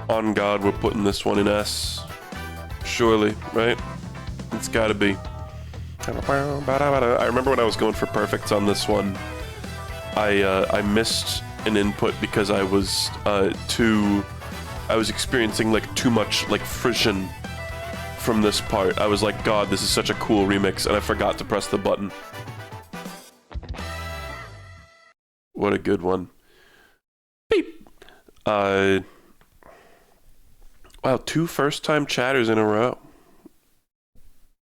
On God, we're putting this one in S. Surely, right? It's gotta be. I remember when I was going for perfects on this one, I missed an input because I was experiencing like too much like friction from this part. I was like, God, this is such a cool remix, and I forgot to press the button. What a good one. Beep. Wow, 2 first-time chatters in a row.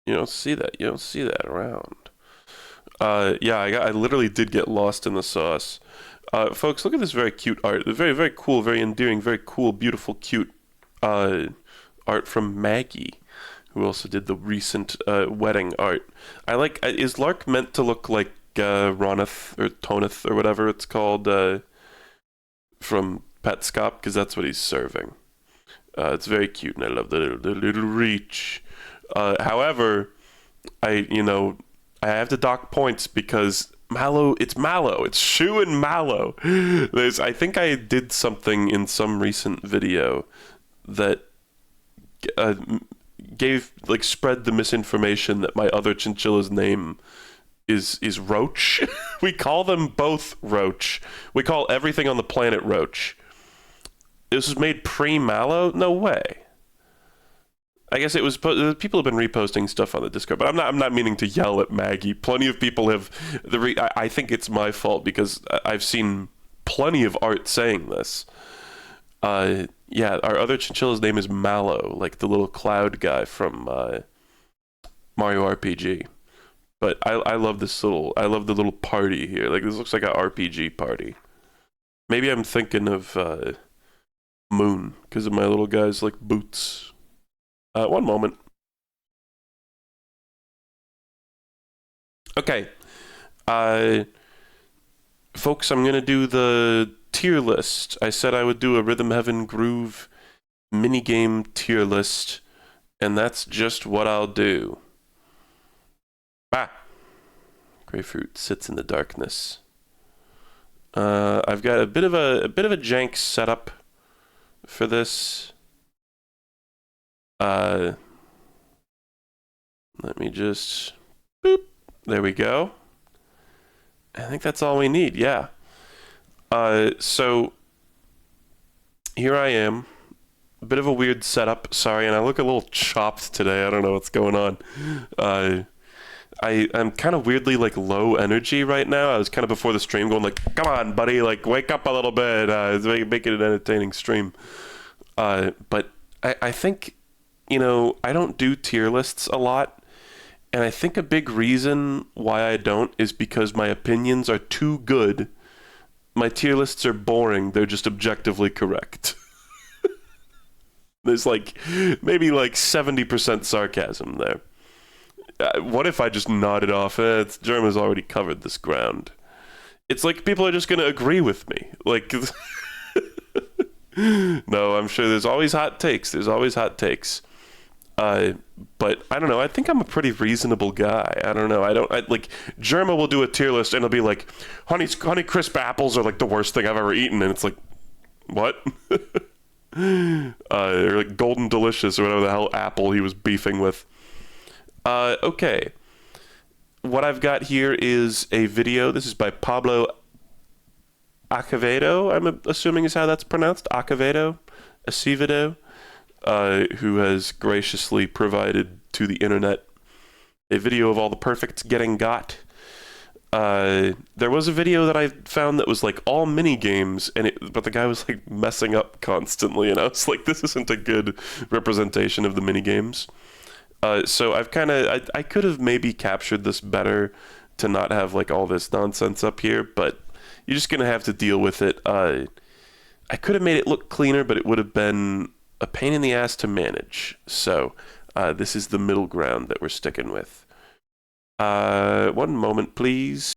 You don't see that. You don't see that around. Yeah, I literally did get lost in the sauce. Folks, look at this very cute art. The very, very cool, very endearing, very cool, beautiful, cute art from Maggie, who also did the recent wedding art. I like. Is Lark meant to look like Ronith or Tonith or whatever it's called from Petscop? Because that's what he's serving. It's very cute, and I love the little reach. However, I have to dock points because it's Shu and Mallow. I think I did something in some recent video that spread the misinformation that my other chinchilla's name is Roach. We call them both Roach. We call everything on the planet Roach. This was made pre-Mallow? No way. I guess it was. People have been reposting stuff on the Discord, but I'm not meaning to yell at Maggie. Plenty of people have. I think it's my fault because I've seen plenty of art saying this. Yeah, our other chinchilla's name is Mallow, like the little cloud guy from Mario RPG. But I love this I love the little party here. Like, this looks like an RPG party. Maybe I'm thinking of Moon because of my little guy's like boots. One moment. Okay. Folks, I'm gonna do the tier list. I said I would do a Rhythm Heaven Groove minigame tier list, and that's just what I'll do. Grapefruit sits in the darkness. I've got a bit of a jank setup for this. Let me just boop. There we go. I think that's all we need. Yeah. So here I am. A bit of a weird setup. Sorry, and I look a little chopped today. I don't know what's going on. I'm kind of weirdly like low energy right now. I was kind of before the stream going like, come on, buddy, like wake up a little bit. Make it an entertaining stream. But I think, I don't do tier lists a lot. And I think a big reason why I don't is because my opinions are too good. My tier lists are boring. They're just objectively correct. There's maybe 70% sarcasm there. What if I just nodded off? Germa's already covered this ground. It's like people are just going to agree with me. No, I'm sure there's always hot takes. But I don't know. I think I'm a pretty reasonable guy. I don't know. Germa will do a tier list and it'll be like, Honey Crisp apples are like the worst thing I've ever eaten. And it's like, what? Or like Golden Delicious or whatever the hell apple he was beefing with. Okay. What I've got here is a video. This is by Pablo Acevedo, I'm assuming is how that's pronounced. Acevedo? Who has graciously provided to the internet a video of all the perfects getting got. There was a video that I found that was like all mini games, but the guy was like messing up constantly, and I was like, this isn't a good representation of the mini games. So I could have maybe captured this better to not have like all this nonsense up here, but you're just gonna have to deal with it. I could have made it look cleaner, but it would have been a pain in the ass to manage. So this is the middle ground that we're sticking with. One moment, please.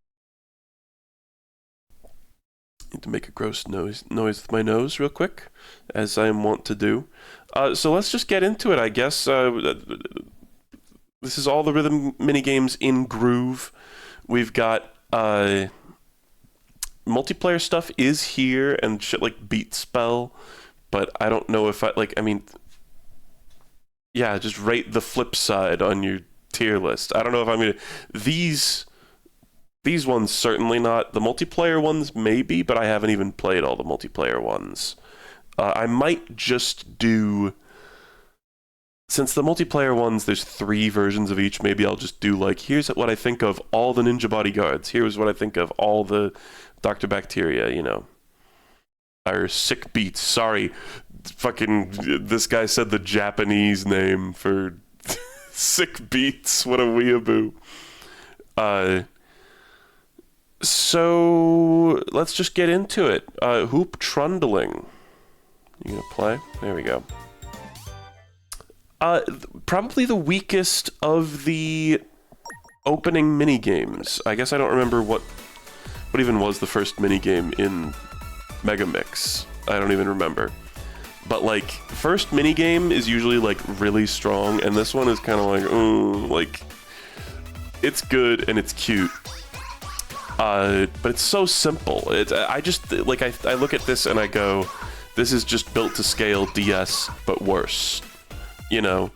Need to make a gross noise with my nose real quick, as I am wont to do. So let's just get into it, I guess. This is all the rhythm minigames in Groove. We've got Uh, multiplayer stuff is here and shit like Beat Spell, but I don't know if I mean, yeah, just rate the flip side on your tier list. I don't know if I'm gonna these ones certainly not. The multiplayer ones maybe, but I haven't even played all the multiplayer ones. I might just do, since the multiplayer ones, there's 3 versions of each, maybe I'll just do like, here's what I think of all the Ninja Bodyguards. Here's what I think of all the Dr. Bacteria, you know. Or Sick Beats. Sorry, fucking, this guy said the Japanese name for Sick Beats. What a weeaboo. So, let's just get into it. Hoop Trundling. You gonna play? There we go. Probably the weakest of the opening minigames. I guess I don't remember what even was the first minigame in Mega Mix. I don't even remember. But like, first minigame is usually like really strong, and this one is kind of like, it's good and it's cute. But it's so simple. I just like I look at this and I go, this is just built to scale DS, but worse. You know,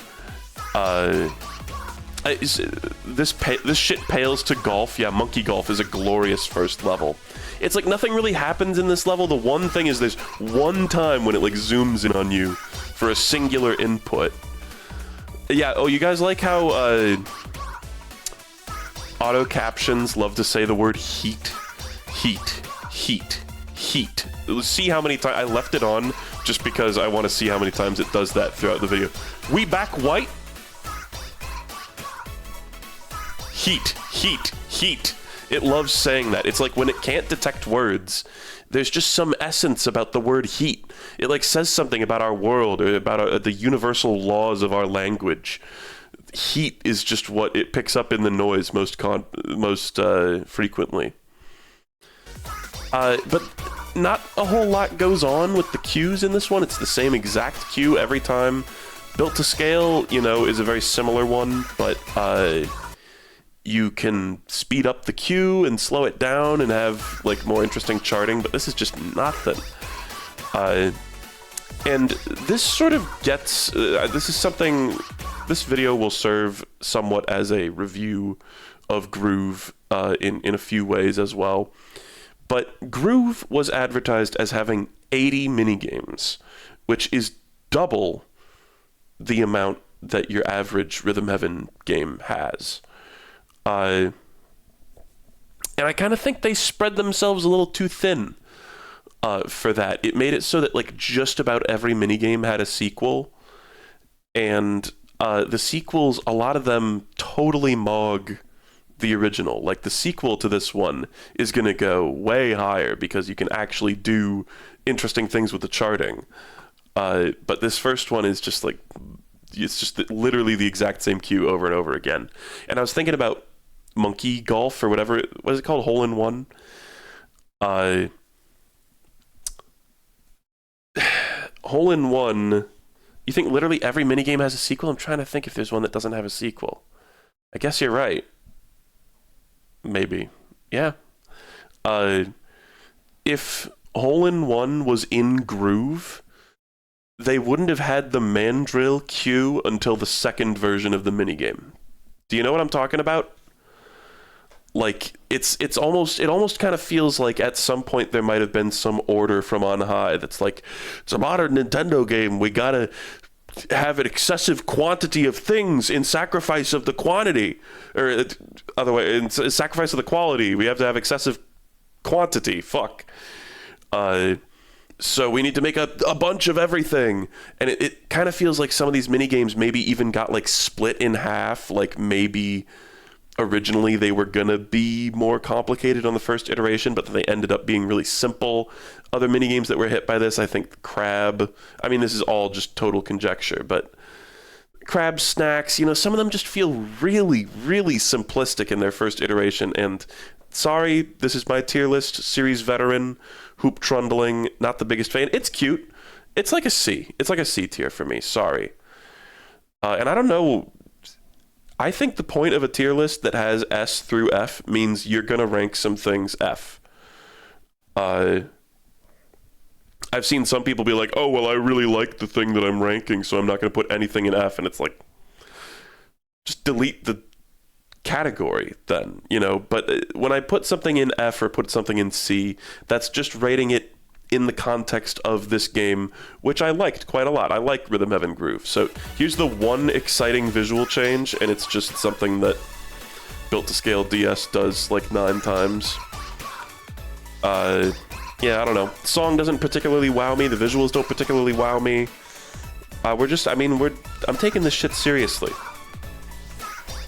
this shit pales to golf. Yeah, Monkey Golf is a glorious first level. It's like nothing really happens in this level. The one thing is there's one time when it like zooms in on you for a singular input. Yeah, oh, you guys like how auto captions love to say the word heat? Heat. Heat. Heat. See how many times I left it on just because I want to see how many times it does that throughout the video. We back white? Heat. Heat. Heat. It loves saying that. It's like when it can't detect words, there's just some essence about the word heat. It like says something about our world or about the universal laws of our language. Heat is just what it picks up in the noise most frequently. But not a whole lot goes on with the cues in this one. It's the same exact cue every time. Built to scale, you know, is a very similar one, but you can speed up the cue and slow it down and have like more interesting charting, but this is just nothing. And this sort of gets, this is something, this video will serve somewhat as a review of Groove in a few ways as well. But Groove was advertised as having 80 minigames, which is double the amount that your average Rhythm Heaven game has. And I kind of think they spread themselves a little too thin for that. It made it so that like just about every minigame had a sequel, and the sequels, a lot of them totally mog the original. Like the sequel to this one is going to go way higher because you can actually do interesting things with the charting. But this first one is just like, it's just literally the exact same cue over and over again. And I was thinking about Monkey Golf or whatever, what is it called? Hole in One? Hole in One, you think literally every minigame has a sequel? I'm trying to think if there's one that doesn't have a sequel. I guess you're right. Maybe. Yeah. If Hole in One was in Groove, they wouldn't have had the mandrill cue until the second version of the minigame. Do you know what I'm talking about? Like, it almost kind of feels like at some point there might have been some order from on high that's like, it's a modern Nintendo game, we gotta have an excessive quantity of things in sacrifice of the quantity, or other way, in sacrifice of the quality, we have to have excessive quantity. Fuck. So we need to make a bunch of everything. And it kind of feels like some of these minigames maybe even got like split in half. Like maybe originally they were gonna be more complicated on the first iteration, but then they ended up being really simple. Other minigames that were hit by this, I think Crab, I mean, this is all just total conjecture, but Crab Snacks, you know, some of them just feel really, really simplistic in their first iteration. And sorry, this is my tier list, series veteran, Hoop Trundling, not the biggest fan. It's cute. It's like a C. It's like a C tier for me. Sorry. And I don't know. I think the point of a tier list that has S through F means you're going to rank some things F. I've seen some people be like, oh, well, I really like the thing that I'm ranking, so I'm not going to put anything in F. And it's like, just delete the category then, you know. But when I put something in F or put something in C, that's just rating it in the context of this game, which I liked quite a lot. I like Rhythm Heaven Groove. So here's the one exciting visual change, and it's just something that Built to Scale DS does like 9 times. Yeah, I don't know. The song doesn't particularly wow me. The visuals don't particularly wow me. I'm taking this shit seriously.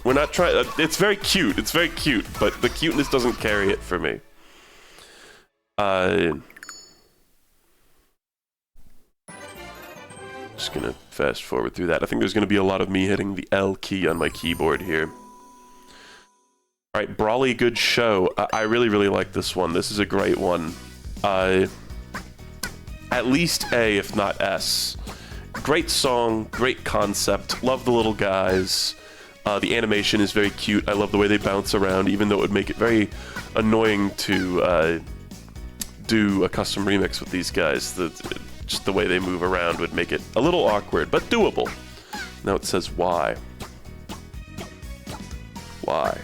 We're not trying. It's very cute. It's very cute, but the cuteness doesn't carry it for me. Just gonna fast forward through that. I think there's gonna be a lot of me hitting the L key on my keyboard here. All right, Brawly Good Show. I really, really like this one. This is a great one. At least A, if not S. Great song, great concept. Love the little guys. The animation is very cute. I love the way they bounce around, even though it would make it very annoying to do a custom remix with these guys. Just the way they move around would make it a little awkward, but doable. Now it says why. Why?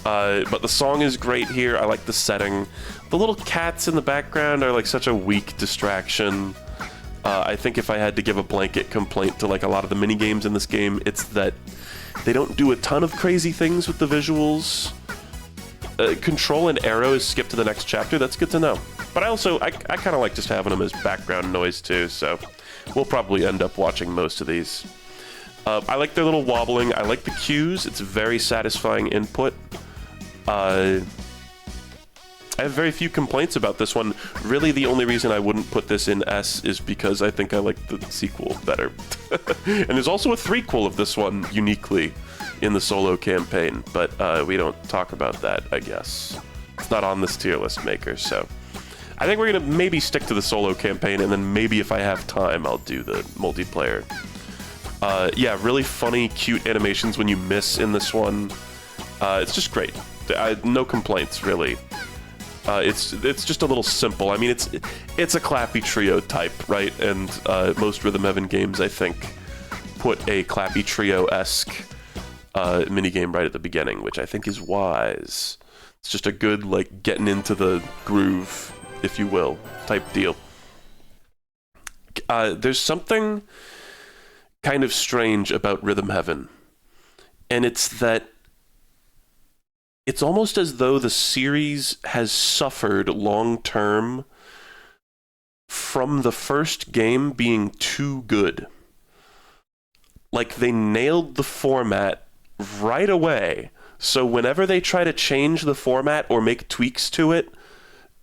But the song is great here. I like the setting. The little cats in the background are like such a weak distraction. I think if I had to give a blanket complaint to like a lot of the mini games in this game, it's that they don't do a ton of crazy things with the visuals. Control and arrows skip to the next chapter. That's good to know. But I kind of like just having them as background noise too, so we'll probably end up watching most of these. I like their little wobbling. I like the cues. It's very satisfying input. I have very few complaints about this one. Really, the only reason I wouldn't put this in S is because I think I like the sequel better. And there's also a threequel of this one, uniquely, in the solo campaign, but we don't talk about that, I guess. It's not on this tier list maker, so I think we're gonna maybe stick to the solo campaign, and then maybe if I have time, I'll do the multiplayer. Yeah, really funny, cute animations when you miss in this one. It's just great. No complaints, really. It's just a little simple. I mean, it's a Clappy Trio type, right? And most Rhythm Heaven games, I think, put a Clappy Trio-esque minigame right at the beginning, which I think is wise. It's just a good, like, getting into the groove, if you will, type deal. There's something kind of strange about Rhythm Heaven, and it's that it's almost as though the series has suffered long-term from the first game being too good. Like, they nailed the format right away, so whenever they try to change the format or make tweaks to it,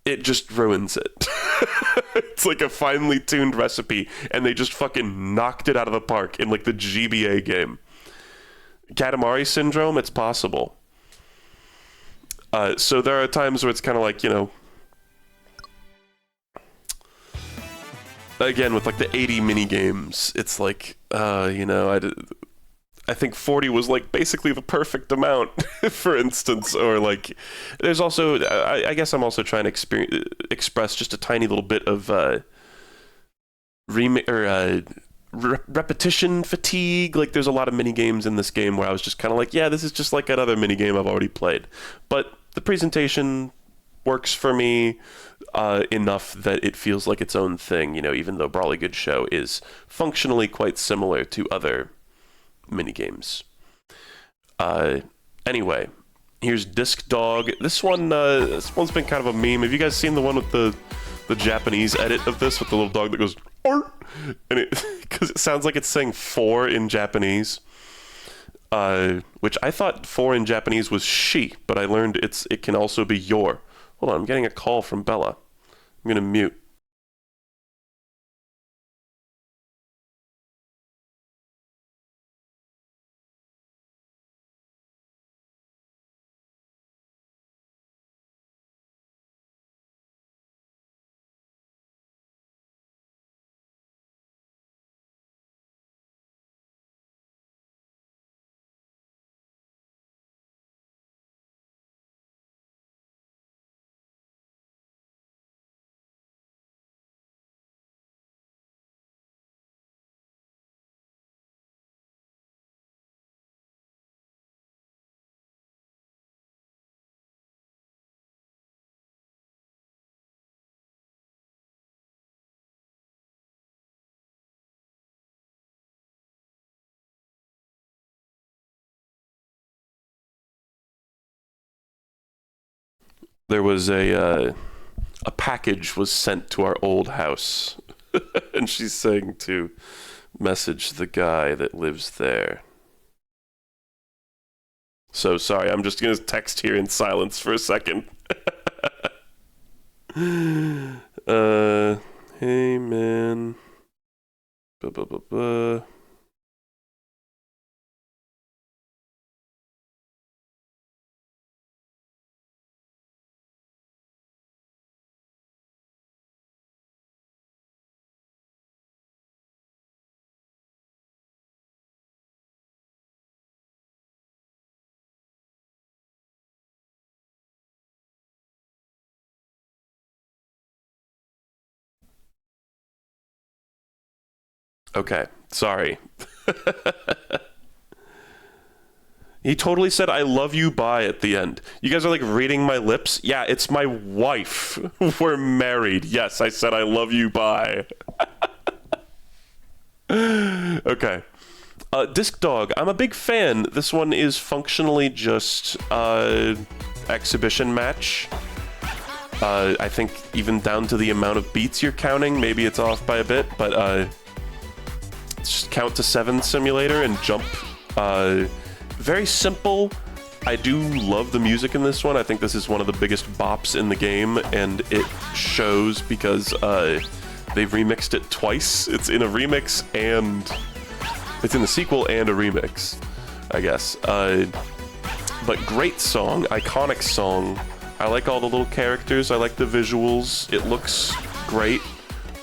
it just ruins it. It's like a finely tuned recipe, and they just fucking knocked it out of the park in, like, the GBA game. Katamari Syndrome, it's possible. So there are times where it's kind of like, you know, again, with like the 80 mini games, it's like, you know, I think 40 was like basically the perfect amount, for instance, or like, there's also, I guess I'm also trying to express just a tiny little bit of repetition fatigue. Like, there's a lot of mini games in this game where I was just kind of like, yeah, this is just like another mini game I've already played. But the presentation works for me enough that it feels like its own thing, you know, even though Brawly Good Show is functionally quite similar to other mini games. Anyway, here's Disc Dog. This one's been kind of a meme. Have you guys seen the one with the Japanese edit of this with the little dog that goes "Arr!" and it because it sounds like it's saying 4 in Japanese, which I thought 4 in Japanese was she, but I learned it can also be your. Hold on, I'm getting a call from Bella. I'm gonna mute. there was a package was sent to our old house, and she's saying to message the guy that lives there. So sorry, I'm just gonna text here in silence for a second. Hey man. Buh, buh, buh, buh. Okay, sorry. He totally said "I love you, bye" at the end. You guys are like reading my lips. Yeah, it's my wife. We're married. Yes, I said "I love you, bye." Okay. Disc Dog. I'm a big fan. This one is functionally just exhibition match. I think even down to the amount of beats you're counting, maybe it's off by a bit, but just count to 7 simulator and jump. Very simple. I do love the music in this one. I think this is one of the biggest bops in the game, and it shows because they've remixed it twice. It's in a remix and it's in the sequel and a remix, I guess. But great song, iconic song. I like all the little characters. I like the visuals. It looks great.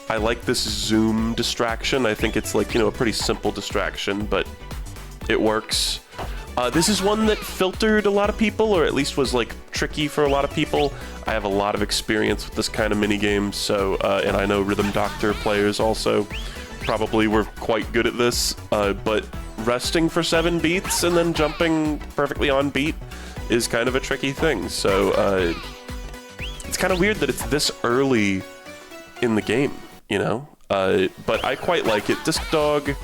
I like this zoom distraction. I think it's like, a pretty simple distraction, but it works. This is one that filtered a lot of people, or at least was like tricky for a lot of people. I have a lot of experience with this kind of minigame, so, and I know Rhythm Doctor players also probably were quite good at this, but resting for 7 beats and then jumping perfectly on beat is kind of a tricky thing, so it's kind of weird that it's this early in the game, but I quite like it. Disc Dog...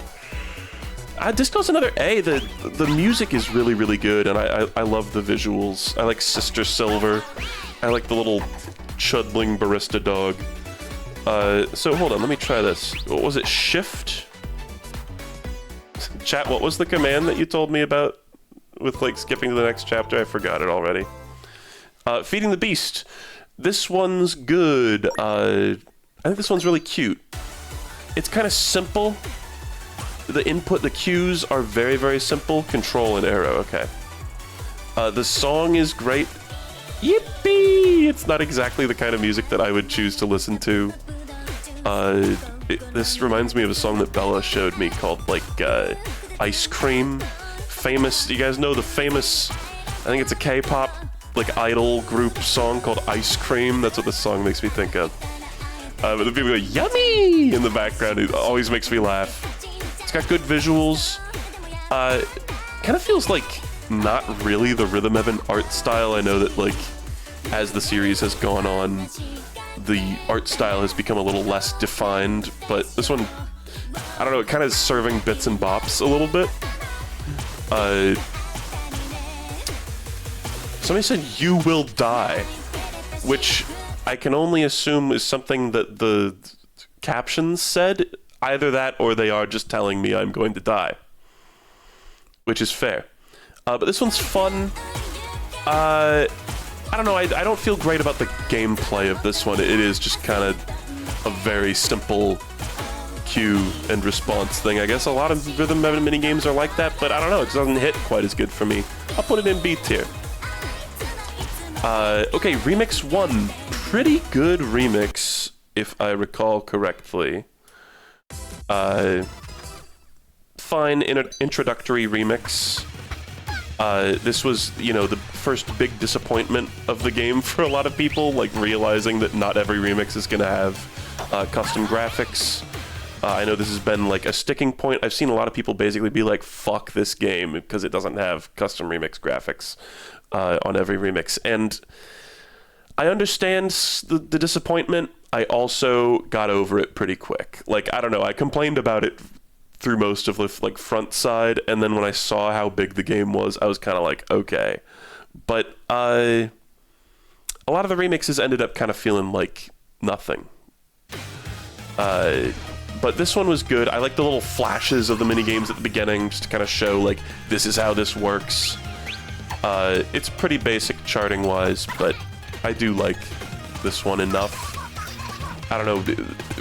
Disc Dog's another A. The music is really, really good, and I love the visuals. I like Sister Silver. I like the little chudling barista dog. So hold on, let me try this. What was it? Shift? Chat, what was the command that you told me about with like skipping to the next chapter? I forgot it already. Feeding the Beast. This one's good. I think this one's really cute. It's kind of simple. The input, the cues are very, very simple. Control and arrow, okay. The song is great. Yippee! It's not exactly the kind of music that I would choose to listen to. This reminds me of a song that Bella showed me called, like, Ice Cream. Famous, you guys know the famous, I think it's a K-pop, like, idol group song called Ice Cream? That's what this song makes me think of. But the people go, yummy! In the background, it always makes me laugh. It's got good visuals. Kind of feels like not really the Rhythm Heaven art style. I know that, like, as the series has gone on, the art style has become a little less defined, but this one, I don't know, it kind of is serving bits and bops a little bit. Somebody said, "You will die," which I can only assume is something that the captions said. Either that, or they are just telling me I'm going to die, which is fair. But this one's fun. I don't know, I don't feel great about the gameplay of this one. It is just kind of a very simple cue and response thing. I guess a lot of Rhythm Heaven minigames are like that, but I don't know, it doesn't hit quite as good for me. I'll put it in B tier. Okay, Remix 1. Pretty good remix, if I recall correctly. Fine introductory remix. This was, the first big disappointment of the game for a lot of people, like realizing that not every remix is going to have custom graphics. I know this has been like a sticking point. I've seen a lot of people basically be like, fuck this game because it doesn't have custom remix graphics on every remix. And I understand the disappointment. I also got over it pretty quick. Like, I don't know, I complained about it through most of the like front side, and then when I saw how big the game was, I was kind of like, okay. But I a lot of the remixes ended up kind of feeling like nothing. But this one was good. I like the little flashes of the minigames at the beginning, just to kind of show, like, this is how this works. It's pretty basic charting-wise, but I do like this one enough. I don't know,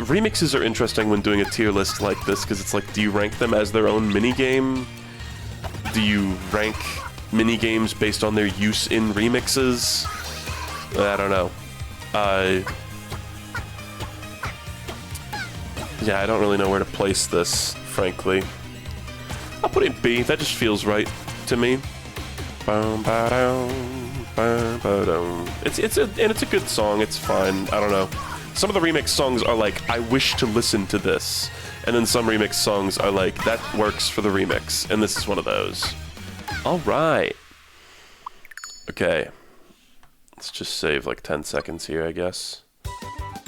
remixes are interesting when doing a tier list like this, because it's like, do you rank them as their own minigame? Do you rank minigames based on their use in remixes? I don't know. Yeah, I don't really know where to place this, frankly. I'll put it in B. That just feels right to me. It's a good song. It's fine. I don't know. Some of the remix songs are like, I wish to listen to this, and then some remix songs are like, that works for the remix, and this is one of those. All right. Okay. Let's just save like 10 seconds here, I guess.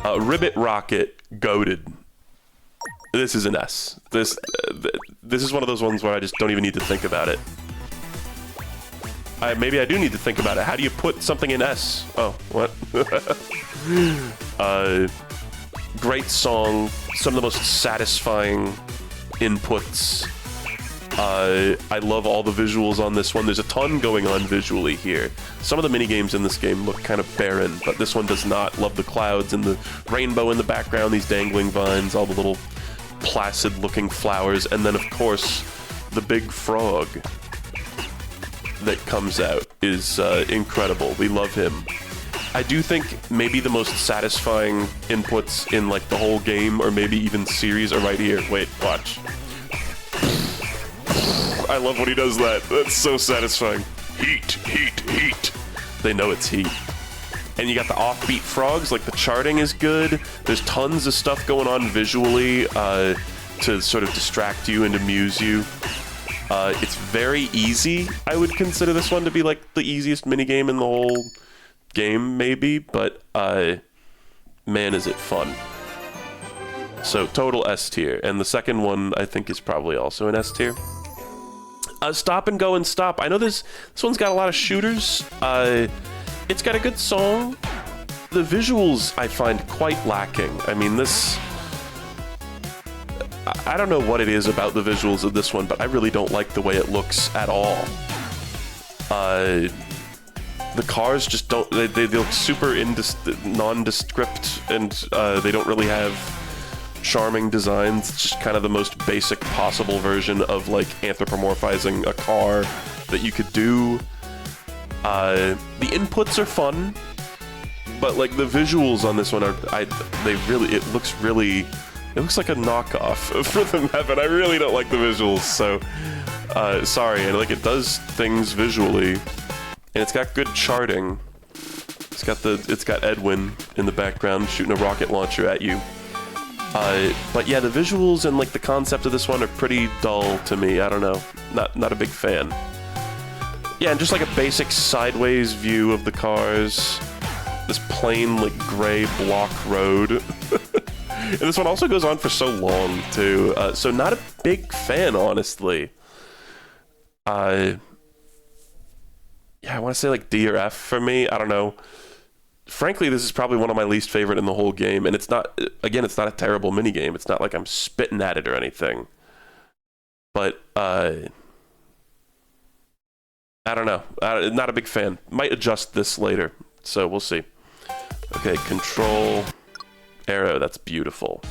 Ribbit Rocket, goated. This is an S. This is one of those ones where I just don't even need to think about it. Maybe I do need to think about it. How do you put something in S? Oh, what? Great song. Some of the most satisfying inputs. I love all the visuals on this one. There's a ton going on visually here. Some of the minigames in this game look kind of barren, but this one does not. Love the clouds and the rainbow in the background, these dangling vines, all the little placid-looking flowers, and then, of course, the big frog that comes out is incredible. We love him. I do think maybe the most satisfying inputs in, like, the whole game, or maybe even series, are right here. Wait, watch. I love when he does that. That's so satisfying. Heat, heat, heat. They know it's heat. And you got the offbeat frogs, like the charting is good. There's tons of stuff going on visually to sort of distract you and amuse you. It's very easy. I would consider this one to be like the easiest minigame in the whole game, maybe, but man, is it fun. So total S tier, and the second one I think is probably also an S tier. Stop and Go and Stop. I know this one's got a lot of shooters. It's got a good song. The visuals I find quite lacking. I mean, I don't know what it is about the visuals of this one, but I really don't like the way it looks at all. The cars just don't, they look super nondescript, and they don't really have charming designs. It's just kind of the most basic possible version of, like, anthropomorphizing a car that you could do. The inputs are fun, but, like, the visuals on this one are, it looks like a knockoff of Rhythm Heaven. I really don't like the visuals, so, sorry. And, like, it does things visually, and it's got good charting. It's got Edwin in the background shooting a rocket launcher at you. But yeah, the visuals and, like, the concept of this one are pretty dull to me. I don't know. Not a big fan. Yeah, and just like a basic sideways view of the cars. This plain, like, gray block road. And this one also goes on for so long, too. So not a big fan, honestly. Yeah, I want to say, like, D or F for me. I don't know. Frankly, this is probably one of my least favorite in the whole game, and it's not, again, it's not a terrible minigame. It's not like I'm spitting at it or anything. But, I don't know. Not a big fan. Might adjust this later, so we'll see. Okay, Control, Arrow, that's beautiful.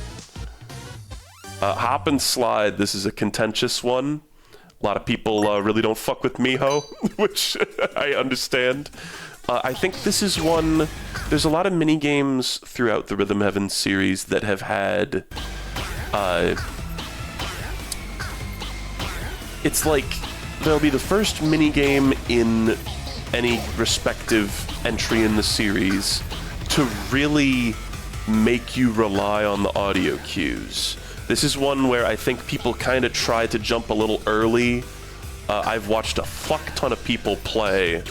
Hop and Slide, this is a contentious one. A lot of people really don't fuck with Miho, which I understand. I think this is one. There's a lot of mini-games throughout the Rhythm Heaven series that have had. It's like there'll be the first mini-game in any respective entry in the series to really make you rely on the audio cues. This is one where I think people kind of try to jump a little early. I've watched a fuck ton of people play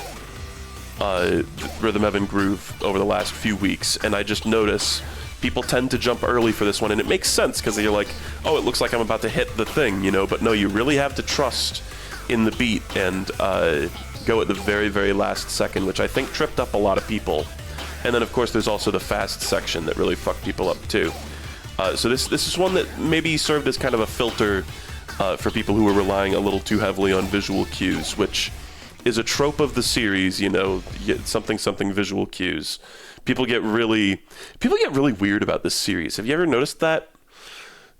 Rhythm Heaven Groove over the last few weeks, and I just notice people tend to jump early for this one, and it makes sense because you're like, oh, it looks like I'm about to hit the thing, you know, but no, you really have to trust in the beat and go at the very, very last second, which I think tripped up a lot of people. And then, of course, there's also the fast section that really fucked people up, too. So this is one that maybe served as kind of a filter for people who were relying a little too heavily on visual cues, which is a trope of the series, you know, something visual cues. People get really weird about this series. Have you ever noticed that?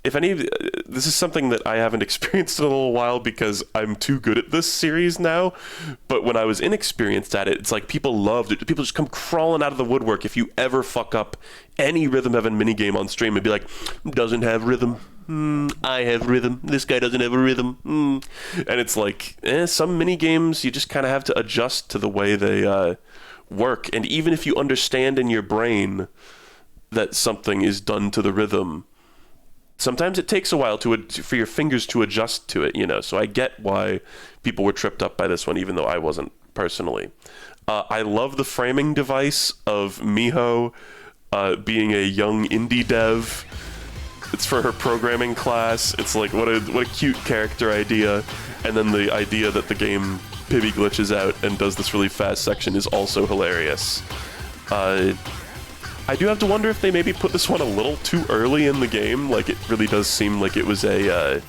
This is something that I haven't experienced in a little while because I'm too good at this series now. But when I was inexperienced at it, it's like people loved it. People just come crawling out of the woodwork if you ever fuck up any Rhythm Heaven minigame on stream and be like, doesn't have rhythm. I have rhythm. This guy doesn't have a rhythm. And it's like, some minigames you just kind of have to adjust to the way they work. And even if you understand in your brain that something is done to the rhythm, sometimes it takes a while for your fingers to adjust to it, you know. So I get why people were tripped up by this one, even though I wasn't personally. I love the framing device of Miho being a young indie dev. It's for her programming class. It's like, what a cute character idea. And then the idea that the game Pibby glitches out and does this really fast section is also hilarious. I do have to wonder if they maybe put this one a little too early in the game. Like, it really does seem like it was a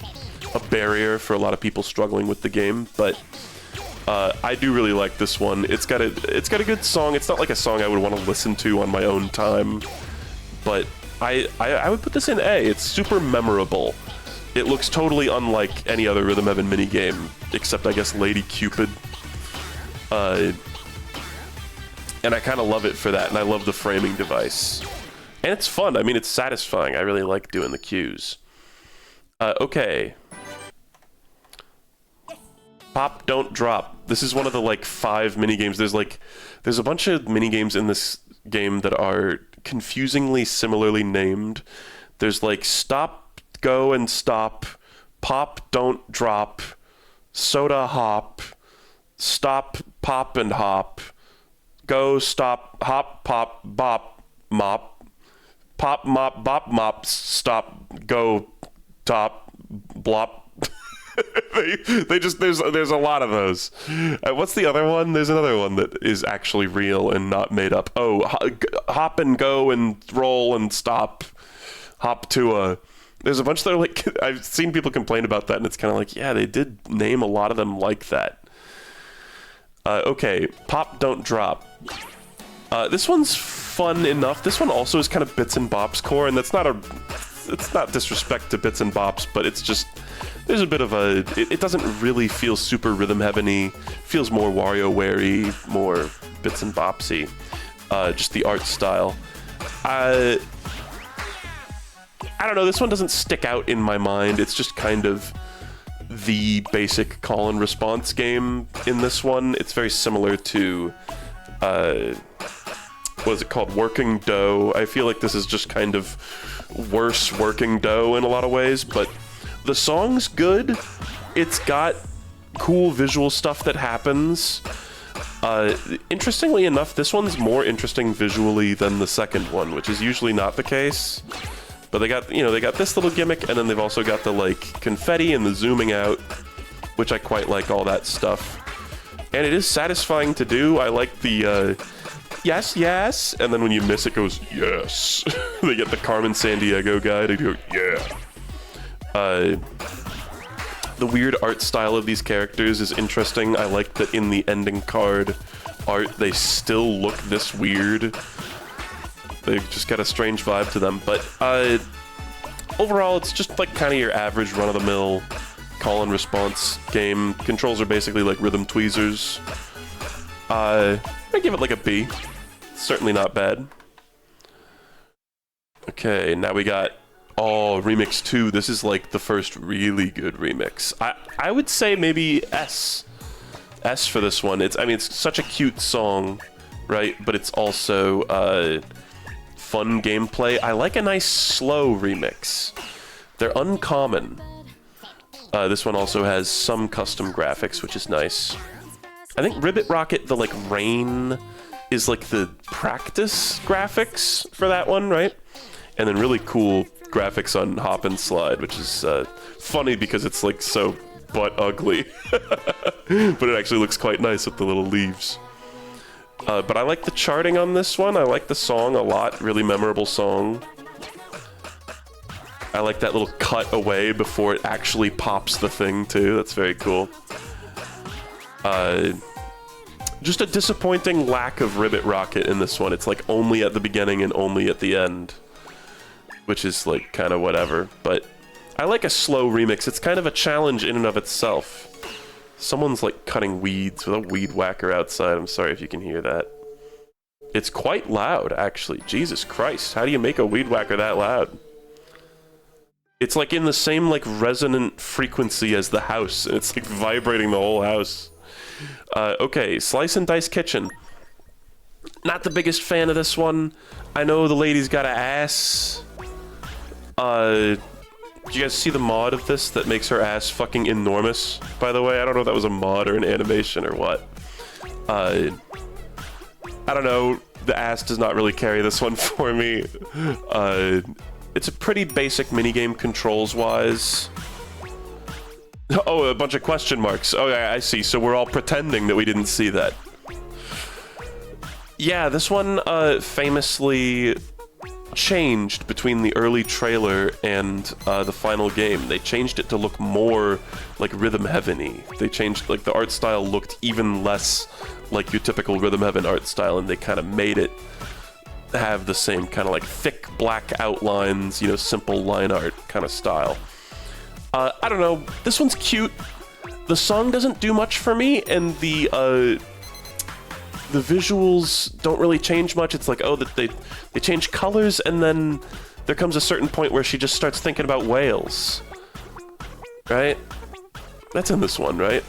barrier for a lot of people struggling with the game. But I do really like this one. It's got a good song. It's not like a song I would want to listen to on my own time, but I would put this in A. It's super memorable. It looks totally unlike any other Rhythm Heaven minigame, except I guess Lady Cupid. And I kind of love it for that, and I love the framing device. And it's fun. I mean, it's satisfying. I really like doing the cues. Okay. Pop, Don't Drop. This is one of the, like, 5 minigames. There's a bunch of minigames in this game that are confusingly similarly named. There's, like, Stop, Go, and Stop, Pop, Don't Drop, Soda Hop, Stop, Pop, and Hop, Go, Stop, Hop, Pop, Bop, Mop, Pop, Mop, Bop, Mop, Stop, Go, Top, Blop. There's a lot of those. What's the other one? There's another one that is actually real and not made up. Oh, hop and go and roll and stop. Hop to a... There's a bunch that are like... I've seen people complain about that, and it's kind of like, yeah, they did name a lot of them like that. Okay, Pop, Don't Drop. This one's fun enough. This one also is kind of Bits and Bops core, and that's not a... It's not disrespect to Bits and Bops, but it's just... There's a bit of a... It doesn't really feel super Rhythm Heaven-y. Feels more WarioWare-y, more Bits and Bopsy. Just the art style. I don't know, this one doesn't stick out in my mind. It's just kind of the basic call and response game in this one. It's very similar to... what is it called? Working Dough. I feel like this is just kind of worse Working Dough in a lot of ways, but... The song's good. It's got cool visual stuff that happens. Interestingly enough, this one's more interesting visually than the second one, which is usually not the case. But they got this little gimmick, and then they've also got the, like, confetti and the zooming out, which I quite like all that stuff. And it is satisfying to do. I like the, yes, yes, and then when you miss, it goes, yes. They get the Carmen Sandiego guy to go, yeah. The weird art style of these characters is interesting. I like that in the ending card art, they still look this weird. They've just got a strange vibe to them. But overall, it's just like kind of your average run-of-the-mill call and response game. Controls are basically like rhythm tweezers. I give it like a B. It's certainly not bad. Okay, now we got... Oh, Remix 2. This is like the first really good remix. I would say maybe S. S for this one. It's such a cute song, right? But it's also fun gameplay. I like a nice slow remix. They're uncommon. This one also has some custom graphics, which is nice. I think Ribbit Rocket, the like rain, is like the practice graphics for that one, right? And then really cool graphics on Hop and Slide, which is funny because it's like so butt ugly. But it actually looks quite nice with the little leaves. But I like the charting on this one. I like the song a lot. Really memorable song. I like that little cut away before it actually pops the thing, too. That's very cool. Just a disappointing lack of Ribbit Rocket in this one. It's like only at the beginning and only at the end. Which is like kind of whatever. But I like a slow remix. It's kind of a challenge in and of itself. Someone's like cutting weeds with a weed whacker outside. I'm sorry if you can hear that. It's quite loud, actually. Jesus Christ, how do you make a weed whacker that loud? It's like in the same like resonant frequency as the house, and it's like vibrating the whole house. Okay, Slice and Dice Kitchen. Not the biggest fan of this one. I know the lady's got an ass. Did you guys see the mod of this that makes her ass fucking enormous, by the way? I don't know if that was a mod or an animation or what. I don't know. The ass does not really carry this one for me. It's a pretty basic minigame controls-wise. Oh, a bunch of question marks. Oh, yeah, I see. So we're all pretending that we didn't see that. Yeah, this one famously changed between the early trailer and the final game. They changed it to look more like Rhythm Heaven-y. They changed, like, the art style looked even less like your typical Rhythm Heaven art style, and they kind of made it have the same kind of like thick black outlines, you know, simple line art kind of style. I don't know, this one's cute. The song doesn't do much for me, and the visuals don't really change much. It's like, oh, that they change colors, and then there comes a certain point where she just starts thinking about whales. Right? That's in this one, right?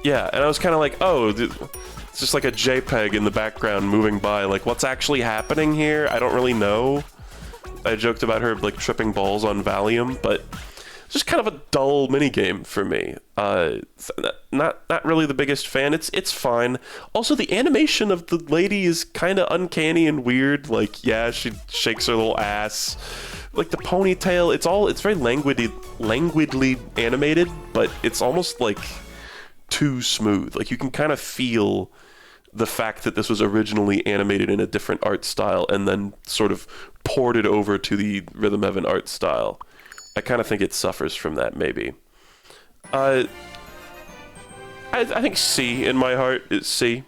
Yeah, and I was kind of like, oh, it's just like a JPEG in the background moving by. Like, what's actually happening here? I don't really know. I joked about her, like, tripping balls on Valium, but it's just kind of a dull minigame for me. Not really the biggest fan. It's fine. Also, the animation of the lady is kind of uncanny and weird. Like, yeah, she shakes her little ass. Like, the ponytail, it's very languidly animated, but it's almost, like, too smooth. Like, you can kind of feel the fact that this was originally animated in a different art style and then sort of ported over to the Rhythm Heaven art style. I kind of think it suffers from that, maybe. I think C in my heart is C.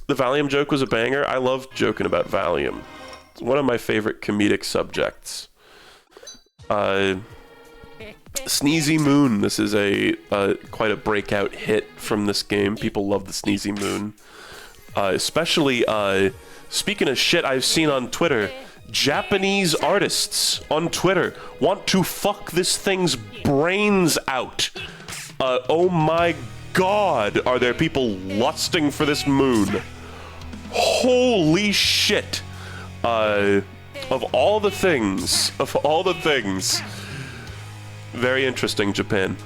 The Valium joke was a banger. I love joking about Valium. It's one of my favorite comedic subjects. Sneezy Moon. This is quite a breakout hit from this game. People love the Sneezy Moon. Especially, speaking of shit I've seen on Twitter, Japanese artists on Twitter want to fuck this thing's brains out. Oh my god, are there people lusting for this moon? Holy shit. Of all the things, very interesting, Japan.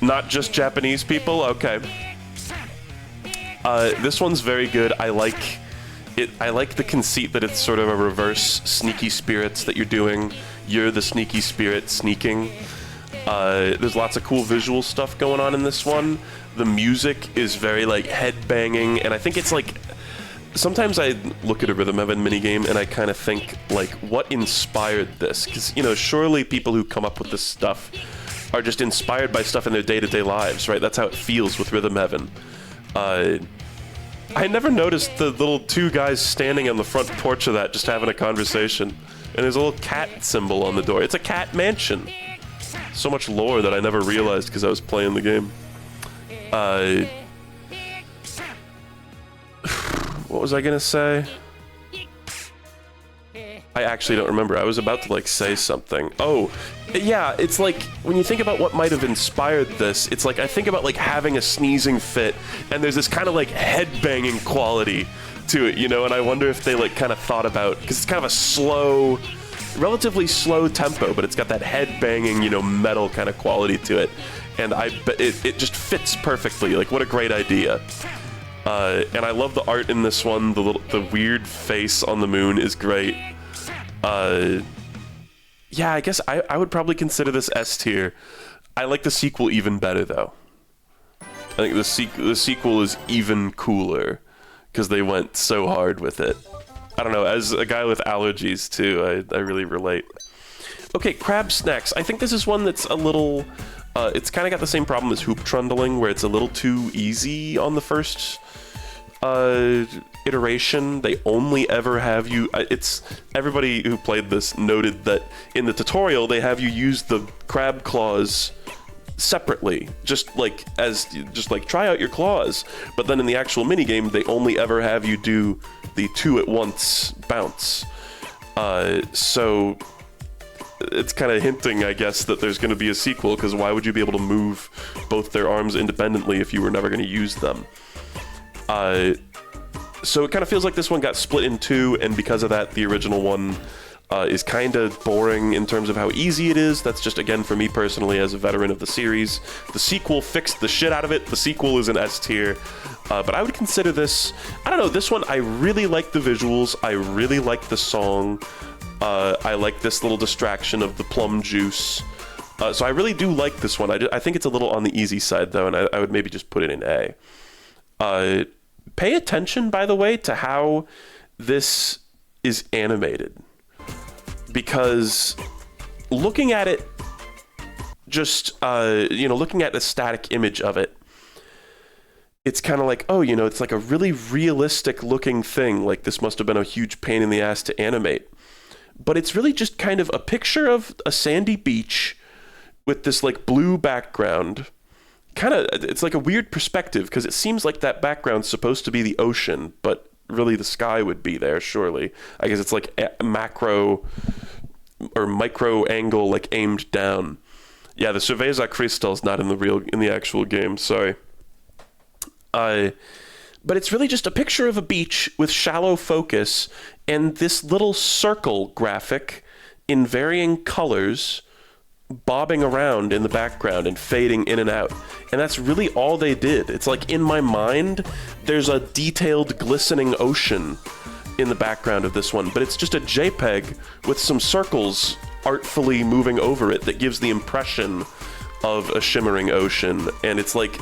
Not just Japanese people? Okay. This one's very good. I like it. I like the conceit that it's sort of a reverse Sneaky Spirits that you're doing. You're the sneaky spirit sneaking. There's lots of cool visual stuff going on in this one. The music is very, like, head-banging, and I think it's, like... Sometimes I look at a Rhythm Heaven minigame and I kind of think, like, what inspired this? Because, you know, surely people who come up with this stuff are just inspired by stuff in their day-to-day lives, right? That's how it feels with Rhythm Heaven. I never noticed the little two guys standing on the front porch of that just having a conversation. And there's a little cat symbol on the door. It's a cat mansion. So much lore that I never realized because I was playing the game. What was I gonna say? I actually don't remember. I was about to, like, say something. Oh, yeah, it's like, when you think about what might have inspired this, it's like, I think about, like, having a sneezing fit, and there's this kind of, like, head-banging quality to it, you know, and I wonder if they, like, kind of thought about, because it's kind of a slow, relatively slow tempo, but it's got that head-banging, you know, metal kind of quality to it, and it just fits perfectly. Like, what a great idea. And I love the art in this one. The weird face on the moon is great. Yeah, I guess I would probably consider this S tier. I like the sequel even better, though. I think the sequel is even cooler because they went so hard with it. I don't know, as a guy with allergies too, I really relate. Okay, crab snacks. I think this is one that's a little... it's kind of got the same problem as hoop trundling, where it's a little too easy on the first iteration. They only ever have you... everybody who played this noted that in the tutorial, they have you use the crab claws separately, just like try out your claws. But then in the actual minigame, they only ever have you do the 2 at once bounce. So it's kind of hinting, I guess, that there's going to be a sequel, because why would you be able to move both their arms independently if you were never going to use them? So it kind of feels like this one got split in 2, and because of that, the original one is kind of boring in terms of how easy it is. That's just, again, for me personally, as a veteran of the series. The sequel fixed the shit out of it. The sequel is an S tier. But I would consider this... I don't know, this one, I really like the visuals. I really like the song. I like this little distraction of the plum juice. So I really do like this one. I think it's a little on the easy side, though, and I would maybe just put it in A. Pay attention, by the way, to how this is animated. Because looking at it, just, looking at the static image of it, it's kind of like, oh, it's like a really realistic looking thing. Like, this must have been a huge pain in the ass to animate. But it's really just kind of a picture of a sandy beach with this, like, blue background. It's like a weird perspective, because it seems like that background's supposed to be the ocean, but really the sky would be there, surely. I guess it's like a macro or micro angle, like aimed down. Yeah, the Cerveza Cristal's not in the actual game, sorry. But it's really just a picture of a beach with shallow focus and this little circle graphic in varying colors bobbing around in the background and fading in and out. And that's really all they did. It's like, in my mind, there's a detailed glistening ocean in the background of this one, but it's just a JPEG with some circles artfully moving over it that gives the impression of a shimmering ocean. And it's like,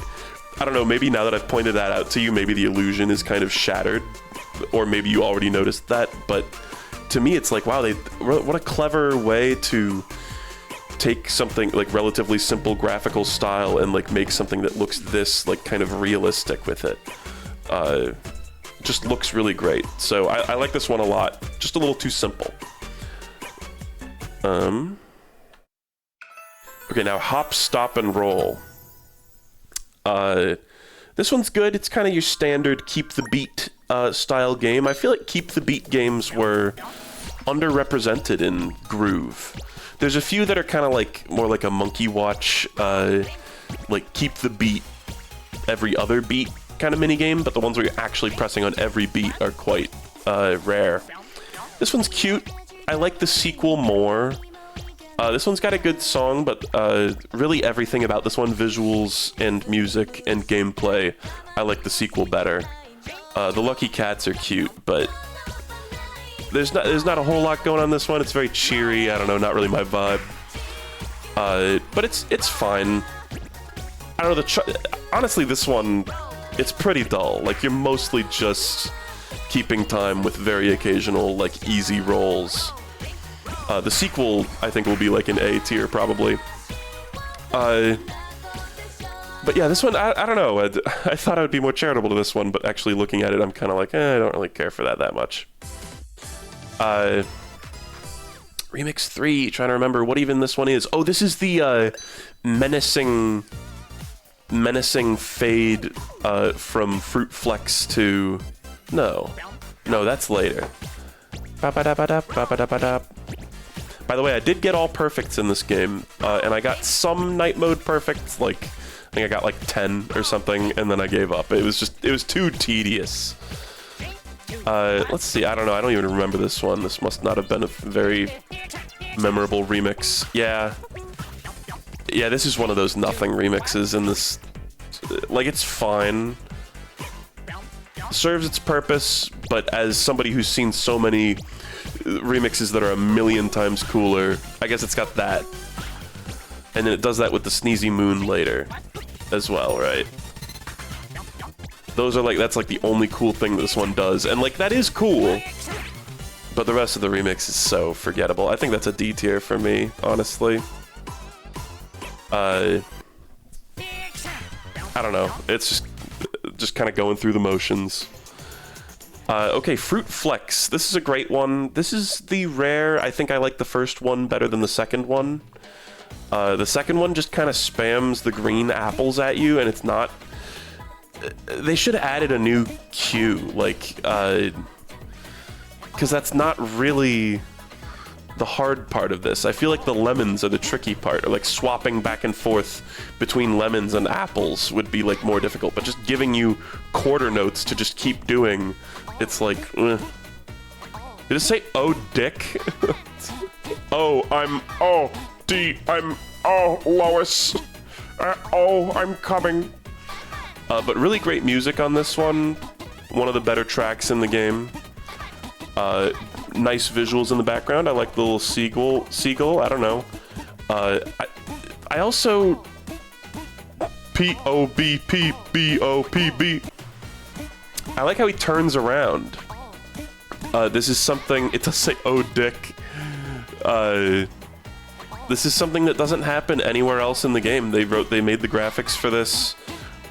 I don't know, maybe now that I've pointed that out to you, maybe the illusion is kind of shattered, or maybe you already noticed that, but to me it's like, wow, what a clever way to take something like relatively simple graphical style and like make something that looks this like kind of realistic with it. Just looks really great. So I like this one a lot. Just a little too simple. Okay, now hop, stop, and roll. This one's good. It's kind of your standard keep the beat style game. I feel like keep the beat games were underrepresented in Groove. There's a few that are kind of like more like a monkey watch, like keep the beat every other beat kind of minigame, but the ones where you're actually pressing on every beat are quite rare. This one's cute. I like the sequel more. This one's got a good song, but really everything about this one, visuals and music and gameplay, I like the sequel better. The Lucky Cats are cute, but there's not a whole lot going on in this one. It's very cheery. I don't know, not really my vibe. But it's fine. I don't know, honestly, this one, it's pretty dull. Like, you're mostly just keeping time with very occasional, like, easy rolls. The sequel, I think, will be like an A tier, probably. But yeah, this one, I don't know. I thought I would be more charitable to this one, but actually looking at it, I'm kind of like, I don't really care for that much. Remix 3, trying to remember what even this one is. Oh, this is the menacing fade from Fruit Flex to... No, that's later. By the way, I did get all perfects in this game, and I got some night mode perfects, like, I think I got like 10 or something, and then I gave up. It was too tedious. Let's see, I don't know, I don't even remember this one. This must not have been a very memorable remix. Yeah, this is one of those nothing remixes, and this, like, it's fine. Serves its purpose, but as somebody who's seen so many remixes that are a million times cooler, I guess it's got that. And then it does that with the Sneezy Moon later as well, right? Those are like, that's like the only cool thing this one does, and like that is cool. But the rest of the remix is so forgettable. I think that's a D tier for me, honestly. I don't know. It's just kind of going through the motions. Okay, Fruit Flex. This is a great one. This is the rare. I think I like the first one better than the second one. The second one just kind of spams the green apples at you, and it's not... They should have added a new cue, like, because that's not really the hard part of this. I feel like the lemons are the tricky part, or like swapping back and forth between lemons and apples would be like more difficult, but just giving you quarter notes to just keep doing, it's like, Did it say, oh, dick? Oh, Lois. I'm coming. But really great music on this one. One of the better tracks in the game. Nice visuals in the background. I like the little seagull. I don't know. I also... P-O-B-P-B-O-P-B. I like how he turns around. This is something... It does say, oh, dick. This is something that doesn't happen anywhere else in the game. They made the graphics for this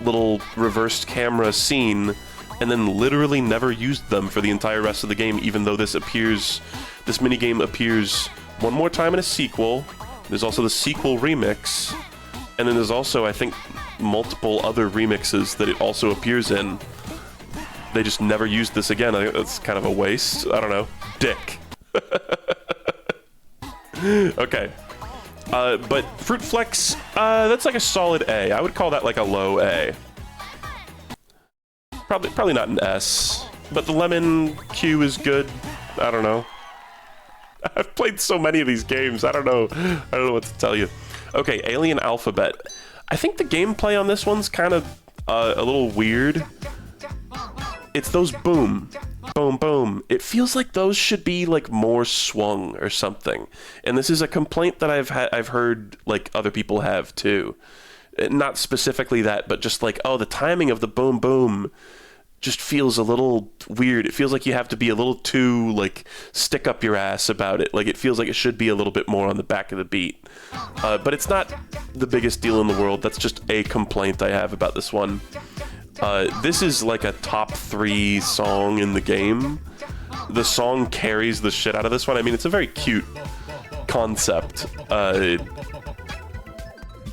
little reversed camera scene and then literally never used them for the entire rest of the game, even though this minigame appears one more time in a sequel. There's also the sequel remix, and then there's also, I think, multiple other remixes that it also appears in. They just never used this again. I think that's kind of a waste. I don't know. Dick. Okay. But Fruit Flex, that's like a solid A. I would call that like a low A. Probably not an S. But the lemon cue is good. I don't know. I've played so many of these games. I don't know what to tell you. Okay, Alien Alphabet. I think the gameplay on this one's kind of a little weird. It's those boom, boom, boom. It feels like those should be like more swung or something. And this is a complaint that I've heard like other people have too. Not specifically that, but just like, oh, the timing of the boom, boom just feels a little weird. It feels like you have to be a little too like stick up your ass about it. Like it feels like it should be a little bit more on the back of the beat. But it's not the biggest deal in the world. That's just a complaint I have about this one. This is like a top 3 song in the game. The song carries the shit out of this one. I mean, it's a very cute concept.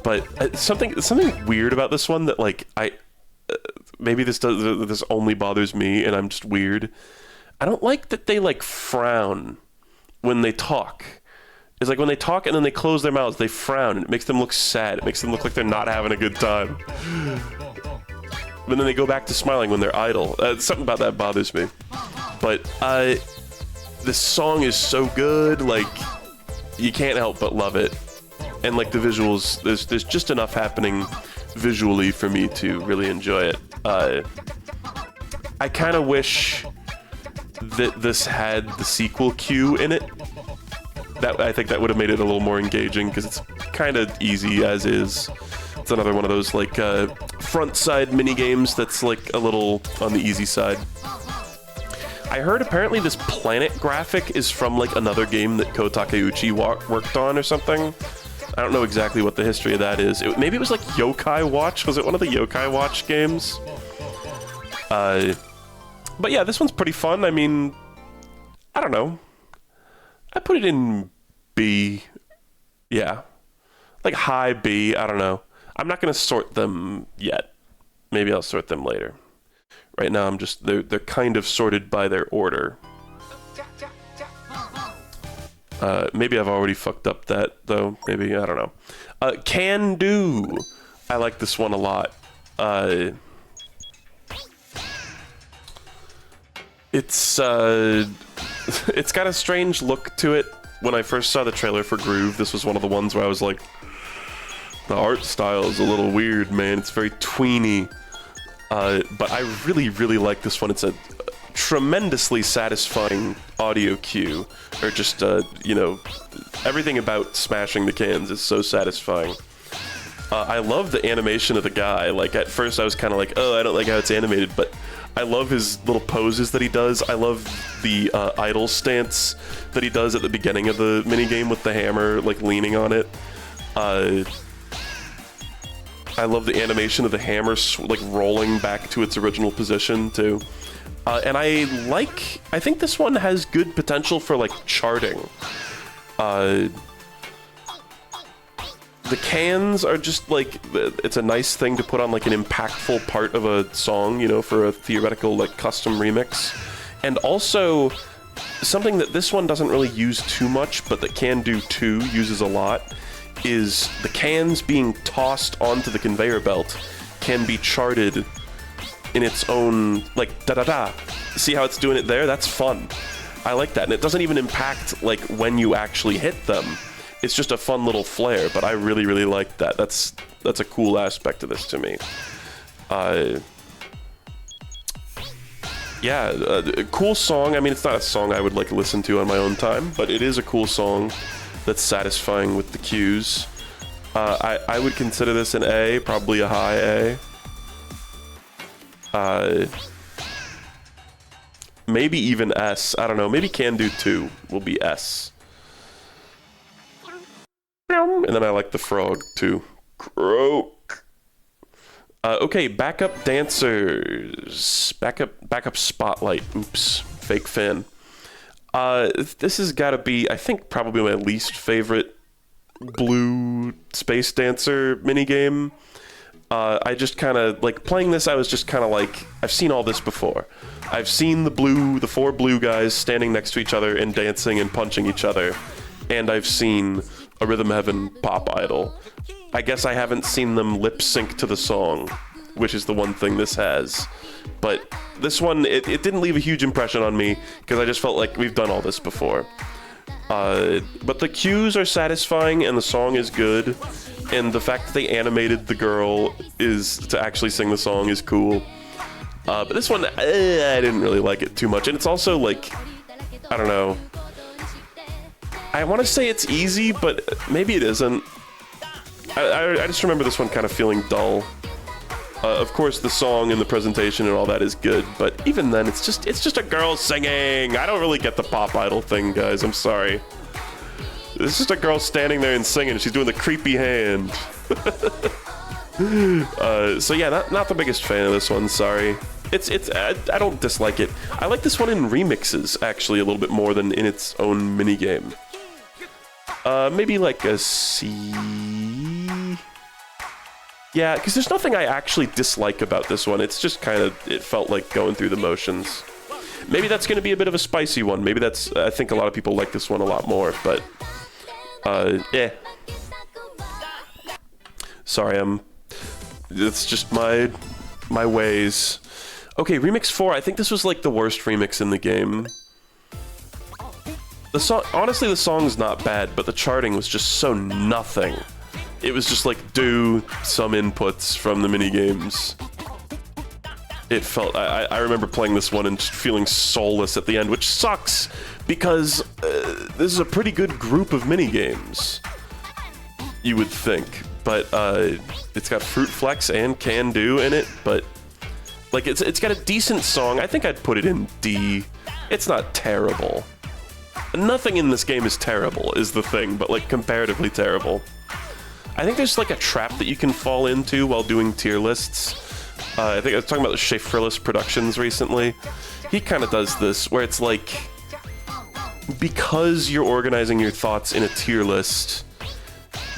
But something weird about this one that like maybe this only bothers me and I'm just weird. I don't like that they like frown when they talk. It's like when they talk and then they close their mouths, they frown and it makes them look sad. It makes them look like they're not having a good time. But then they go back to smiling when they're idle. Something about that bothers me. But this song is so good, like you can't help but love it. And like the visuals, there's just enough happening visually for me to really enjoy it. I kind of wish that this had the sequel cue in it. I think that would have made it a little more engaging because it's kind of easy as is. It's another one of those like front side mini games that's like a little on the easy side. I heard apparently this planet graphic is from like another game that Ko Takeuchi worked on or something. I don't know exactly what the history of that is. Maybe it was like Yokai Watch. Was it one of the Yokai Watch games? But yeah, this one's pretty fun. I mean, I don't know. I put it in B. Yeah. Like high B. I don't know. I'm not going to sort them yet. Maybe I'll sort them later. Right now, they're kind of sorted by their order. Maybe I've already fucked up that, though. Maybe, I don't know. Can Do. I like this one a lot. It's got a strange look to it. When I first saw the trailer for Groove, this was one of the ones where I was like, the art style is a little weird, man. It's very tweeny. But I really, really like this one. It's a tremendously satisfying audio cue. Or just, you know, everything about smashing the cans is so satisfying. I love the animation of the guy. Like, at first I was kind of like, oh, I don't like how it's animated, but I love his little poses that he does. I love the idle stance that he does at the beginning of the minigame with the hammer, like, leaning on it. I love the animation of the hammer, like, rolling back to its original position, too. And I think this one has good potential for, like, charting. The cans are just, like, it's a nice thing to put on, like, an impactful part of a song, you know, for a theoretical, like, custom remix. And also, something that this one doesn't really use too much, but that Can Do 2 uses a lot, is the cans being tossed onto the conveyor belt can be charted in its own, like, da-da-da. See how it's doing it there? That's fun. I like that. And it doesn't even impact, like, when you actually hit them. It's just a fun little flair, but I really, really like that. That's a cool aspect of this to me. Yeah, a cool song. I mean, it's not a song I would, like, listen to on my own time, but it is a cool song that's satisfying with the cues. I would consider this an A, probably a high A. Maybe even S. I don't know. Maybe Can Do 2 will be S. And then I like the frog, too. Croak. Okay, backup dancers. Backup spotlight. Oops. Fake fan. This has got to be, I think, probably my least favorite blue space dancer minigame. I just kind of, like, playing this, I was just kind of like, I've seen all this before. I've seen the four blue guys standing next to each other and dancing and punching each other. And I've seen a Rhythm Heaven pop idol. I guess I haven't seen them lip sync to the song, which is the one thing this has. But this one, it didn't leave a huge impression on me, because I just felt like we've done all this before. But the cues are satisfying, and the song is good, and the fact that they animated the girl to actually sing the song is cool. But this one, I didn't really like it too much, and it's also, like, I don't know. I want to say it's easy, but maybe it isn't. I just remember this one kind of feeling dull. Of course, the song and the presentation and all that is good, but even then, it's just a girl singing. I don't really get the pop idol thing, guys. I'm sorry. It's just a girl standing there and singing. She's doing the creepy hand. So yeah, not the biggest fan of this one. Sorry. I don't dislike it. I like this one in remixes actually a little bit more than in its own minigame. Maybe like a C. Yeah, because there's nothing I actually dislike about this one. It's just kind of, it felt like going through the motions. Maybe that's going to be a bit of a spicy one. Maybe I think a lot of people like this one a lot more, but, yeah. Sorry, it's just my ways. Okay, Remix 4, I think this was like the worst remix in the game. Honestly, the song's not bad, but the charting was just so nothing. It was just like, do some inputs from the minigames. It felt, I remember playing this one and just feeling soulless at the end, which sucks, because this is a pretty good group of minigames, you would think. But it's got Fruit Flex and Can Do in it, but like it's got a decent song. I think I'd put it in D. It's not terrible. Nothing in this game is terrible, is the thing, but like comparatively terrible. I think there's like a trap that you can fall into while doing tier lists. I think I was talking about the Schaeferless Productions recently. He kind of does this, where it's like, because you're organizing your thoughts in a tier list,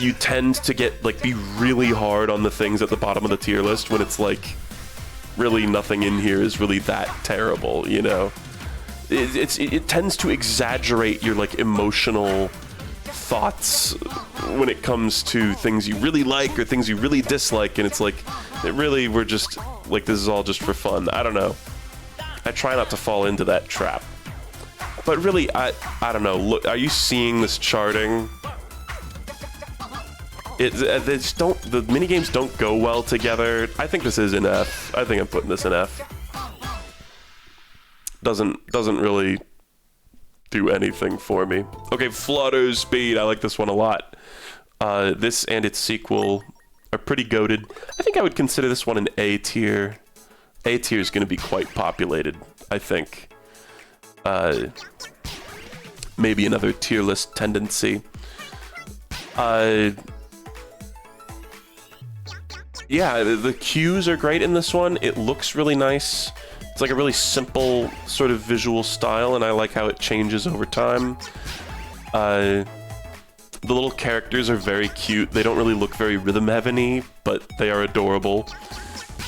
you tend to be really hard on the things at the bottom of the tier list when it's like, really nothing in here is really that terrible, you know? It tends to exaggerate your like emotional thoughts when it comes to things you really like or things you really dislike, and it's like, we're just like, this is all just for fun. I don't know. I try not to fall into that trap. But really, I don't know. Look, are you seeing this charting? The minigames don't go well together. I think this is an F. I think I'm putting this in F. Doesn't really do anything for me. Okay, Flutter Speed. I like this one a lot. This and its sequel, are pretty goated. I think I would consider this one an A tier. A tier is going to be quite populated, I think. Maybe another tier list tendency. Yeah, the cues are great in this one. It looks really nice. It's like a really simple sort of visual style, and I like how it changes over time. The little characters are very cute. They don't really look very rhythm-heavy, but they are adorable.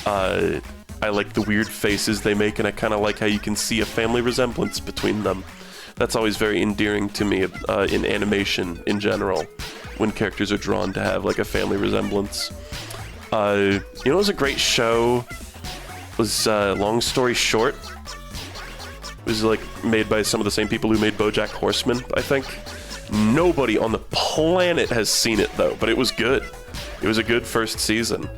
I like the weird faces they make, and I kind of like how you can see a family resemblance between them. That's always very endearing to me in animation in general, when characters are drawn to have like a family resemblance. You know, it was a great show. It was Long Story Short. It was like made by some of the same people who made BoJack Horseman, I think. Nobody on the planet has seen it though, but it was good. It was a good first season,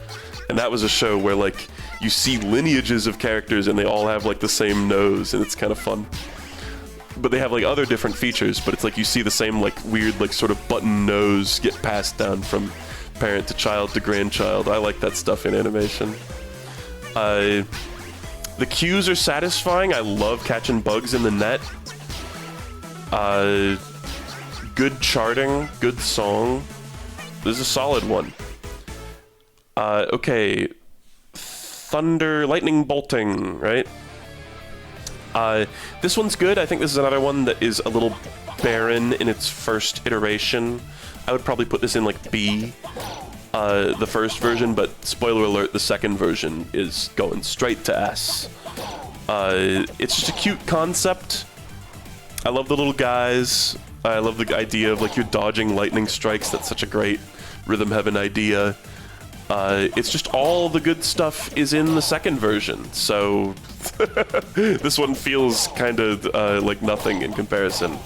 and that was a show where like you see lineages of characters and they all have like the same nose, and it's kind of fun. But they have like other different features, but it's like you see the same like weird like sort of button nose get passed down from parent to child to grandchild. I like that stuff in animation. The cues are satisfying. I love catching bugs in the net. Good charting, good song. This is a solid one. Okay. Thunder, lightning bolting, right? This one's good. I think this is another one that is a little barren in its first iteration. I would probably put this in like B, the first version, but spoiler alert, the second version is going straight to S. It's just a cute concept. I love the little guys. I love the idea of like you're dodging lightning strikes. That's such a great rhythm heaven idea. It's just all the good stuff is in the second version, so this one feels kind of like nothing in comparison.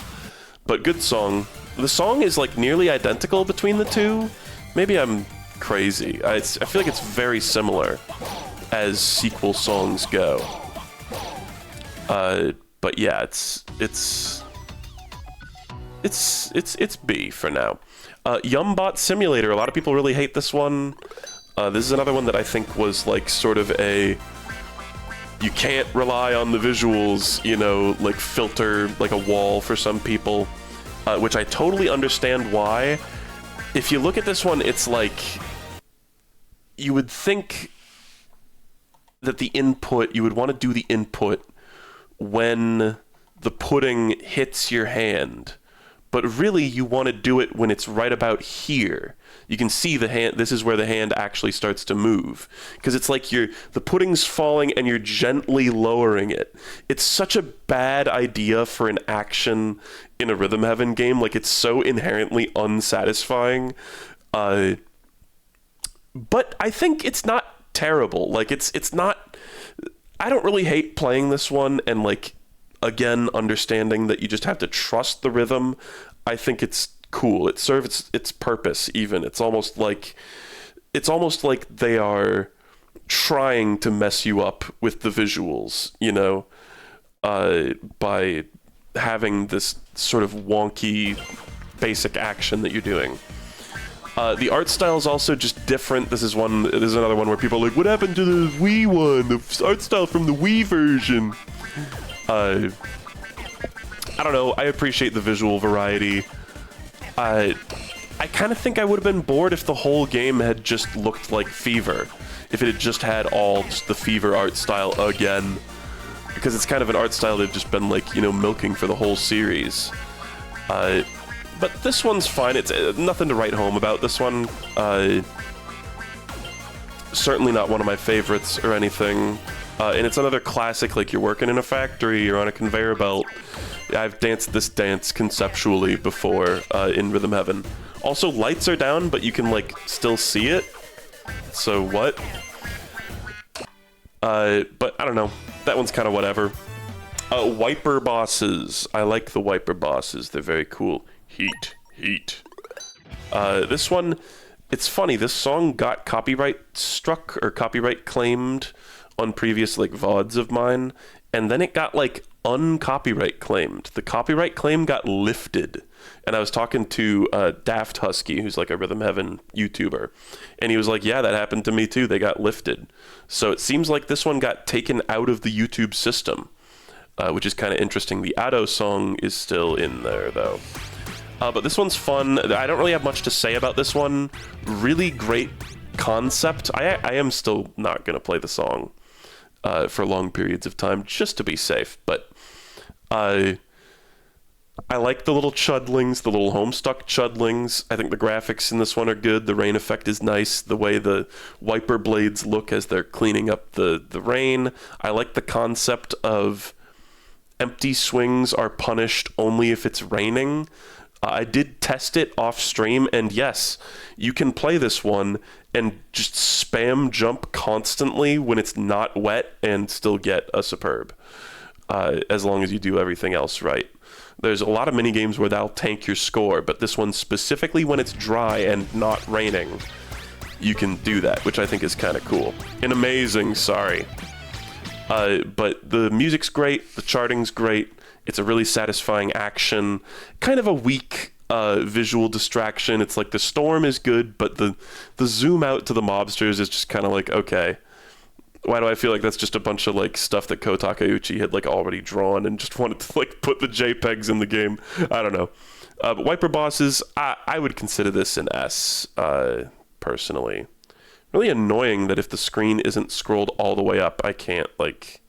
But good song. The song is like nearly identical between the two. Maybe I'm crazy. I feel like it's very similar as sequel songs go. But yeah, it's B for now. Yumbot Simulator. A lot of people really hate this one. This is another one that I think was like sort of a you can't rely on the visuals, you know, like filter like a wall for some people, which I totally understand why. If you look at this one, it's like you would think that the input, you would want to do the input when the pudding hits your hand. But really, you want to do it when it's right about here. You can see the hand. This is where the hand actually starts to move, because it's like the pudding's falling and you're gently lowering it. It's such a bad idea for an action in a Rhythm Heaven game. Like, it's so inherently unsatisfying. But I think it's not terrible. Like, it's not. I don't really hate playing this one, and like, again, understanding that you just have to trust the rhythm. I think it's cool. It serves its purpose. Even it's almost like they are trying to mess you up with the visuals, you know, by having this sort of wonky basic action that you're doing. The art style is also just different. This is another one where people are like, what happened to the Wii one? The art style from the Wii version. I don't know. I appreciate the visual variety. I kind of think I would have been bored if the whole game had just looked like Fever. If it had just had just the Fever art style again. Because it's kind of an art style they've just been like, you know, milking for the whole series. But this one's fine. It's nothing to write home about this one. Certainly not one of my favorites or anything. And it's another classic, like you're working in a factory, you're on a conveyor belt. I've danced this dance conceptually before in Rhythm Heaven. Also, lights are down, but you can like still see it. So what? But I don't know. That one's kind of whatever. Wiper bosses. I like the wiper bosses. They're very cool. Heat. This one, it's funny. This song got copyright struck or copyright claimed on previous like VODs of mine, and then it got like uncopyright claimed. The copyright claim got lifted, and I was talking to Daft Husky, who's like a Rhythm Heaven YouTuber, and he was like, yeah, that happened to me too. They got lifted. So it seems like this one got taken out of the YouTube system, which is kind of interesting. The Ado song is still in there, though. But this one's fun. I don't really have much to say about this one. Really great concept. I am still not going to play the song for long periods of time, just to be safe, but I like the little chudlings, the little Homestuck chudlings. I think the graphics in this one are good. The rain effect is nice. The way the wiper blades look as they're cleaning up the rain. I like the concept of empty swings are punished only if it's raining. I did test it off stream, and yes, you can play this one and just spam jump constantly when it's not wet and still get a superb, as long as you do everything else right. There's a lot of minigames where that'll tank your score, but this one specifically when it's dry and not raining, you can do that, which I think is kind of cool. And amazing, sorry. But the music's great, the charting's great, it's a really satisfying action, kind of a weak visual distraction. It's like the storm is good, but the zoom out to the mobsters is just kind of like, okay, why do I feel like that's just a bunch of like stuff that Ko Takeuchi had like already drawn and just wanted to like put the JPEGs in the game? I don't know. But Wiper Bosses, I would consider this an S, personally. Really annoying that if the screen isn't scrolled all the way up, I can't like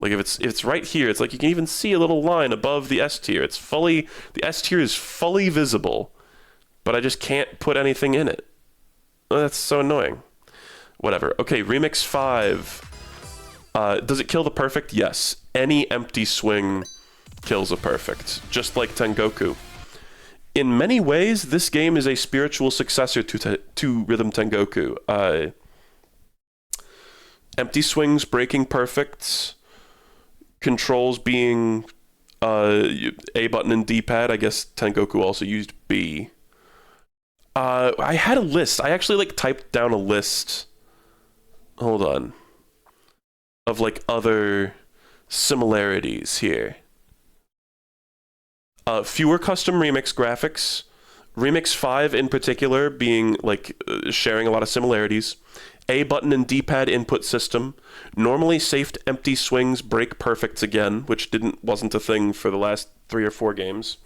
if it's right here, it's like you can even see a little line above the S tier. The S tier is fully visible, but I just can't put anything in it. Oh, that's so annoying. Whatever. Okay, Remix 5. Does it kill the perfect? Yes. Any empty swing kills a perfect, just like Tengoku. In many ways, this game is a spiritual successor to Rhythm Tengoku. Empty swings breaking perfects, controls being A button and D-pad. I guess Tengoku also used B. I had a list. I actually like typed down a list. Hold on. Of like other similarities here. Fewer custom remix graphics. Remix 5 in particular being like sharing a lot of similarities. A button and D-pad input system. Normally saved empty swings break perfects again, which wasn't a thing for the last 3 or 4 games.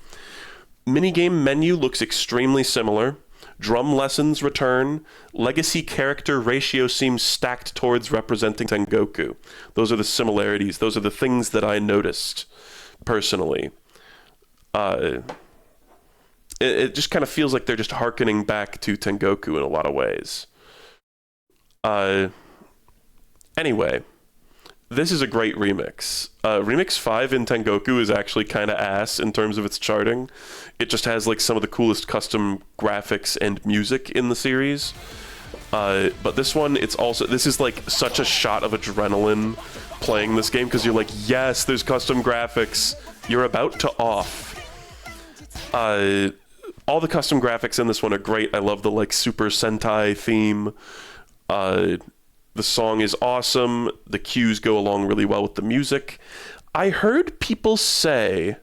Minigame menu looks extremely similar. Drum lessons return. Legacy character ratio seems stacked towards representing Tengoku. Those are the similarities. Those are the things that I noticed personally. It just kind of feels like they're just hearkening back to Tengoku in a lot of ways. Anyway, this is a great remix. Remix 5 in Tengoku is actually kind of ass in terms of its charting. It just has like some of the coolest custom graphics and music in the series. But this one, this is like such a shot of adrenaline playing this game because you're like, yes, there's custom graphics. You're about to off. All the custom graphics in this one are great. I love the like Super Sentai theme. The song is awesome. The cues go along really well with the music. I heard people say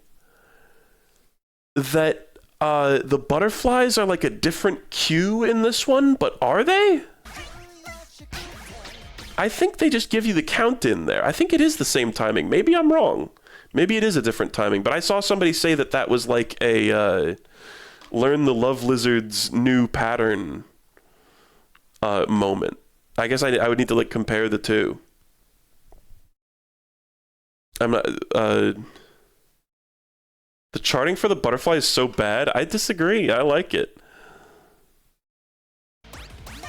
that the butterflies are like a different cue in this one, but are they? I think they just give you the count in there. I think it is the same timing. Maybe I'm wrong. Maybe it is a different timing, but I saw somebody say that was like a learn the Love Lizard's new pattern moment. I guess I would need to like compare the two. I'm not. The charting for the butterfly is so bad. I disagree. I like it.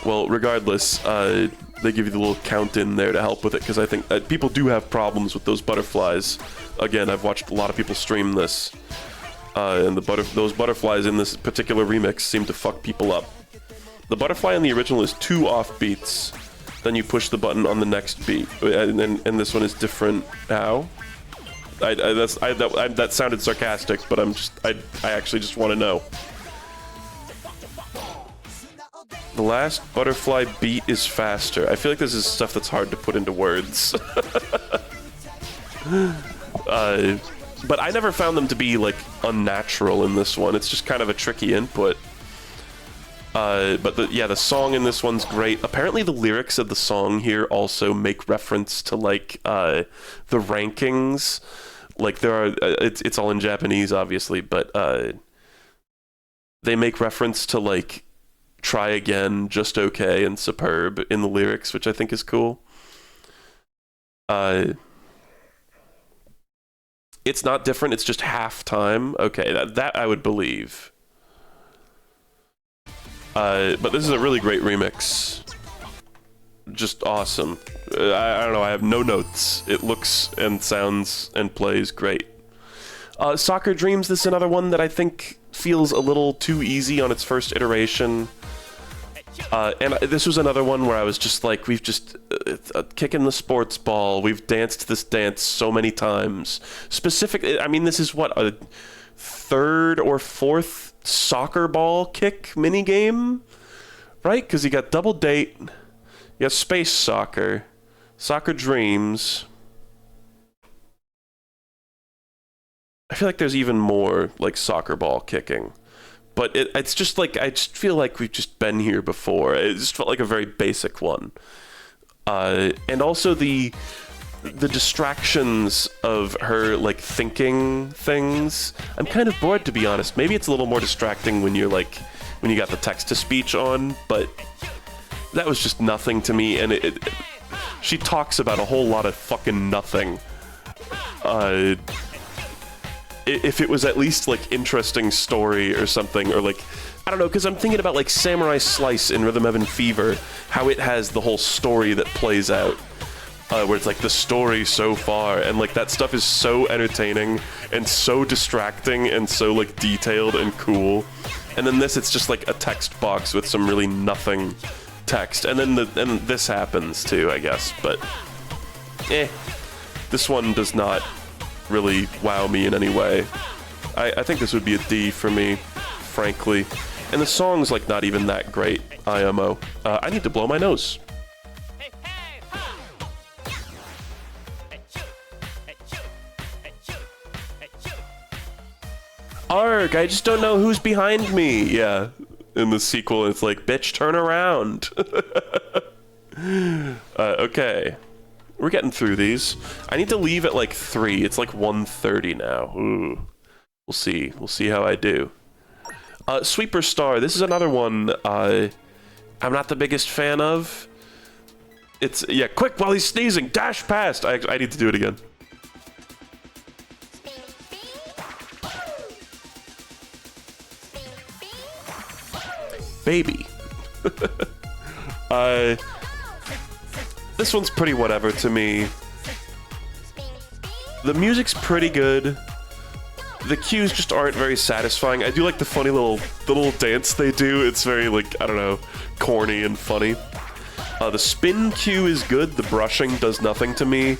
Well, regardless, they give you the little count in there to help with it because I think people do have problems with those butterflies. Again, I've watched a lot of people stream this, and those butterflies in this particular remix seem to fuck people up. The butterfly in the original is 2 off beats. Then you push the button on the next beat, and this one is different. How? That sounded sarcastic, but I actually just want to know. The last butterfly beat is faster. I feel like this is stuff that's hard to put into words. But I never found them to be, like, unnatural in this one. It's just kind of a tricky input. But the song in this one's great. Apparently the lyrics of the song here also make reference to, like, the rankings. Like, there are, it's all in Japanese, obviously, but they make reference to, like, Try Again, Just Okay, and Superb in the lyrics, which I think is cool. It's not different, it's just half time. Okay, that I would believe. But this is a really great remix. Just awesome. I don't know, I have no notes. It looks and sounds and plays great. Soccer Dreams, this is another one that I think feels a little too easy on its first iteration. And this was another one where I was just like, we've just kicking the sports ball. We've danced this dance so many times. Specifically, I mean, this is what, a third or fourth soccer ball kick minigame, right? Because you got Double Date, you got Space Soccer, Soccer Dreams. I feel like there's even more like soccer ball kicking. But it's just like, I just feel like we've just been here before. It just felt like a very basic one. And also the distractions of her, like, thinking things. I'm kind of bored, to be honest. Maybe it's a little more distracting when you're, like, when you got the text-to-speech on, but that was just nothing to me, and she talks about a whole lot of fucking nothing. If it was at least, like, interesting story or something, or, like, I don't know, because I'm thinking about, like, Samurai Slice in Rhythm Heaven Fever, how it has the whole story that plays out, where it's, like, the story so far, and, like, that stuff is so entertaining, and so distracting, and so, like, detailed and cool. And then this, it's just, like, a text box with some really nothing text, and then and this happens, too, I guess, but, this one does not really wow me in any way. I think this would be a D for me, frankly. And the song's, like, not even that great, IMO. I need to blow my nose. Arg, I just don't know who's behind me. Yeah, in the sequel, it's like, bitch, turn around. Okay. We're getting through these. I need to leave at, like, 3. It's, like, 1:30 now. Ooh. We'll see. We'll see how I do. Sweeper Star. This is another one I'm not the biggest fan of. It's, yeah, quick, while he's sneezing, dash past! I need to do it again. Baby. This one's pretty whatever to me. The music's pretty good. The cues just aren't very satisfying. I do like the funny little dance they do. It's very, like, I don't know, corny and funny. The spin cue is good. The brushing does nothing to me.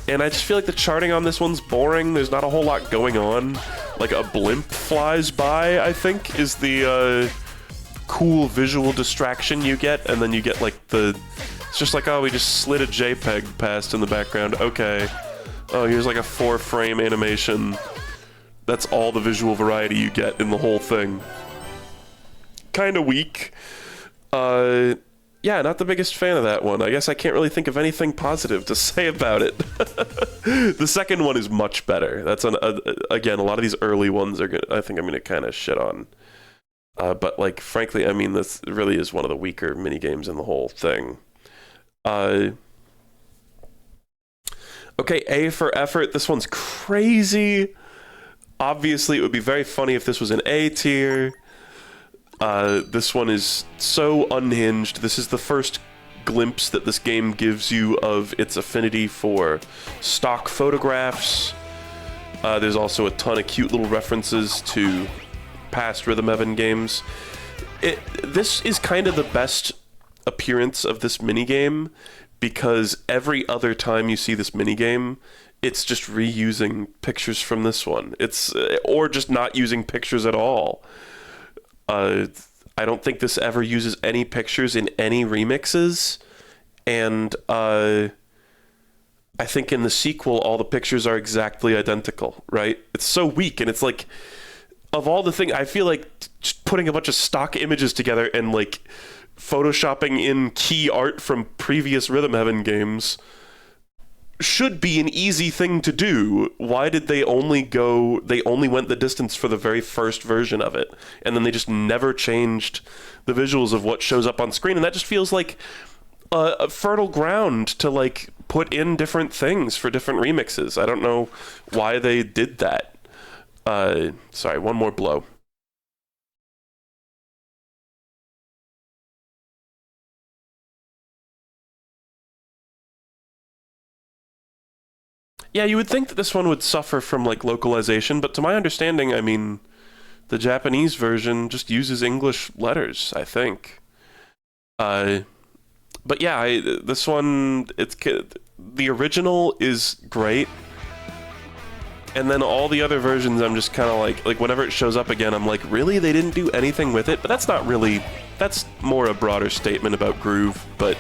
And I just feel like the charting on this one's boring. There's not a whole lot going on. Like, a blimp flies by, I think, is the cool visual distraction you get. And then you get, like, it's just like, oh, we just slid a JPEG past in the background. Okay. Oh, here's like a 4-frame animation. That's all the visual variety you get in the whole thing. Kind of weak. Yeah, not the biggest fan of that one. I guess I can't really think of anything positive to say about it. The second one is much better. That's again, a lot of these early ones are I think I'm gonna kind of shit on. But, like, frankly, I mean, this really is one of the weaker minigames in the whole thing. Okay, A for Effort. This one's crazy. Obviously, it would be very funny if this was an A tier. This one is so unhinged. This is the first glimpse that this game gives you of its affinity for stock photographs. There's also a ton of cute little references to past Rhythm Heaven games. This is kind of the best appearance of this minigame, because every other time you see this minigame, it's just reusing pictures from this one. Or just not using pictures at all. I don't think this ever uses any pictures in any remixes, and I think in the sequel, all the pictures are exactly identical, right? It's so weak, and it's like, of all the things, I feel like just putting a bunch of stock images together and like photoshopping in key art from previous Rhythm Heaven games should be an easy thing to do. Why did they only went the distance for the very first version of it, and then they just never changed the visuals of what shows up on screen? And that just feels like a fertile ground to like put in different things for different remixes. I don't know why they did that. Sorry, one more blow. Yeah, you would think that this one would suffer from like localization, but to my understanding, I mean, the Japanese version just uses English letters, I think. But yeah, this one, the original is great, and then all the other versions, I'm just kind of like whenever it shows up again, I'm like, really? They didn't do anything with it? But that's not really, that's more a broader statement about groove. But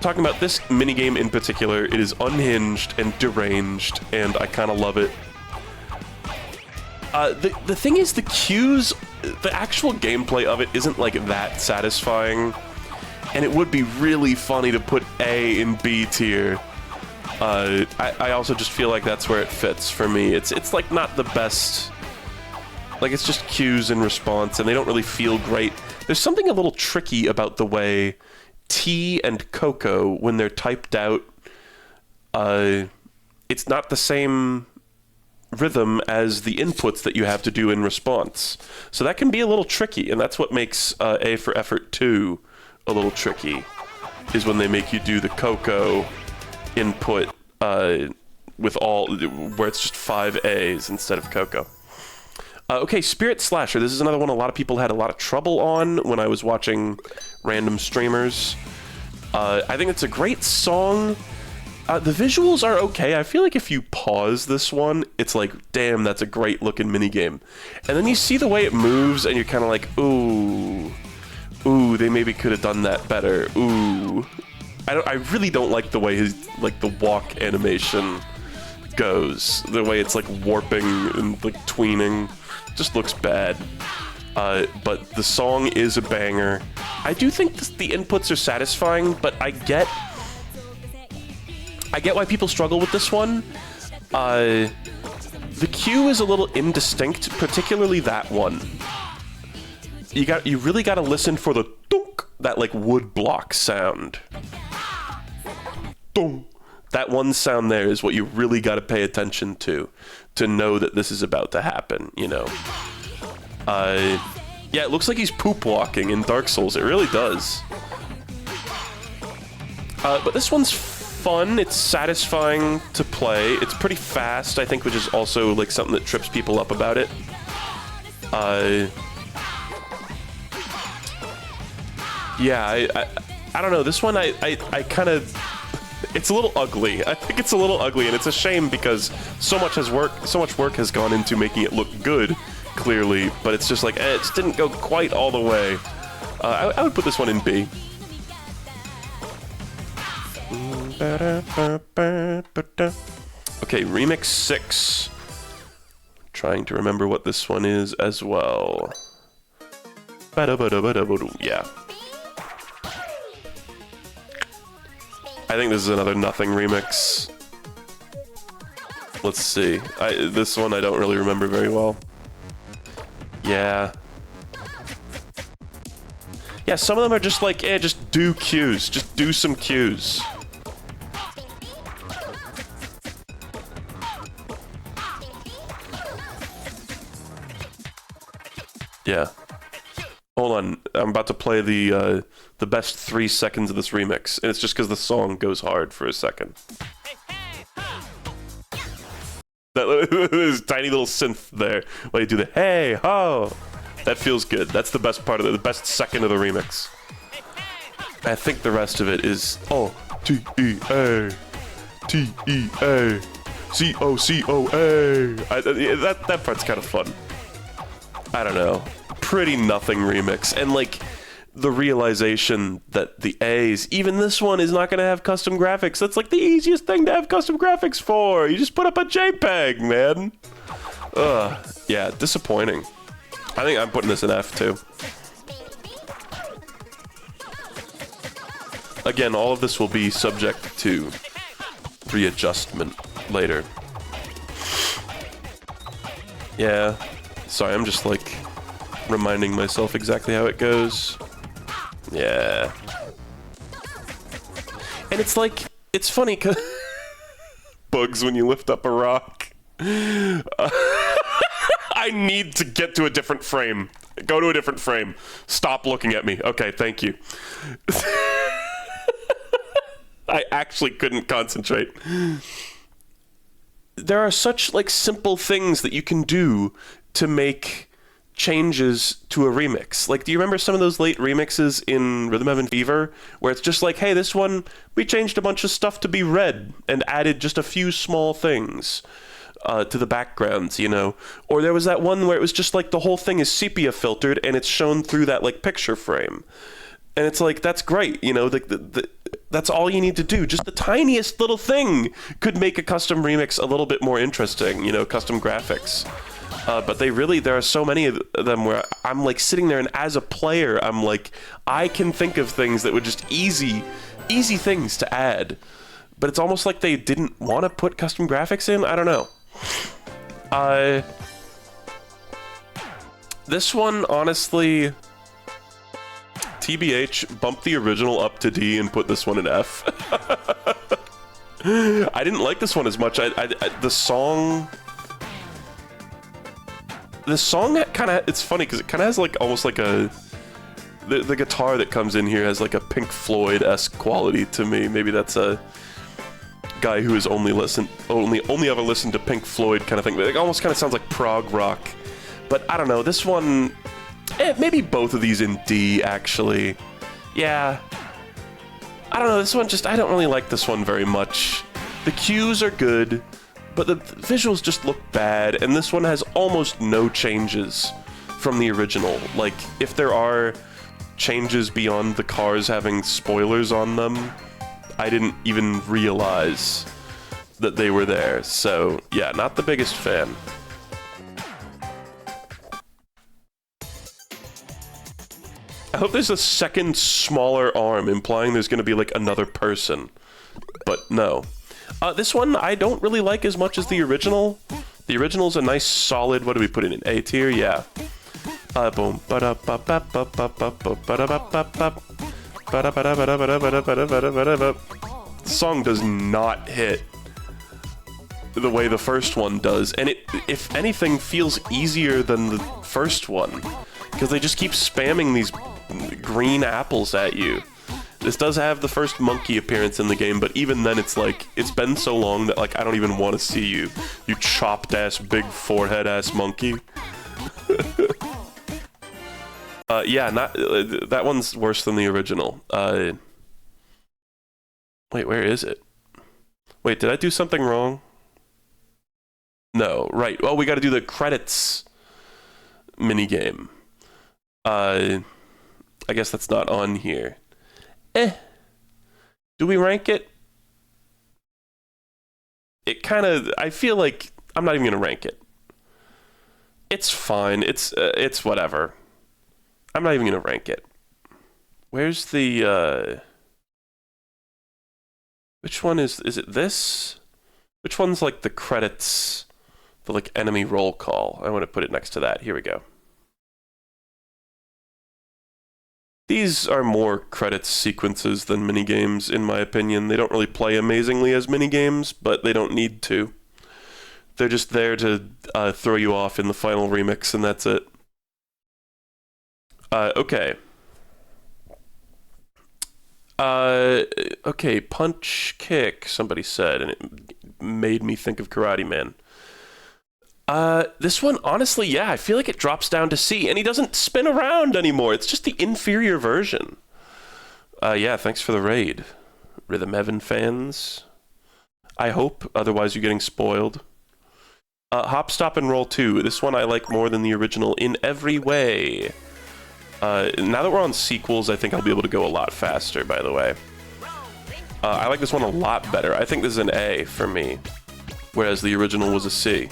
talking about this minigame in particular, it is unhinged and deranged, and I kind of love it. The thing is, the cues, the actual gameplay of it isn't like that satisfying, and it would be really funny to put A in B tier. I also just feel like that's where it fits for me. It's like not the best, like it's just cues and response, and they don't really feel great. There's something a little tricky about the way T and Coco, when they're typed out, it's not the same rhythm as the inputs that you have to do in response. So that can be a little tricky, and that's what makes A for Effort 2 a little tricky, is when they make you do the Coco input with all, where it's just 5 A's instead of Coco. Okay, Spirit Slasher. This is another one a lot of people had a lot of trouble on when I was watching random streamers. I think it's a great song. The visuals are okay. I feel like if you pause this one, it's like, damn, that's a great looking minigame. And then you see the way it moves, and you're kind of like, ooh, they maybe could have done that better. Ooh. I really don't like the way the walk animation goes. The way it's like warping and like tweening. Just looks bad. But the song is a banger. I do think the inputs are satisfying, but I get why people struggle with this one. The cue is a little indistinct, particularly that one. You really gotta listen for the dunk, that like wood block sound. Dunk. That one sound there is what you really gotta pay attention to know that this is about to happen, you know. Yeah, it looks like he's poop walking in Dark Souls. It really does. But this one's fun. It's satisfying to play. It's pretty fast, I think, which is also like something that trips people up about it. Yeah, I don't know. This one, I kind of, it's a little ugly. I think it's a little ugly, and it's a shame because so much work has gone into making it look good, clearly, but it's just like, it just didn't go quite all the way. I would put this one in B. Okay, Remix 6. Trying to remember what this one is as well. Yeah. I think this is another Nothing remix. Let's see. This one I don't really remember very well. Yeah. Yeah, some of them are just like, just do cues. Just do some cues. Yeah. Hold on. I'm about to play the best 3 seconds of this remix, and it's just because the song goes hard for a second. This tiny little synth there, while you do the hey ho. That feels good. That's the best part of it, the best second of the remix. I think the rest of it is T-E-A, T-E-A, C-O-C-O-A. That part's kind of fun. I don't know. Pretty Nothing remix, and like the realization that the A's, even this one, is not going to have custom graphics. That's like the easiest thing to have custom graphics for. You just put up a JPEG, man. Yeah, disappointing. I think I'm putting this in F too. Again, all of this will be subject to readjustment later. Yeah. Sorry, I'm just like reminding myself exactly how it goes. Yeah. And it's like, it's funny because bugs when you lift up a rock. I need to get to a different frame. Go to a different frame. Stop looking at me. Okay, thank you. I actually couldn't concentrate. There are such like simple things that you can do to make changes to a remix. Like, do you remember some of those late remixes in Rhythm Heaven Fever where it's just like, hey, this one, we changed a bunch of stuff to be red and added just a few small things to the backgrounds, you know? Or there was that one where it was just like the whole thing is sepia filtered and it's shown through that like picture frame. And it's like, that's great, you know, that's all you need to do. Just the tiniest little thing could make a custom remix a little bit more interesting, you know, custom graphics. But there are so many of them where I'm like sitting there and as a player, I'm like, I can think of things that would just easy things to add. But it's almost like they didn't want to put custom graphics in. I don't know. This one, honestly, TBH, bump the original up to D and put this one in F. I didn't like this one as much. The song kind of, it's funny because it kind of has like almost like the guitar that comes in here has like a Pink Floyd-esque quality to me. Maybe that's a guy who has only ever listened to Pink Floyd kind of thing. But it almost kind of sounds like prog rock. But I don't know, this one, maybe both of these in D actually. Yeah. I don't know, this one just, I don't really like this one very much. The cues are good, but the visuals just look bad, and this one has almost no changes from the original. Like, if there are changes beyond the cars having spoilers on them, I didn't even realize that they were there. So, yeah, not the biggest fan. I hope there's a second smaller arm, implying there's going to be, like, another person. But no. This one I don't really like as much as the original. The original's a nice solid, what do we put it in? A tier? Yeah. Boom. The song does not hit the way the first one does, and it, if anything, feels easier than the first one, because they just keep spamming these green apples at you. This does have the first monkey appearance in the game, but even then it's like, it's been so long that like I don't even want to see you, you chopped ass, big forehead ass monkey. Yeah, that one's worse than the original. Wait, where is it? Wait, did I do something wrong? No, right. Oh, we got to do the credits minigame. I guess that's not on here. Do we rank it? It kind of, I feel like I'm not even gonna rank it. It's fine. It's whatever. I'm not even gonna rank it. Where's the which one is it this? Which one's like the credits, the like enemy roll call? I want to put it next to that. Here we go. These are more credits sequences than minigames, in my opinion. They don't really play amazingly as minigames, but they don't need to. They're just there to throw you off in the final remix, and that's it. Okay. Okay, punch, kick, somebody said, and it made me think of Karate Man. This one, honestly, yeah, I feel like it drops down to C, and he doesn't spin around anymore. It's just the inferior version. Yeah, thanks for the raid. Rhythm Heaven fans. I hope, otherwise you're getting spoiled. Hop, Stop, and Roll 2. This one I like more than the original in every way. Now that we're on sequels, I think I'll be able to go a lot faster, by the way. I like this one a lot better. I think this is an A for me, whereas the original was a C.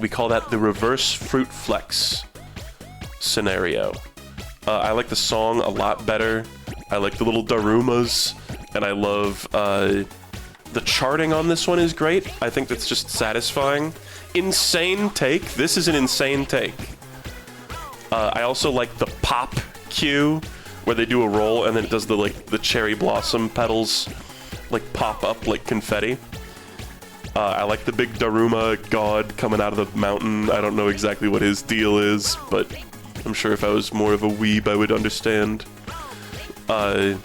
We call that the reverse fruit flex scenario. I like the song a lot better. I like the little Darumas, and I love the charting on this one is great. I think that's just satisfying. Insane take. This is an insane take. I also like the pop cue, where they do a roll and then it does the cherry blossom petals like pop up like confetti. I like the big Daruma god coming out of the mountain. I don't know exactly what his deal is, but I'm sure if I was more of a weeb, I would understand. Yeah,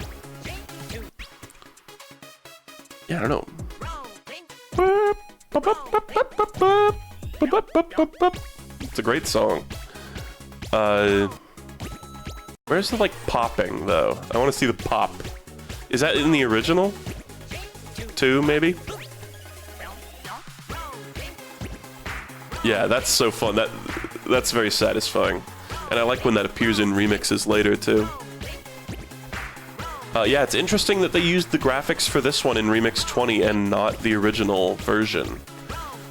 I don't know. It's a great song. Where's the, popping, though? I want to see the pop. Is that in the original? Too, maybe? Yeah, that's so fun. That's very satisfying. And I like when that appears in remixes later, too. Yeah, it's interesting that they used the graphics for this one in Remix 20 and not the original version.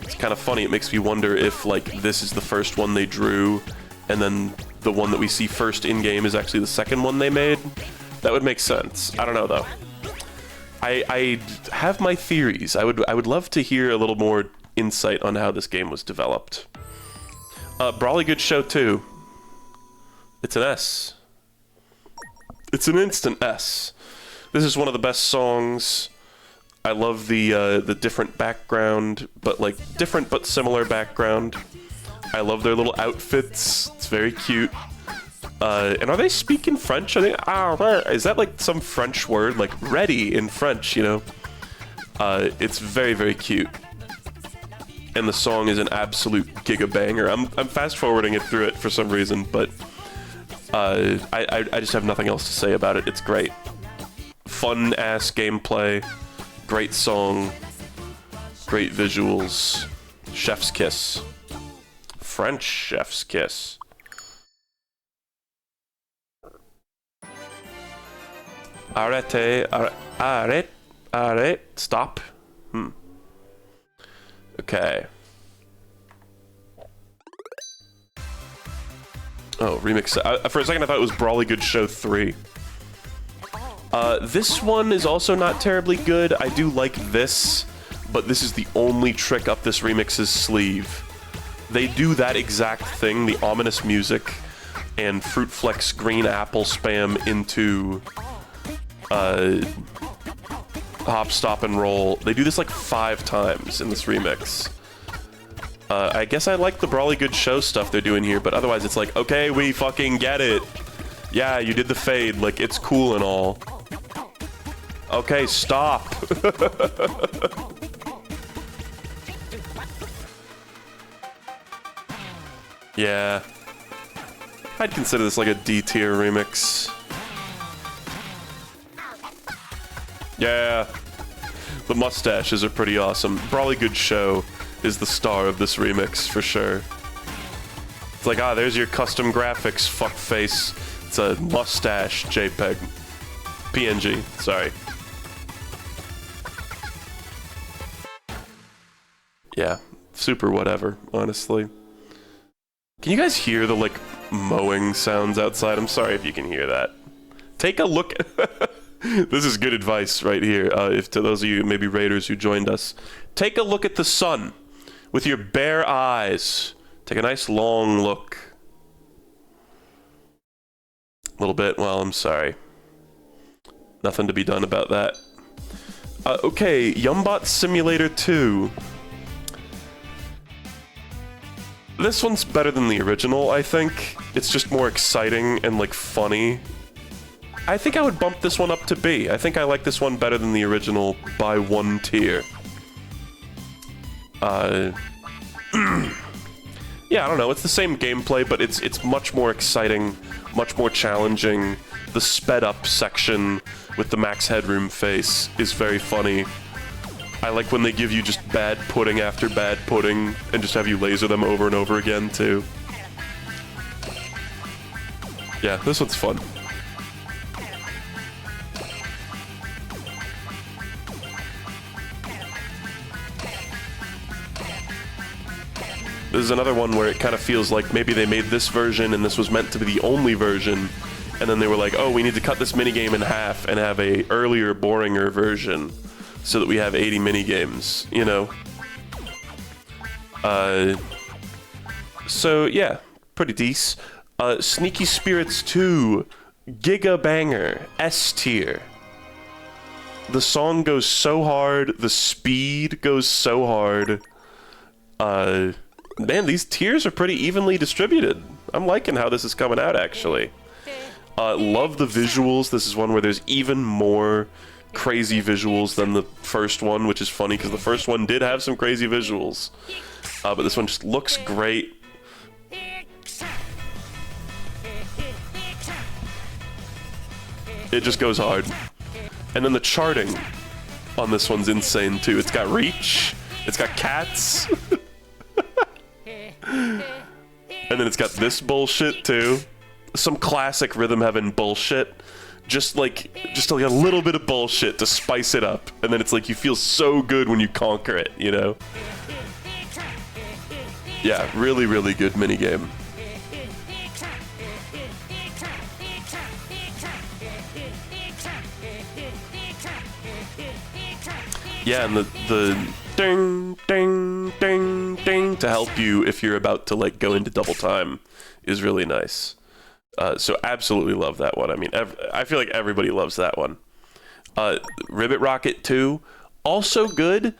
It's kind of funny. It makes me wonder if, this is the first one they drew, and then the one that we see first in-game is actually the second one they made. That would make sense. I don't know, though. I have my theories. I would love to hear a little more insight on how this game was developed. Brawly Good Show 2. It's an S. It's an instant S. This is one of the best songs. I love the different background, but different but similar background. I love their little outfits. It's very cute. And are they speaking French? Is that some French word? Ready in French, you know? It's very, very cute. And the song is an absolute giga-banger. I'm fast-forwarding it through it for some reason, but I just have nothing else to say about it. It's great. Fun-ass gameplay. Great song. Great visuals. Chef's kiss. French chef's kiss. Arrête, arrête, stop. Okay. Oh, remix. For a second I thought it was Brawly Good Show 3. This one is also not terribly good. I do like this, but this is the only trick up this remix's sleeve. They do that exact thing, the ominous music, and Fruit Flex green apple spam into hop, stop, and roll. They do this 5 times in this remix. I guess I like the Brawly Good Show stuff they're doing here, but otherwise it's okay, we fucking get it. Yeah, you did the fade, it's cool and all. Okay, stop. Yeah. I'd consider this a D-tier remix. Yeah. The mustaches are pretty awesome. Brawly Good Show is the star of this remix, for sure. It's there's your custom graphics, fuckface. It's a mustache JPEG. PNG, sorry. Yeah, super whatever, honestly. Can you guys hear the, mowing sounds outside? I'm sorry if you can hear that. Take a look. This is good advice right here. If to those of you, maybe raiders who joined us, take a look at the sun with your bare eyes. Take a nice long look. A little bit. Well, I'm sorry. Nothing to be done about that. Okay, Yumbot Simulator 2. This one's better than the original, I think. It's just more exciting and, funny. I think I would bump this one up to B. I think I like this one better than the original by 1 tier. Yeah, I don't know. It's the same gameplay, but it's much more exciting, much more challenging. The sped-up section with the max headroom face is very funny. I like when they give you just bad pudding after bad pudding and just have you laser them over and over again, too. Yeah, this one's fun. This is another one where it kind of feels like maybe they made this version and this was meant to be the only version, and then they were like, oh, we need to cut this minigame in half and have a earlier, boringer version so that we have 80 minigames, you know? So, yeah, pretty decent. Sneaky Spirits 2, Giga Banger, S tier. The song goes so hard, the speed goes so hard. Man, these tiers are pretty evenly distributed. I'm liking how this is coming out, actually. Love the visuals. This is one where there's even more crazy visuals than the first one, which is funny because the first one did have some crazy visuals. But this one just looks great. It just goes hard. And then the charting on this one's insane, too. It's got reach. It's got cats. And then it's got this bullshit too. Some classic Rhythm Heaven bullshit. Just like a little bit of bullshit to spice it up. And then it's like you feel so good when you conquer it, you know? Yeah, really, really good minigame. Yeah, and the ding, ding, ding, ding to help you if you're about to like go into double time is really nice. So absolutely love that one. I mean, I feel like everybody loves that one. Ribbit Rocket 2, also good.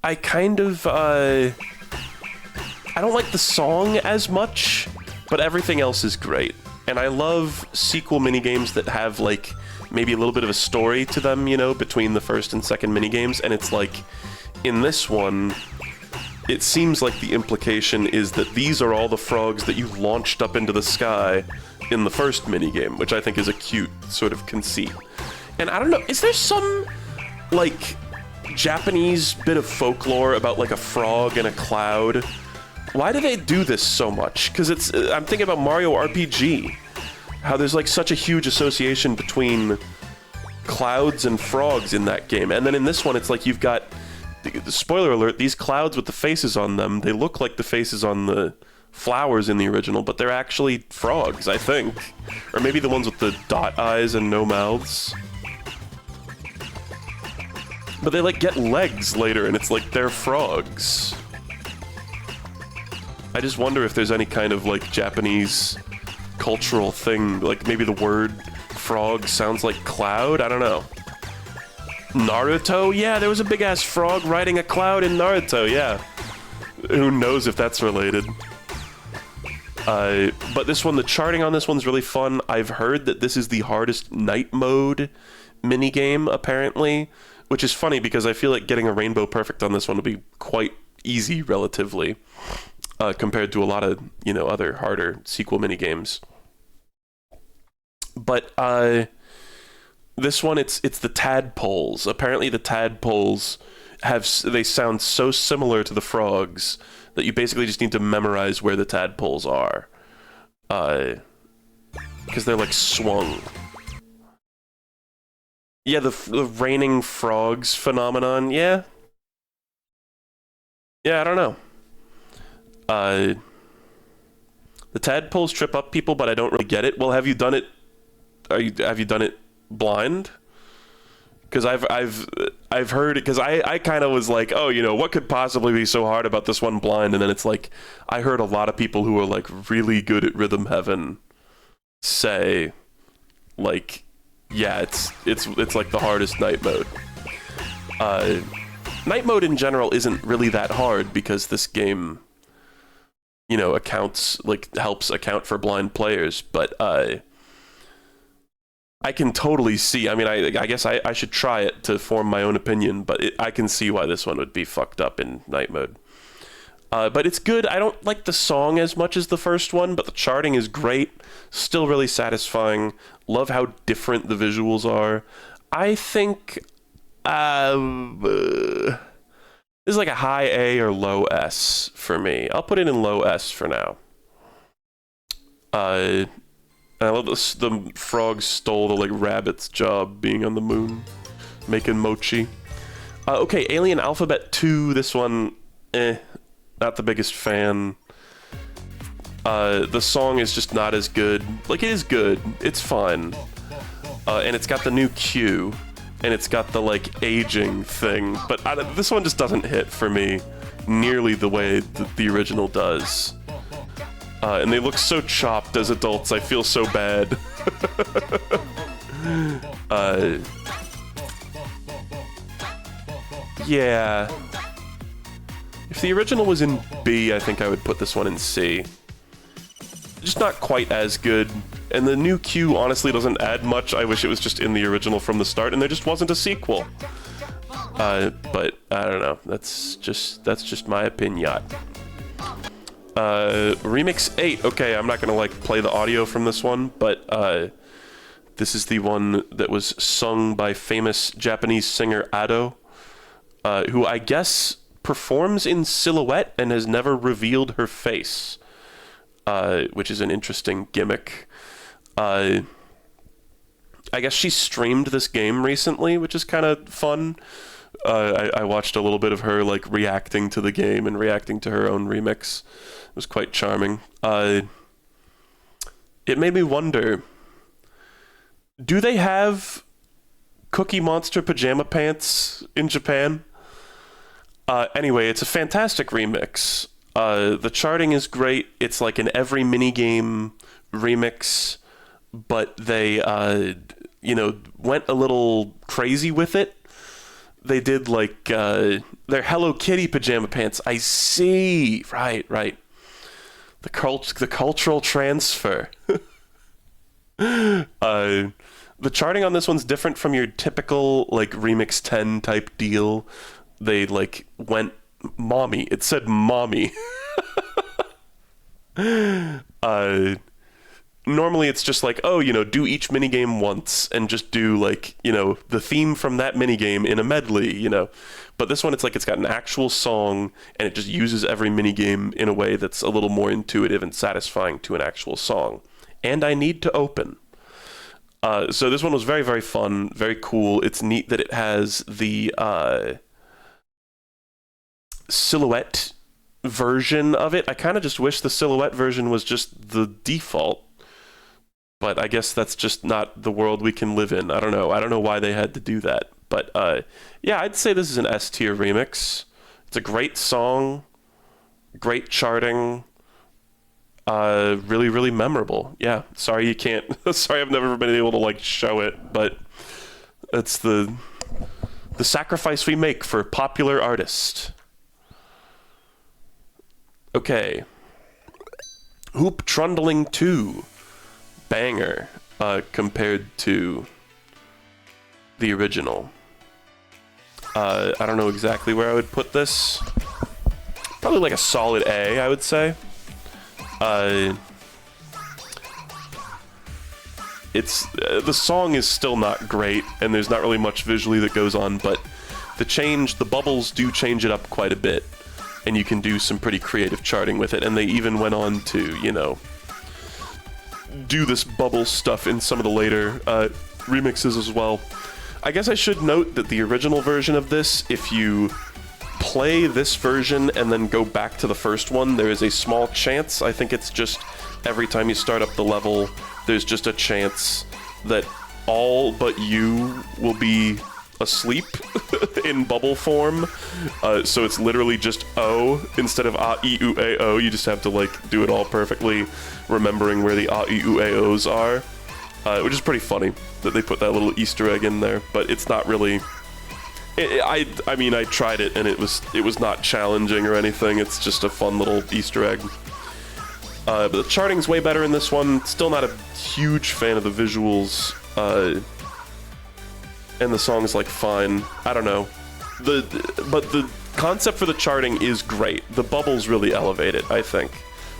I kind of, I don't like the song as much, but everything else is great. And I love sequel minigames that have like maybe a little bit of a story to them, you know, between the first and second minigames. And it's like, in this one, it seems like the implication is that these are all the frogs that you launched up into the sky in the first minigame, which I think is a cute sort of conceit. And I don't know, is there some, like, Japanese bit of folklore about, like, a frog and a cloud? Why do they do this so much? Because it's, I'm thinking about Mario RPG. How there's, like, such a huge association between clouds and frogs in that game. And then in this one, it's like you've got... Spoiler alert, these clouds with the faces on them, they look like the faces on the flowers in the original, but they're actually frogs, I think. Or maybe the ones with the dot eyes and no mouths. But they, like, get legs later, and it's like they're frogs. I just wonder if there's any kind of, like, Japanese cultural thing. Like, maybe the word frog sounds like cloud? I don't know. Naruto? Yeah, there was a big-ass frog riding a cloud in Naruto, yeah. Who knows if that's related. But this one, the charting on this one's really fun. I've heard that this is the hardest night mode minigame, apparently. Which is funny, because I feel like getting a rainbow perfect on this one would be quite easy, relatively. Compared to a lot of, you know, other harder sequel minigames. But, this one, it's the tadpoles. Apparently the tadpoles they sound so similar to the frogs that you basically just need to memorize where the tadpoles are. Because they're like swung. Yeah, the raining frogs phenomenon, yeah. Yeah, I don't know. The tadpoles trip up people, but I don't really get it. Well, have you done it? Have you done it blind? Because I've heard it, because I kind of was like, oh, you know, what could possibly be so hard about this one blind? And then it's like, I heard a lot of people who are like really good at Rhythm Heaven say, like, yeah, it's like the hardest night mode. Night mode in general isn't really that hard because this game, you know, helps account for blind players, but I can totally see. I mean, I guess I should try it to form my own opinion, but I can see why this one would be fucked up in night mode. But it's good. I don't like the song as much as the first one, but the charting is great. Still really satisfying. Love how different the visuals are. I think this is like a high A or low S for me. I'll put it in low S for now. And I love this, the frog stole the, like, rabbit's job being on the moon, making mochi. Okay, Alien Alphabet 2, this one, not the biggest fan. The song is just not as good. Like, it is good, it's fine. And it's got the new cue, and it's got the, like, aging thing, but this one just doesn't hit for me nearly the way that the original does. And they look so chopped as adults, I feel so bad. Yeah. If the original was in B, I think I would put this one in C. Just not quite as good. And the new cue honestly doesn't add much. I wish it was just in the original from the start, and there just wasn't a sequel. But I don't know. That's just my opinion. Remix 8. Okay, I'm not gonna like play the audio from this one, but this is the one that was sung by famous Japanese singer Ado, who I guess performs in silhouette and has never revealed her face, which is an interesting gimmick. I guess she streamed this game recently, which is kind of fun. I watched a little bit of her like reacting to the game and reacting to her own remix. It was quite charming. It made me wonder, do they have Cookie Monster pajama pants in Japan? Anyway, it's a fantastic remix. The charting is great. It's like an every minigame remix, but they, went a little crazy with it. They did like their Hello Kitty pajama pants. I see. Right. The cultural transfer. The charting on this one's different from your typical like remix 10 type deal. They like went mommy. It said mommy. Normally it's just like, oh, do each minigame once and just do like, the theme from that minigame in a medley, But this one, it's like it's got an actual song and it just uses every minigame in a way that's a little more intuitive and satisfying to an actual song. And I need to open. So this one was very, very fun, very cool. It's neat that it has the silhouette version of it. I kind of just wish the silhouette version was just the default. But I guess that's just not the world we can live in. I don't know why they had to do that. But yeah, I'd say this is an S tier remix. It's a great song, great charting, really, really memorable. Yeah, sorry you can't. Sorry I've never been able to like show it, but it's the sacrifice we make for popular artists. Okay. Hoop Trundling 2. Banger compared to the original. I don't know exactly where I would put this. Probably like a solid A, I would say. It's the song is still not great, and there's not really much visually that goes on, but the bubbles do change it up quite a bit, and you can do some pretty creative charting with it, and they even went on to, do this bubble stuff in some of the later remixes as well. I guess I should note that the original version of this, if you play this version and then go back to the first one, there is a small chance, I think it's just every time you start up the level, there's just a chance that all but you will be asleep in bubble form. So it's literally just O instead of A, I, U, A, O. You just have to like do it all perfectly, remembering where the A, I, U, A, O's are, which is pretty funny that they put that little Easter egg in there. But it's not really. I mean, I tried it and it was not challenging or anything. It's just a fun little Easter egg. But the charting's way better in this one. Still not a huge fan of the visuals. And the song's like fine. I don't know. But the concept for the charting is great. The bubbles really elevate it, I think.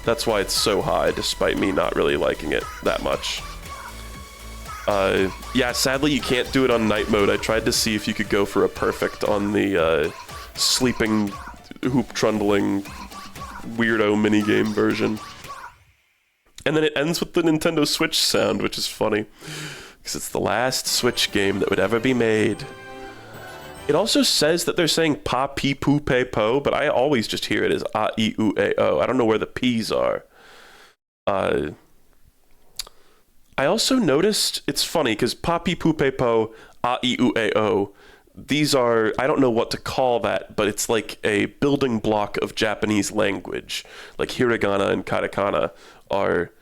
That's why it's so high, despite me not really liking it that much. Yeah, sadly you can't do it on night mode. I tried to see if you could go for a perfect on the sleeping, hoop trundling, weirdo minigame version. And then it ends with the Nintendo Switch sound, which is funny, because it's the last Switch game that would ever be made. It also says that they're saying pa, pee, poo, pe, po, but I always just hear it as a, e, u, a, o. I don't know where the p's are. I also noticed, it's funny, because pa, pee, poo, pe, po, a, e, u, a, o, these are, I don't know what to call that, but it's like a building block of Japanese language. Like hiragana and katakana are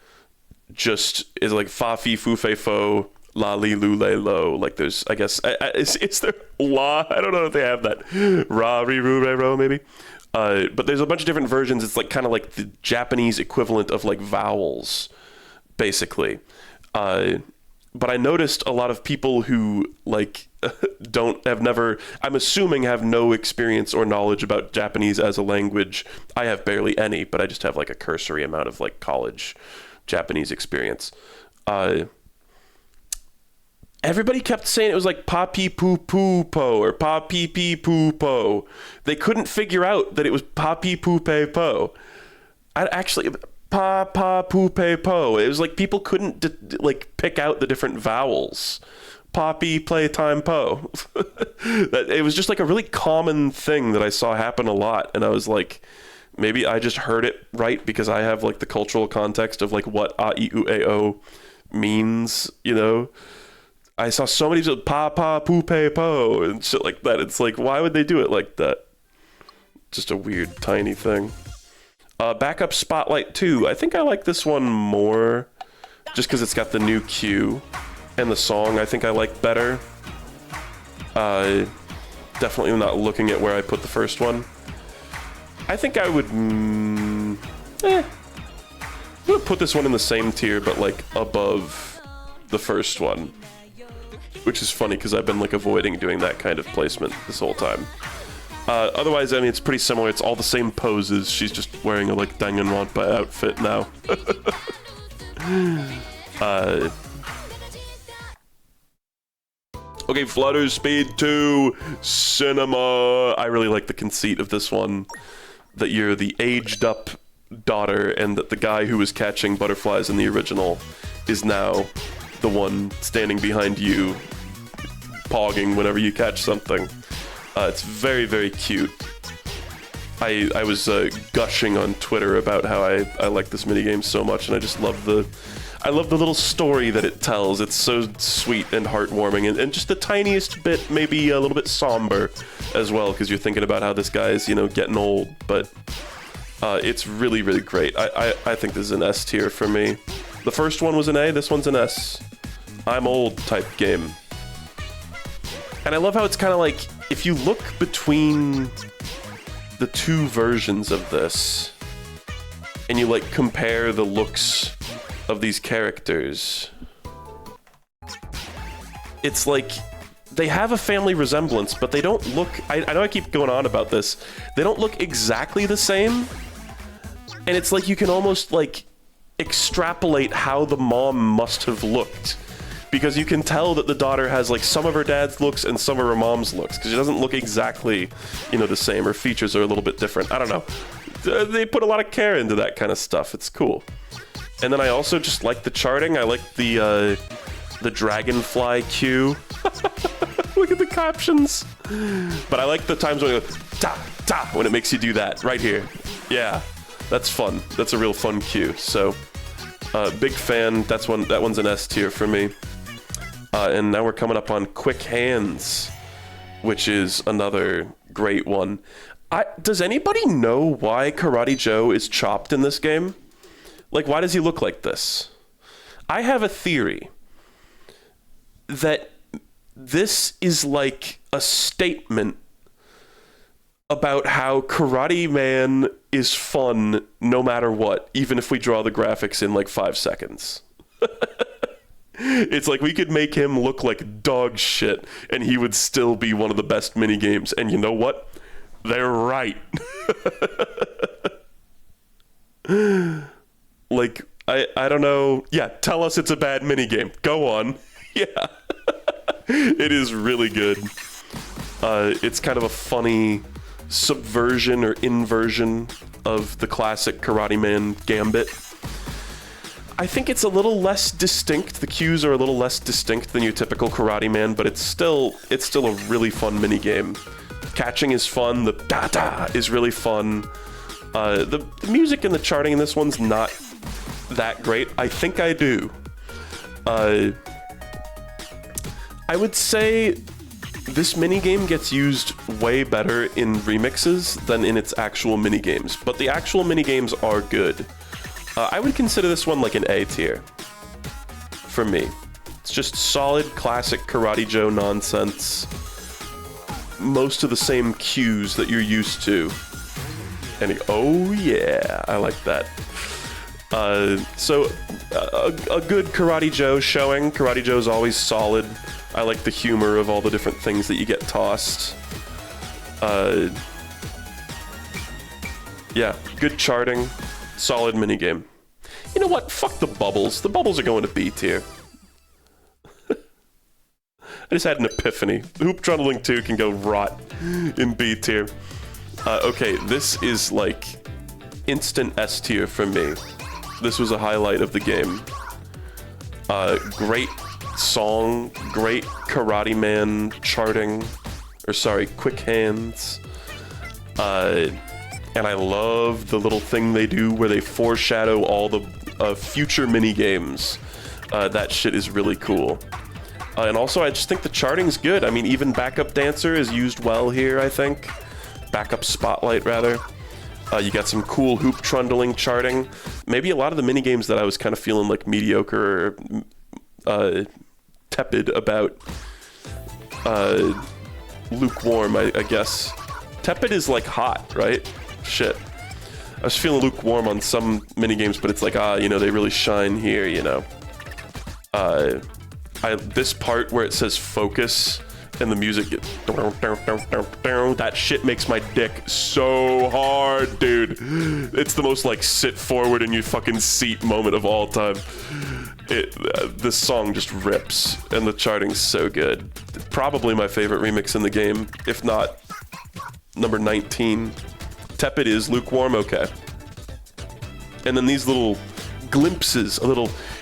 just, is like fa, fi, fu, fe, fo, la, li, lu, le, lo. Like there's, I guess, is there la? I don't know if they have that. Ra, ri, ru, re, ro, maybe. But there's a bunch of different versions. It's like kind of like the Japanese equivalent of like vowels, basically. But I noticed a lot of people who like I'm assuming have no experience or knowledge about Japanese as a language. I have barely any, but I just have like a cursory amount of like college Japanese experience. Everybody kept saying it was like pa pee poo poo po or pa pee pee poo po. They couldn't figure out that it was pa pee poo pe po. I actually pa pa poo pe po. It was like people couldn't like pick out the different vowels. Poppy playtime po. It was just like a really common thing that I saw happen a lot, and I was like, maybe I just heard it right because I have like the cultural context of like what a, e, u, a, o means, you know. I saw so many pa pa poo pe po and shit like that. It's like, why would they do it like that? Just a weird tiny thing. Backup Spotlight 2. I think I like this one more just because it's got the new cue, and the song I think I like better. Definitely not looking at where I put the first one. I think I would I'm gonna put this one in the same tier but like above the first one, which is funny because I've been like avoiding doing that kind of placement this whole time. Otherwise, I mean, it's pretty similar. It's all the same poses. She's just wearing a like Danganronpa outfit now. Okay, Flutter Speed 2 Cinema. I really like the conceit of this one, that you're the aged up daughter and that the guy who was catching butterflies in the original is now the one standing behind you, pogging whenever you catch something. It's very, very cute. I was gushing on Twitter about how I like this minigame so much, and I just love the little story that it tells. It's so sweet and heartwarming, and just the tiniest bit, maybe a little bit somber as well, because you're thinking about how this guy's, you know, getting old, but it's really, really great. I think this is an S tier for me. The first one was an A, this one's an S. I'm old type game. And I love how it's kind of like, if you look between the two versions of this, and you like compare the looks of these characters, it's like they have a family resemblance, but they don't look, I know I keep going on about this, they don't look exactly the same, and it's like you can almost like extrapolate how the mom must have looked, because you can tell that the daughter has like some of her dad's looks and some of her mom's looks, because she doesn't look exactly, you know, the same. Her features are a little bit different. I don't know. They put a lot of care into that kind of stuff. It's cool. And then I also just like the charting. I like the dragonfly cue. Look at the captions. But I like the times when it goes ta ta when it makes you do that right here. Yeah, that's fun. That's a real fun cue. So big fan. That one's an S tier for me. And now we're coming up on Quick Hands, which is another great one. Does anybody know why Karate Joe is chopped in this game? Like, why does he look like this? I have a theory that this is like a statement about how Karate Man is fun no matter what, even if we draw the graphics in like 5 seconds. It's like we could make him look like dog shit and he would still be one of the best minigames. And you know what? They're right. Like, I don't know. Yeah, tell us it's a bad minigame. Go on. Yeah. It is really good. It's kind of a funny subversion or inversion of the classic Karate Man gambit. I think it's a little less distinct. The cues are a little less distinct than your typical Karate Man, but it's still a really fun minigame. Catching is fun. The da-da is really fun. The music and the charting in this one's not that great. I think I do. I would say this minigame gets used way better in remixes than in its actual minigames, but the actual minigames are good. I would consider this one like an A tier for me. It's just solid, classic Karate Joe nonsense. Most of the same cues that you're used to. And oh yeah, I like that. So a good Karate Joe showing. Karate Joe's always solid. I like the humor of all the different things that you get tossed. Yeah, good charting, solid minigame. You know what? Fuck the bubbles. The bubbles are going to B tier. I just had an epiphany. Hoop Trundling 2 can go rot in B tier. Okay, this is like instant S tier for me. This was a highlight of the game. Great song, great Karate Man charting, or sorry, quick hands. And I love the little thing they do where they foreshadow all the future mini games. That shit is really cool. And also, I just think the charting's good. I mean, even Backup Dancer is used well here, I think. Backup Spotlight, rather. You got some cool Hoop Trundling charting. Maybe a lot of the mini games that I was kind of feeling like mediocre or tepid about. Lukewarm, I guess. Tepid is like hot, right? Shit. I was feeling lukewarm on some minigames, but it's like, you know, they really shine here, you know. This part where it says focus and the music gets... That shit makes my dick so hard, dude. It's the most, like, sit forward in your fucking seat moment of all time. This song just rips, and the charting's so good. Probably my favorite remix in the game, if not number 19. Tepid is, lukewarm, okay. And then these little glimpses,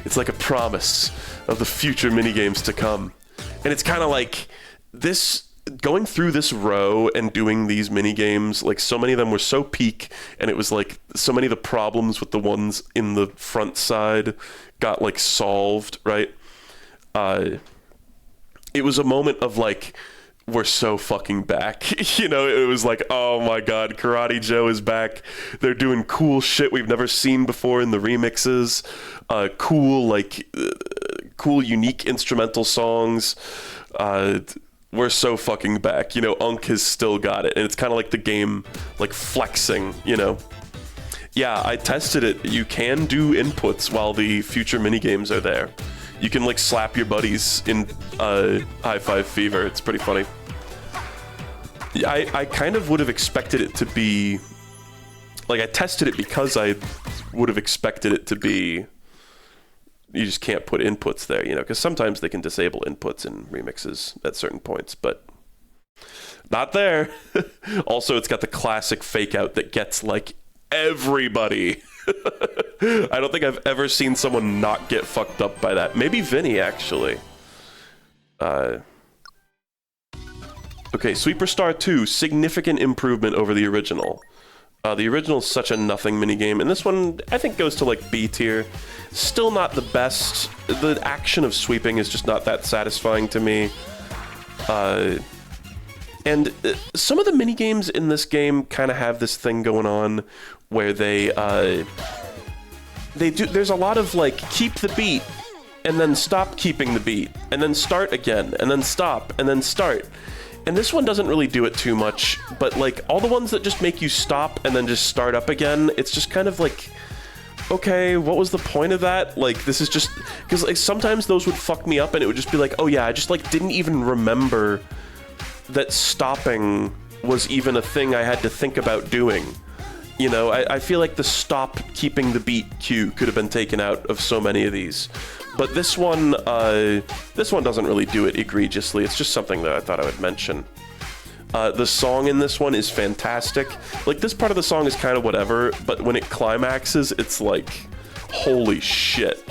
it's like a promise of the future minigames to come. And it's kind of like this, going through this row and doing these minigames, like so many of them were so peak, and it was like so many of the problems with the ones in the front side got like solved, right? It was a moment of like, we're so fucking back. You know, it was like, oh my god, Karate Joe is back. They're doing cool shit we've never seen before in the remixes. Cool, unique instrumental songs. We're so fucking back. You know, Unk has still got it. And it's kind of like the game, like, flexing, you know. Yeah, I tested it. You can do inputs while the future minigames are there. You can, like, slap your buddies in High Five Fever. It's pretty funny. I kind of would have expected it to be... Like, I tested it because I would have expected it to be... You just can't put inputs there, you know, because sometimes they can disable inputs in remixes at certain points, but... Not there. Also, it's got the classic fake out that gets, like, everybody... I don't think I've ever seen someone not get fucked up by that. Maybe Vinny, actually. Okay, Sweeperstar 2, significant improvement over the original. The original is such a nothing minigame, and this one, I think, goes to, like, B tier. Still not the best. The action of sweeping is just not that satisfying to me. And some of the minigames in this game kind of have this thing going on where they do, there's a lot of like keep the beat and then stop keeping the beat and then start again and then stop and then start. And this one doesn't really do it too much, but like all the ones that just make you stop and then just start up again, it's just kind of like, okay, what was the point of that? Like, this is just, because like sometimes those would fuck me up and it would just be like, oh yeah, I just like didn't even remember that stopping was even a thing I had to think about doing. You know, I feel like the stop keeping the beat cue could have been taken out of so many of these. But this one doesn't really do it egregiously. It's just something that I thought I would mention. The song in this one is fantastic. Like, this part of the song is kind of whatever, but when it climaxes, it's like, holy shit.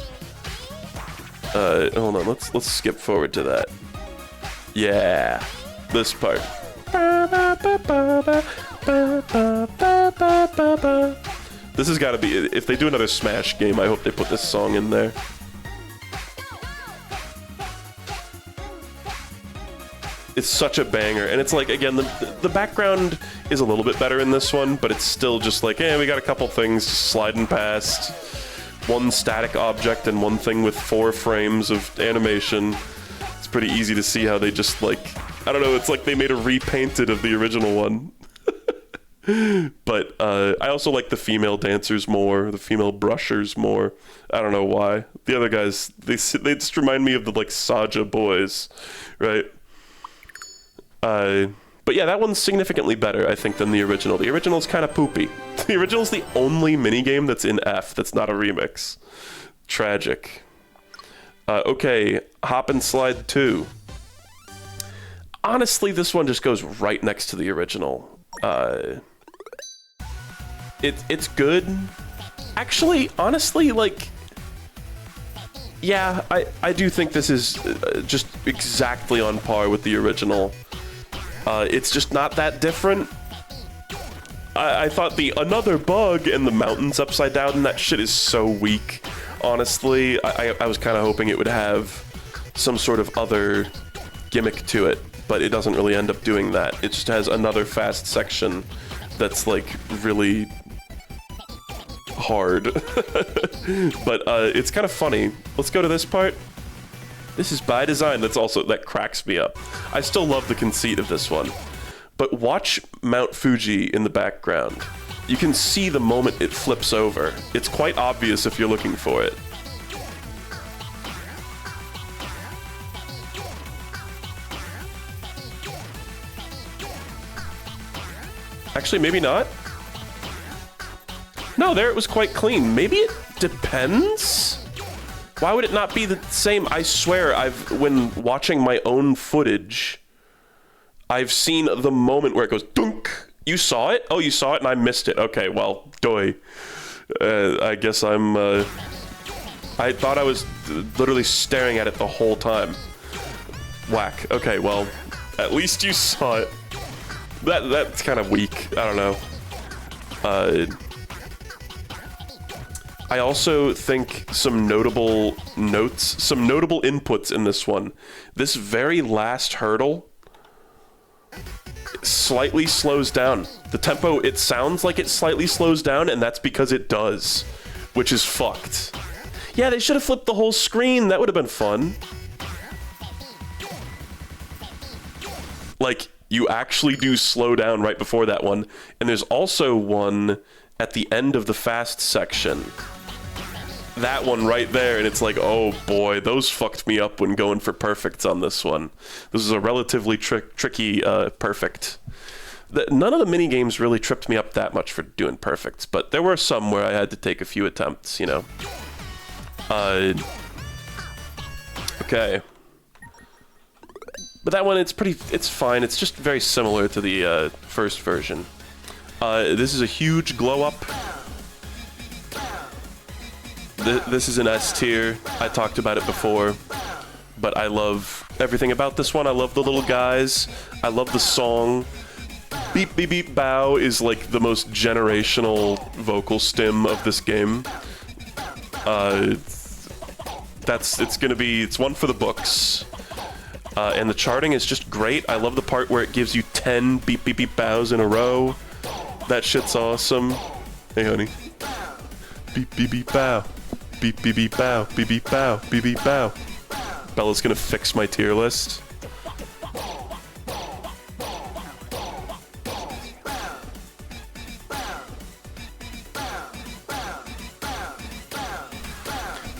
Hold on, let's skip forward to that. Yeah, this part. This has got to be, if they do another Smash game, I hope they put this song in there. It's such a banger, and it's like, again, the background is a little bit better in this one, but it's still just like, we got a couple things sliding past. One static object and one thing with 4 frames of animation. It's pretty easy to see how they just, like, I don't know, it's like they made a repainted of the original one. But I also like the female dancers more, the female brushers more. I don't know why. The other guys, they just remind me of the, like, Saja boys, right? But yeah, that one's significantly better, I think, than the original. The original's kind of poopy. The original's the only minigame that's in F that's not a remix. Tragic. Okay, Hop and Slide 2. Honestly, this one just goes right next to the original. It's good. Actually, honestly, like... Yeah, I do think this is just exactly on par with the original. It's just not that different. I thought the another bug and the mountains upside down and that shit is so weak. Honestly, I was kind of hoping it would have some sort of other gimmick to it, but it doesn't really end up doing that. It just has another fast section that's like really hard. But it's kind of funny. Let's go to this part. This is by design. That cracks me up. I still love the conceit of this one. But watch Mount Fuji in the background. You can see the moment it flips over. It's quite obvious if you're looking for it. Actually, maybe not. No, there it was quite clean. Maybe it depends? Why would it not be the same? I swear, when watching my own footage, I've seen the moment where it goes dunk. You saw it? Oh, you saw it and I missed it. Okay, well, doy. I guess I thought I was literally staring at it the whole time. Whack. Okay, well, at least you saw it. That's kind of weak. I don't know. I also think some notable notes, some notable inputs in this one. This very last hurdle slightly slows down. The tempo, it sounds like it slightly slows down, and that's because it does, which is fucked. Yeah, they should have flipped the whole screen. That would have been fun. Like, you actually do slow down right before that one, and there's also one at the end of the fast section. That one right there, and it's like, oh boy, those fucked me up when going for perfects on this one. This is a relatively tricky perfect. None of the mini games really tripped me up that much for doing perfects, but there were some where I had to take a few attempts, you know. Okay. But that one, it's fine. It's just very similar to the first version. This is a huge glow up. This is an S tier. I talked about it before, but I love everything about this one. I love the little guys. I love the song. Beep beep beep bow is like the most generational vocal stim of this game. It's one for the books. And the charting is just great. I love the part where it gives you 10 beep beep beep bows in a row. That shit's awesome. Hey honey. Beep beep beep bow. Beep beep beep bow. Beep beep bow. Beep beep bow. Bella's gonna fix my tier list.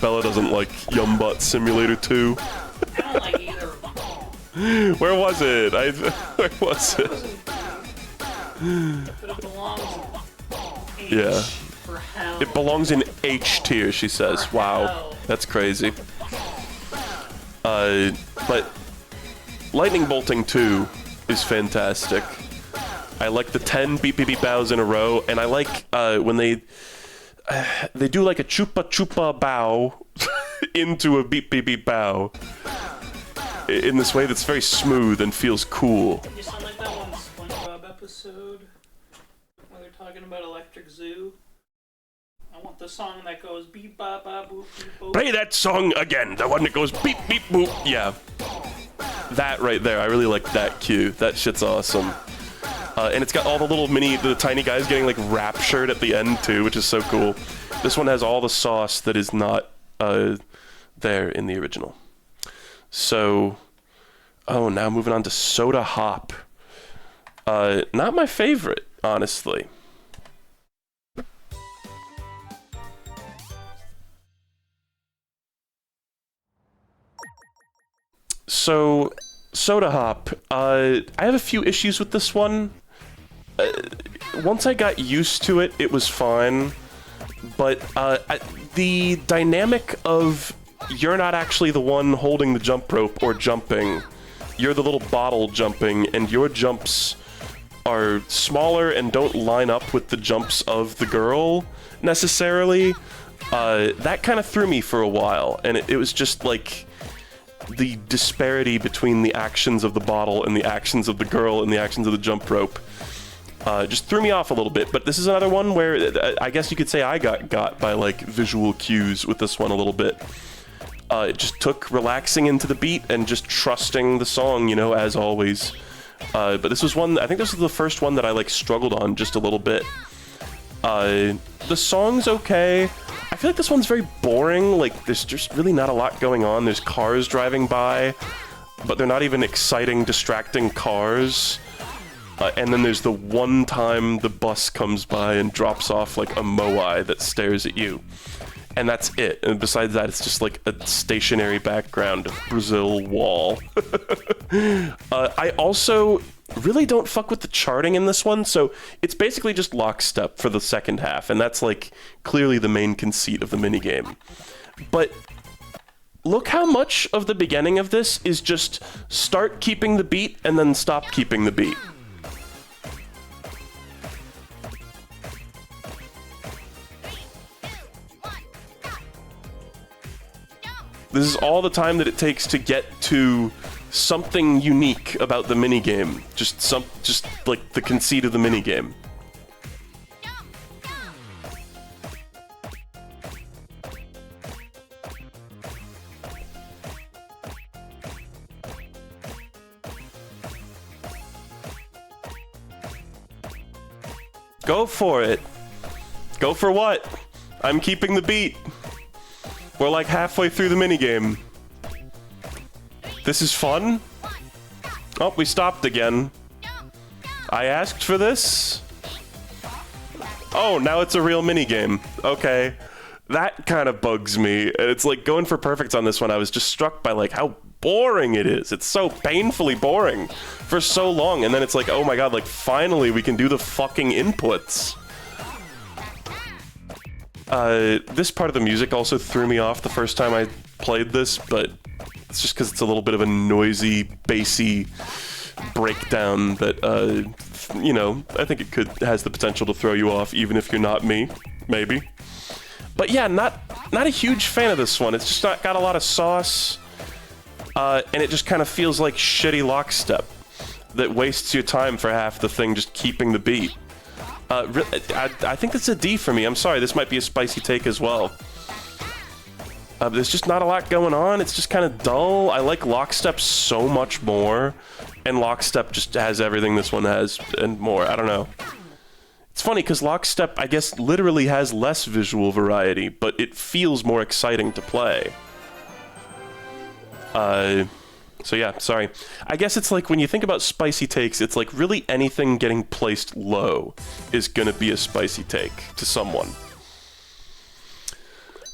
Bella doesn't like Yum Butt Simulator 2. I don't like either of them. Where was it? Where was it? But it belongs in H Yeah. for hell. It belongs in H tier, she says. Wow. That's crazy. But Lightning Bolting 2 is fantastic. I like the 10 beep beep beep bows in a row, and I like when they do like a chupa chupa bow. into a beep beep beep bow in this way that's very smooth and feels cool. You sound like that one SpongeBob episode where they're talking about Electric Zoo. I want the song that goes beep ba ba boop beep boop. Play that song again, the one that goes beep beep boop. Yeah, that right there. I really like that cue. That shit's awesome. And it's got all the tiny guys getting like raptured at the end too, which is so cool. This one has all the sauce that is not there in the original. So, now moving on to Soda Hop. Not my favorite, honestly. So, Soda Hop. I have a few issues with this one. Once I got used to it, it was fine. But the dynamic of you're not actually the one holding the jump rope or jumping. You're the little bottle jumping, and your jumps are smaller and don't line up with the jumps of the girl, necessarily. That kind of threw me for a while, and it was just like the disparity between the actions of the bottle and the actions of the girl and the actions of the jump rope just threw me off a little bit. But this is another one where I guess you could say I got by like visual cues with this one a little bit. It just took relaxing into the beat and just trusting the song, you know, as always. But this was one, I think this was the first one that I like struggled on just a little bit. The song's okay. I feel like this one's very boring. Like, there's just really not a lot going on. There's cars driving by, but they're not even exciting, distracting cars. And then there's the one time the bus comes by and drops off like a moai that stares at you. And that's it. And besides that, it's just like a stationary background of Brazil wall. I also really don't fuck with the charting in this one, so it's basically just lockstep for the second half, and that's like clearly the main conceit of the minigame. But look how much of the beginning of this is just start keeping the beat and then stop keeping the beat. This is all the time that it takes to get to something unique about the minigame. Just like the conceit of the minigame. Go for it. Go for what? I'm keeping the beat. We're like halfway through the minigame. This is fun? Oh, we stopped again. I asked for this? Oh, now it's a real minigame. Okay. That kind of bugs me. It's like going for perfects on this one. I was just struck by like how boring it is. It's so painfully boring for so long. And then it's like, oh my god, like finally we can do the fucking inputs. This part of the music also threw me off the first time I played this, but it's just because it's a little bit of a noisy, bassy breakdown that, you know, I think has the potential to throw you off, even if you're not me, maybe. But yeah, not a huge fan of this one. It's just not got a lot of sauce, and it just kind of feels like shitty lockstep that wastes your time for half the thing just keeping the beat. I think that's a D for me. I'm sorry, this might be a spicy take as well. There's just not a lot going on. It's just kind of dull. I like Lockstep so much more, and Lockstep just has everything this one has and more. I don't know. It's funny because Lockstep, I guess, literally has less visual variety, but it feels more exciting to play. So yeah, sorry. I guess it's like when you think about spicy takes, it's like really anything getting placed low is gonna be a spicy take to someone.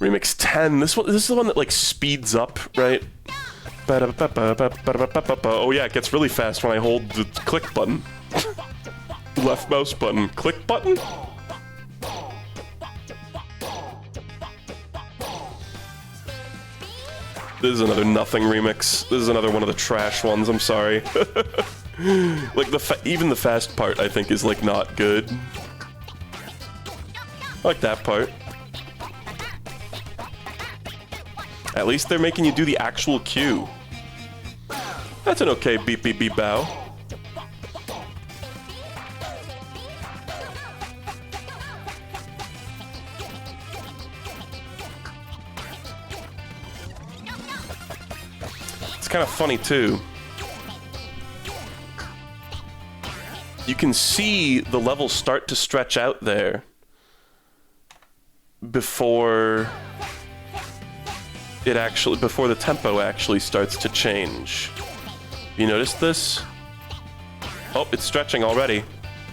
Remix 10. This is the one that like speeds up, right? Oh yeah, it gets really fast when I hold the click button. Left mouse button. Click button? This is another nothing remix. This is another one of the trash ones, I'm sorry. Like, even the fast part, I think, is, like, not good. I like that part. At least they're making you do the actual cue. That's an okay beep beep beep bow. It's kind of funny too. You can see the levels start to stretch out there before the tempo actually starts to change. You notice this? Oh, it's stretching already,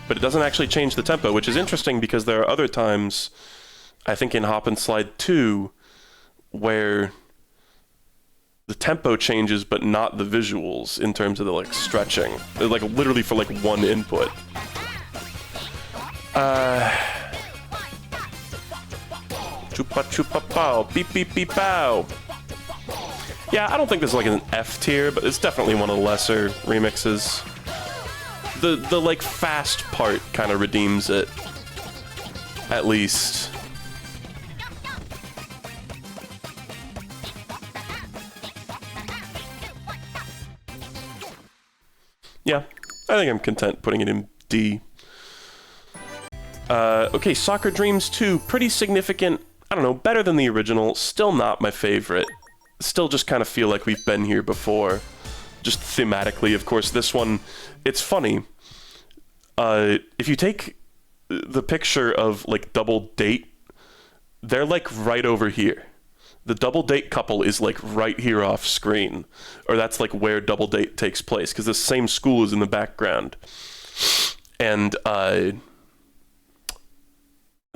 but it doesn't actually change the tempo, which is interesting because there are other times, I think in Hop and Slide 2, where the tempo changes but not the visuals in terms of the like stretching. They're like literally for like one input. Chupa chupa pow, beep beep beep pow. Yeah, I don't think this is like an F tier, but it's definitely one of the lesser remixes. The like fast part kind of redeems it, at least. Yeah, I think I'm content putting it in D. Okay, Soccer Dreams 2, pretty significant. I don't know, better than the original. Still not my favorite. Still just kind of feel like we've been here before. Just thematically, of course, this one, it's funny. If you take the picture of, like, Double Date, they're, like, right over here. The Double Date couple is, like, right here off screen. Or that's, like, where Double Date takes place, because the same school is in the background. And,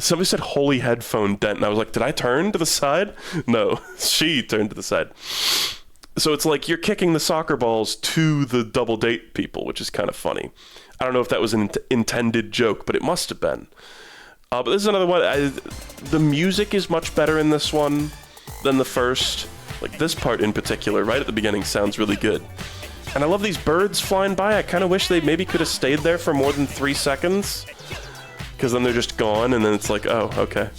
somebody said holy headphone dent, and I was like, did I turn to the side? No, she turned to the side. So it's like you're kicking the soccer balls to the Double Date people, which is kind of funny. I don't know if that was an intended joke, but it must have been. But this is another one. The music is much better in this one than the first. Like this part in particular, right at the beginning, sounds really good. And I love these birds flying by. I kind of wish they maybe could have stayed there for more than 3 seconds. Because then they're just gone, and then it's like, oh, okay.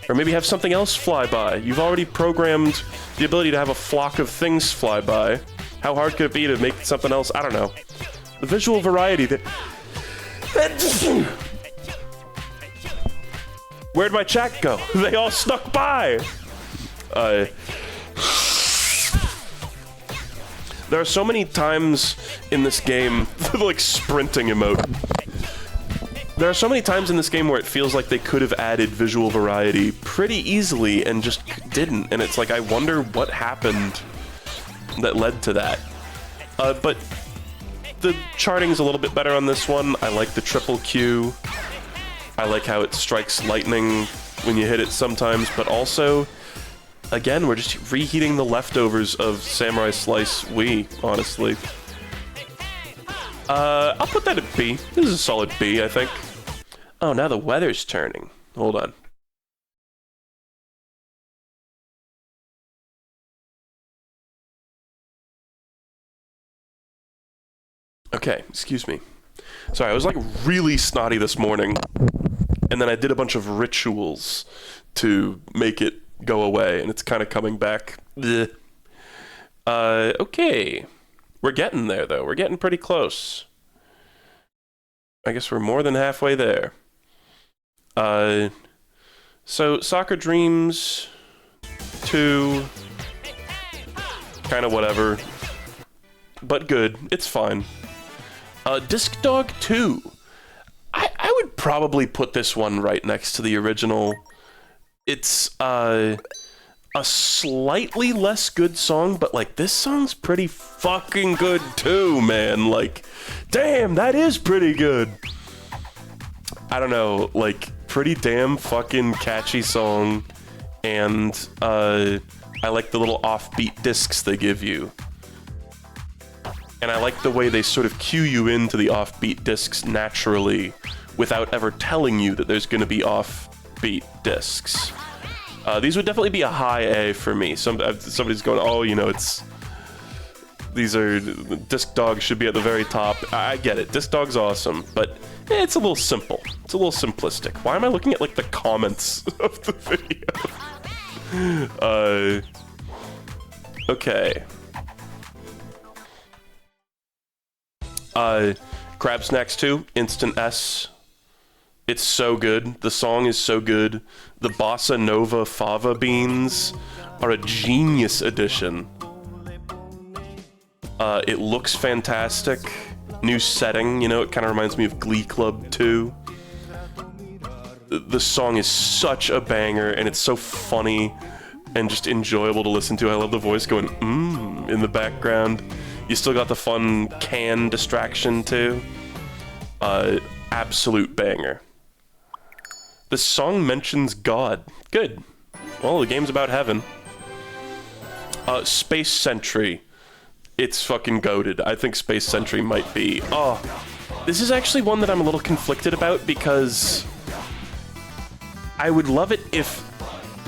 Or maybe have something else fly by. You've already programmed the ability to have a flock of things fly by. How hard could it be to make something else? I don't know. The visual variety that... Where'd my chat go? They all snuck by! There are so many times in this game, like sprinting emote. There are so many times in this game where it feels like they could have added visual variety pretty easily and just didn't. And it's like, I wonder what happened that led to that. But the charting's a little bit better on this one. I like the triple Q. I like how it strikes lightning when you hit it sometimes, but also, again, we're just reheating the leftovers of Samurai Slice Wii, honestly. I'll put that at B. This is a solid B, I think. Oh, now the weather's turning. Hold on. Okay, excuse me. Sorry, I was like really snotty this morning, and then I did a bunch of rituals to make it go away, and it's kind of coming back. Blech. Okay. We're getting there, though. We're getting pretty close. I guess we're more than halfway there. So Soccer Dreams 2, kind of whatever, but good. It's fine. Disc Dog 2. I would probably put this one right next to the original. It's a slightly less good song, but like this song's pretty fucking good too, man. Like, damn, that is pretty good. I don't know, like, pretty damn fucking catchy song, and I like the little offbeat discs they give you. And I like the way they sort of cue you into the offbeat discs naturally without ever telling you that there's gonna be offbeat discs. These would definitely be a high A for me. Somebody's going, oh, you know, these are, Disc Dog should be at the very top. I get it, Disc Dog's awesome, but it's a little simple. It's a little simplistic. Why am I looking at, like, the comments of the video? Okay. Crab Snacks 2, Instant S. It's so good. The song is so good. The Bossa Nova fava beans are a genius addition. It looks fantastic. New setting, you know, it kind of reminds me of Glee Club 2. The song is such a banger, and it's so funny and just enjoyable to listen to. I love the voice going, in the background. You still got the fun can distraction, too. Absolute banger. The song mentions God. Good. Well, the game's about heaven. Space Sentry. It's fucking goated. I think Space Sentry might be. Oh, this is actually one that I'm a little conflicted about because I would love it if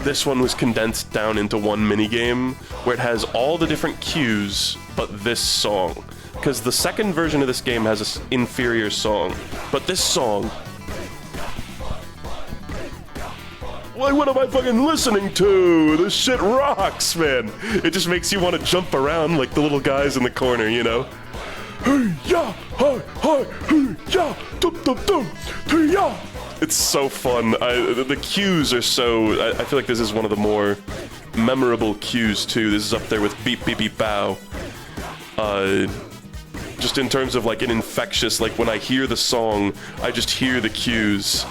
this one was condensed down into one minigame where it has all the different cues but this song. Because the second version of this game has an inferior song, but this song... Like, what am I fucking listening to? This shit rocks, man. It just makes you want to jump around like the little guys in the corner, you know? It's so fun. The cues are so... I feel like this is one of the more memorable cues, too. This is up there with Beep Beep Beep Bow. Just in terms of, like, an infectious... Like, when I hear the song, I just hear the cues.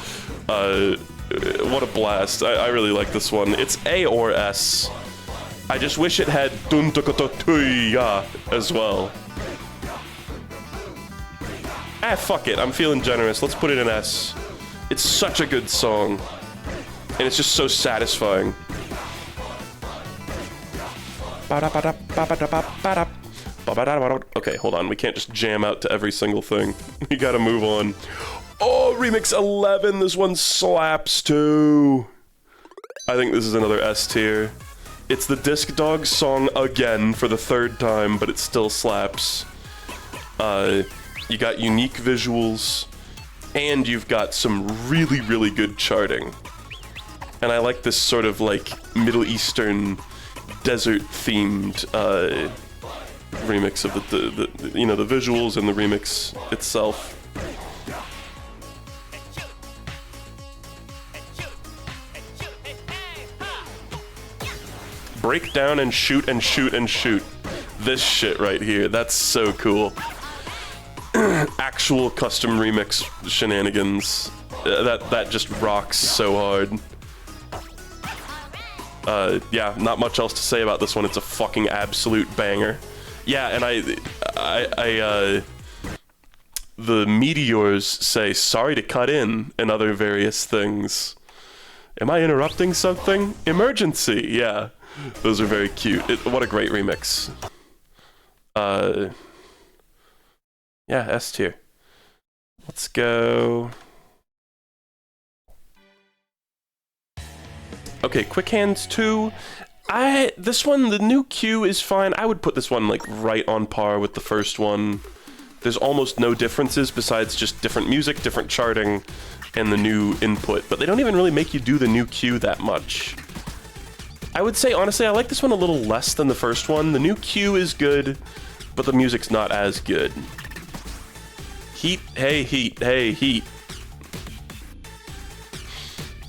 What a blast. I really like this one. It's A or S. I just wish it had dun tuya as well. Ah, fuck it. I'm feeling generous. Let's put it in S. It's such a good song. And it's just so satisfying. Okay, hold on. We can't just jam out to every single thing. We gotta move on. Oh, Remix 11, this one slaps too. I think this is another S tier. It's the Disc Dog song again for the third time, but it still slaps. You got unique visuals, and you've got some really, really good charting. And I like this sort of like Middle Eastern desert-themed remix of the you know, the visuals and the remix itself. Break down and shoot and shoot and shoot. This shit right here, that's so cool. Actual custom remix shenanigans. That just rocks so hard. Yeah, not much else to say about this one. It's a fucking absolute banger. Yeah, and the meteors say sorry to cut in and other various things. Am I interrupting something? Emergency, yeah. Those are very cute. What a great remix. Yeah, S tier. Let's go. Okay, Quick Hands 2. This one, the new cue is fine. I would put this one like right on par with the first one. There's almost no differences besides just different music, different charting, and the new input. But they don't even really make you do the new cue that much. I would say, honestly, I like this one a little less than the first one. The new cue is good, but the music's not as good. Heat, hey, heat, hey, heat.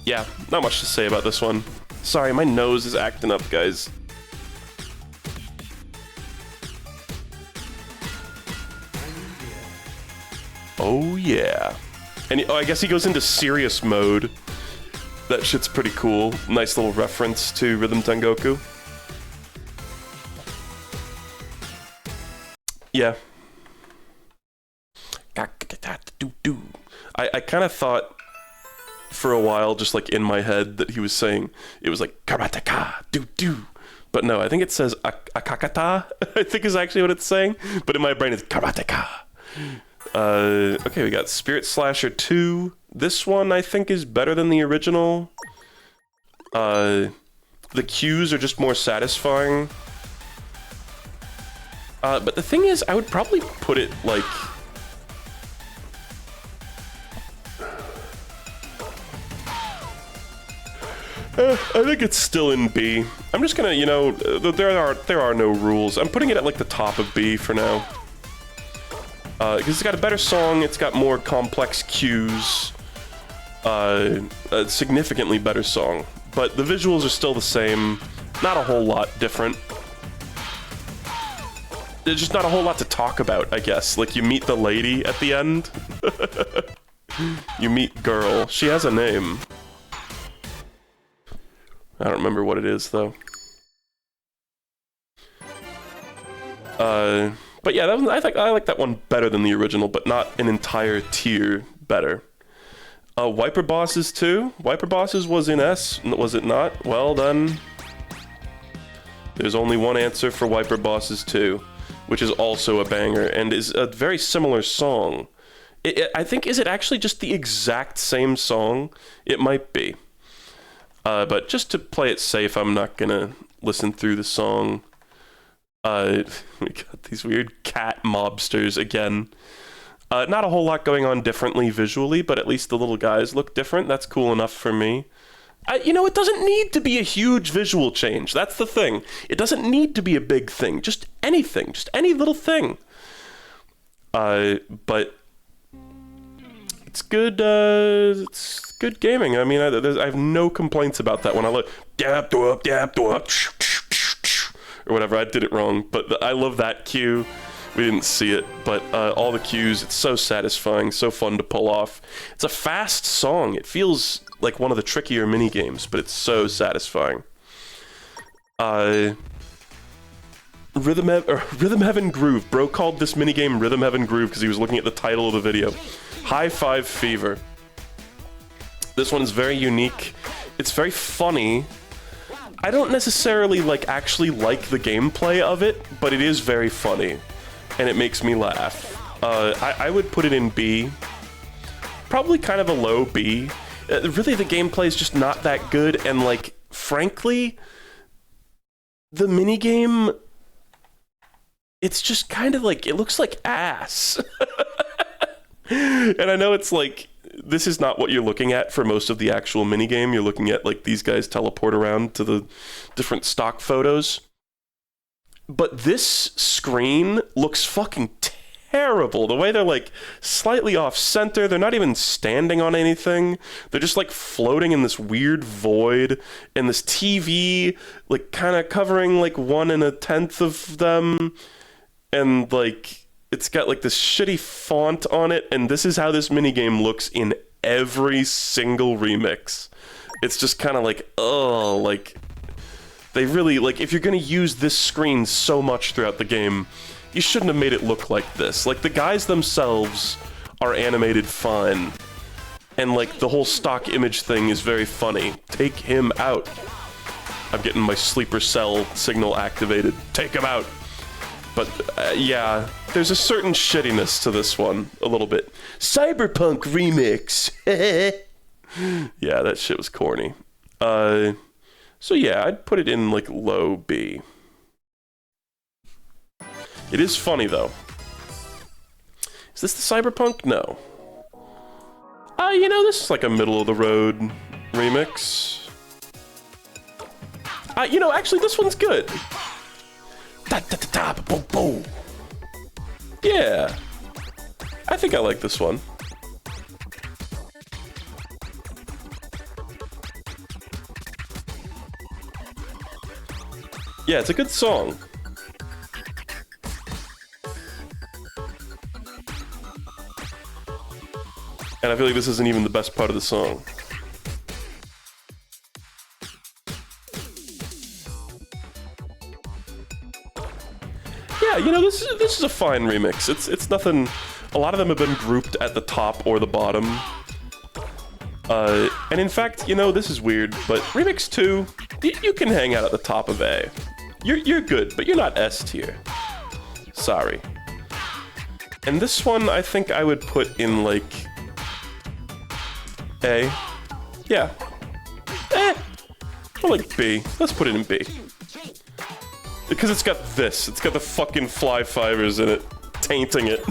Yeah, not much to say about this one. Sorry, my nose is acting up, guys. Oh, yeah. And I guess he goes into serious mode. That shit's pretty cool. Nice little reference to Rhythm Tengoku. Yeah. I kind of thought for a while, just like in my head, that he was saying it was like karateka do do, but no, I think it says akakata. I think is actually what it's saying, but in my brain it's karateka. Okay, we got Spirit Slasher 2. This one I think is better than the original. The cues are just more satisfying. But the thing is, I would probably put it like... I think it's still in B. I'm just gonna, you know, there are no rules. I'm putting it at like the top of B for now. Because it's got a better song, it's got more complex cues, a significantly better song. But the visuals are still the same, not a whole lot different. There's just not a whole lot to talk about, I guess. Like, you meet the lady at the end. You meet Girl. She has a name. I don't remember what it is, though. But yeah, I like that one better than the original, but not an entire tier better. Wiper Bosses too? Wiper Bosses was in S, was it not? Well then, there's only one answer for Wiper Bosses 2, which is also a banger, and is a very similar song. I think, is it actually just the exact same song? It might be. But just to play it safe, I'm not gonna listen through the song. We got these weird cat mobsters again. Not a whole lot going on differently visually, but at least the little guys look different. That's cool enough for me. You know, it doesn't need to be a huge visual change. That's the thing. It doesn't need to be a big thing. Just anything. Just any little thing. But it's good. It's good gaming. I mean, I have no complaints about that. When I look, or whatever, I did it wrong. But I love that cue. We didn't see it, but all the cues, it's so satisfying, so fun to pull off. It's a fast song. It feels like one of the trickier minigames, but it's so satisfying. Rhythm Heaven Groove. Bro called this minigame Rhythm Heaven Groove because he was looking at the title of the video. High Five Fever. This one's very unique. It's very funny. I don't necessarily actually like the gameplay of it, but it is very funny. And it makes me laugh. I would put it in B. Probably kind of a low B. Really, the gameplay is just not that good, and frankly, the minigame, it's just kind of it looks like ass. And I know it's this is not what you're looking at for most of the actual minigame. You're looking at these guys teleport around to the different stock photos. But this screen looks fucking terrible. The way they're slightly off center, they're not even standing on anything. They're just floating in this weird void, and this TV kind of covering 1 1/10 of them, and it's got this shitty font on it, and this is how this minigame looks in every single remix. It's just kind of they really, if you're going to use this screen so much throughout the game, you shouldn't have made it look like this. The guys themselves are animated fine. And, the whole stock image thing is very funny. Take him out. I'm getting my sleeper cell signal activated. Take him out. But, yeah, there's a certain shittiness to this one, a little bit. Cyberpunk remix. Yeah, that shit was corny. So yeah, I'd put it in low B. It is funny though. Is this the Cyberpunk? No. You know, this is a middle of the road remix. You know, actually this one's good. Yeah. I think I like this one. Yeah, it's a good song. And I feel like this isn't even the best part of the song. Yeah, you know, this is a fine remix. It's nothing. A lot of them have been grouped at the top or the bottom. And in fact, you know, this is weird, but Remix 2, you can hang out at the top of A. You're good, but you're not S tier. Sorry. And this one, I think I would put in, A. Yeah. Or B. Let's put it in B. Because it's got this. It's got the fucking fly fibers in it, tainting it.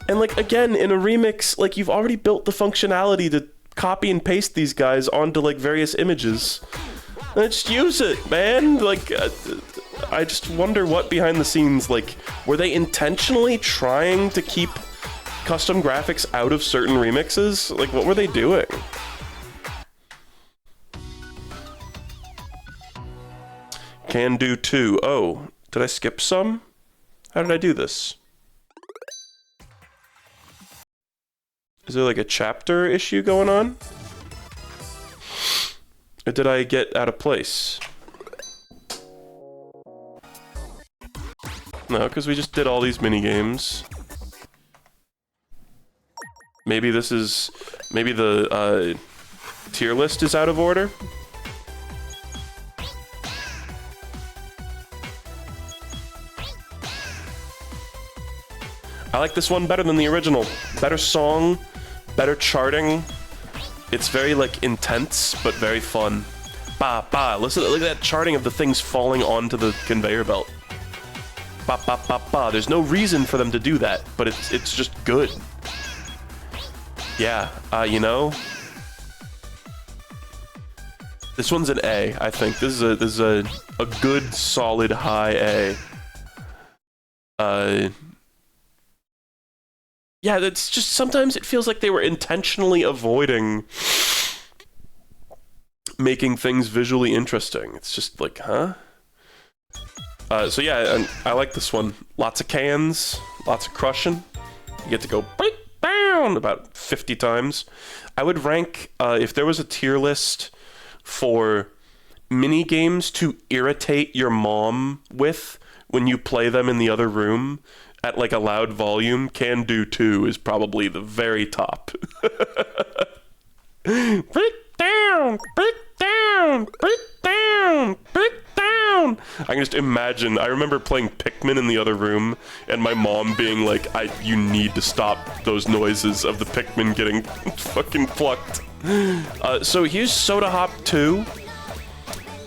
And again, in a remix, you've already built the functionality to copy and paste these guys onto like various images. Just use it, man. Like, I just wonder what behind the scenes, like, were they intentionally trying to keep custom graphics out of certain remixes? Like, what were they doing? Can do 2. Oh, did I skip some? How did I do this? Is there like a chapter issue going on? Or did I get out of place? No, because we just did all these minigames. Maybe this is... Maybe the tier list is out of order? I like this one better than the original. Better song, better charting. It's very, like, intense, but very fun. Ba, ba. Listen, look at that charting of the things falling onto the conveyor belt. Ba, ba, ba, ba. There's no reason for them to do that, but it's just good. Yeah, you know? This one's an A, I think. This is a good, solid, high A. Yeah, that's just, sometimes it feels like they were intentionally avoiding making things visually interesting. It's just like, huh? So yeah, I like this one. Lots of cans, lots of crushing. You get to go break down about 50 times. I would rank, if there was a tier list for mini games to irritate your mom with when you play them in the other room, at like a loud volume, Can Do 2 is probably the very top. Break down! Break down! Break down! Break down! I can just imagine, I remember playing Pikmin in the other room, and my mom being like, you need to stop those noises of the Pikmin getting fucking plucked. So here's Soda Hop 2.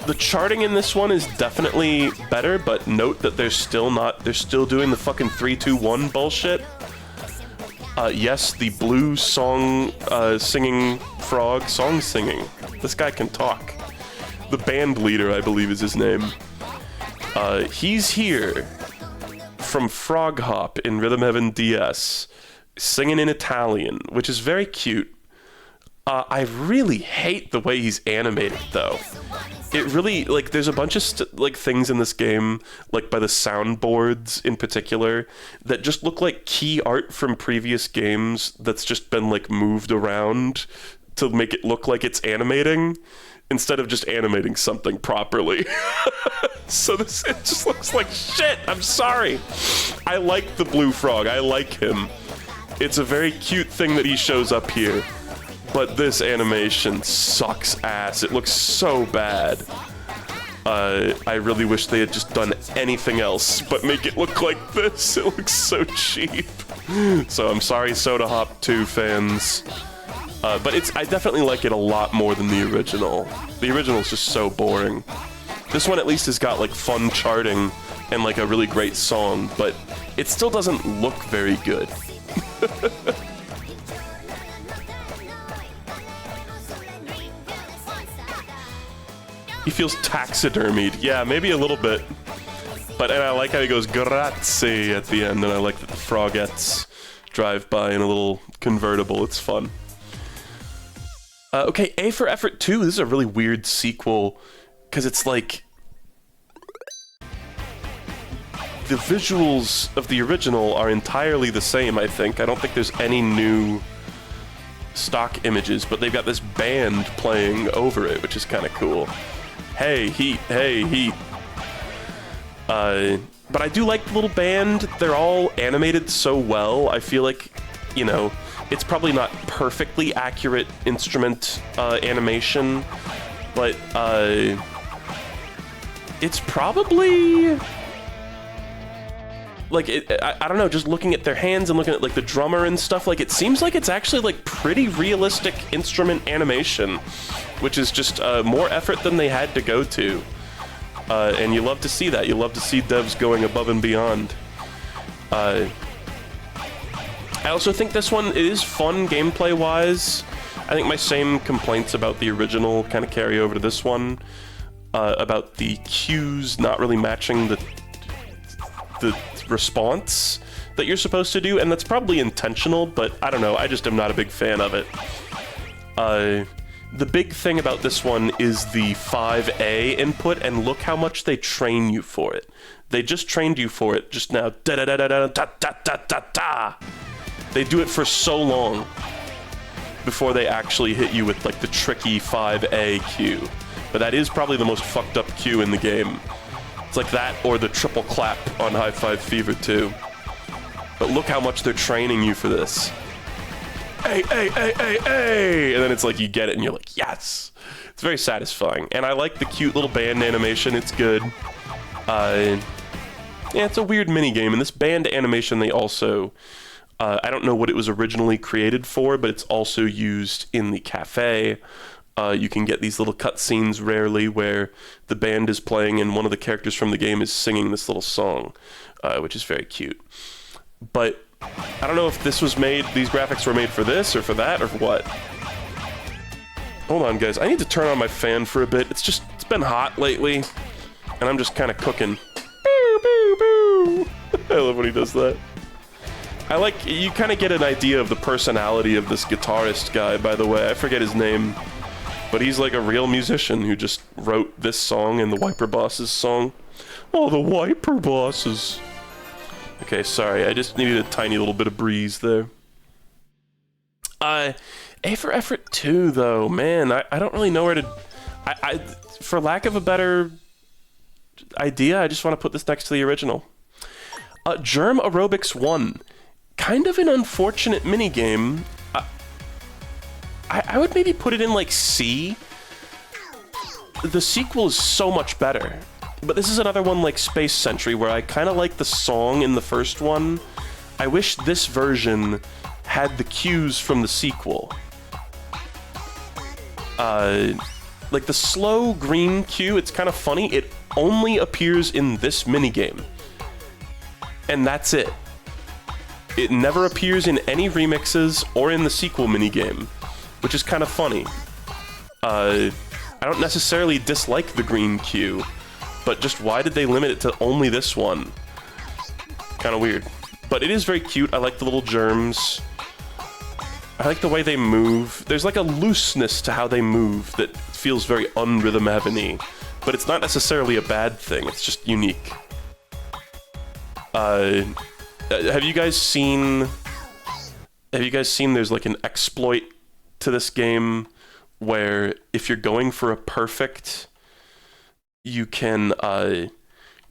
The charting in this one is definitely better, but note that they're still doing the fucking 3-2-1 bullshit. Yes, the blue song singing frog, song singing. This guy can talk. The band leader, I believe, is his name. He's here from Frog Hop in Rhythm Heaven DS, singing in Italian, which is very cute. I really hate the way he's animated, though. It really, like, there's a bunch of, things in this game, like, by the soundboards in particular, that just look like key art from previous games that's just been, like, moved around to make it look like it's animating, instead of just animating something properly. So it just looks like shit! I'm sorry! I like the blue frog, I like him. It's a very cute thing that he shows up here. But this animation sucks ass. It looks so bad. I really wish they had just done anything else but make it look like this. It looks so cheap. So I'm sorry, Soda Hop 2 fans. But I definitely like it a lot more than the original. The original's just so boring. This one at least has got like fun charting and like a really great song, but it still doesn't look very good. He feels taxidermied. Yeah, maybe a little bit. And I like how he goes, grazie, at the end, and I like that the frogettes drive by in a little convertible. It's fun. Okay, A for Effort 2. This is a really weird sequel, because it's like... The visuals of the original are entirely the same, I think. I don't think there's any new stock images, but they've got this band playing over it, which is kind of cool. Hey, Heat, hey, Heat. But I do like the little band. They're all animated so well. I feel like, you know, it's probably not perfectly accurate instrument animation, but it's probably... Like, I don't know, just looking at their hands and looking at, like, the drummer and stuff, like, it seems like it's actually, like, pretty realistic instrument animation, which is just more effort than they had to go to. And you love to see that. You love to see devs going above and beyond. I also think this one is fun gameplay-wise. I think my same complaints about the original kind of carry over to this one, about the cues not really matching the response that you're supposed to do, and that's probably intentional, but I don't know, I just am not a big fan of it. The big thing about this one is the 5A input, and look how much they train you for it. They just trained you for it just now. Da-da-da-da-da-da-da-da-da-da. They do it for so long before they actually hit you with like the tricky 5A cue. But that is probably the most fucked up cue in the game. It's like that or the triple clap on High Five Fever 2. But look how much they're training you for this. Hey, hey, hey, hey, hey! And then it's like you get it and you're like, yes! It's very satisfying. And I like the cute little band animation, it's good. Yeah, it's a weird minigame, and this band animation they also... I don't know what it was originally created for, but it's also used in the cafe. You can get these little cutscenes rarely where the band is playing and one of the characters from the game is singing this little song, which is very cute. But I don't know if this was made, these graphics were made for this or for that or for what. Hold on, guys. I need to turn on my fan for a bit. It's been hot lately, and I'm just kind of cooking. Boo, boo, boo. I love when he does that. You kind of get an idea of the personality of this guitarist guy, by the way. I forget his name, but he's like a real musician who just wrote this song and the Wiper Bosses song. Oh, the Wiper Bosses. Okay, sorry, I just needed a tiny little bit of breeze there. A for Effort 2, though, man, I don't really know where to... for lack of a better idea, I just want to put this next to the original. Germ Aerobics 1. Kind of an unfortunate minigame. I would maybe put it in, like, C. The sequel is so much better. But this is another one like Space Sentry, where I kind of like the song in the first one. I wish this version had the cues from the sequel. Like the slow green cue, it's kind of funny. It only appears in this minigame. And that's it. It never appears in any remixes or in the sequel minigame, which is kind of funny. I don't necessarily dislike the green cue, but just why did they limit it to only this one? Kind of weird. But it is very cute. I like the little germs. I like the way they move. There's like a looseness to how they move that feels very unrhythm heaven-y. But it's not necessarily a bad thing. It's just unique. Have you guys seen there's like an exploit to this game where if you're going for a perfect, you can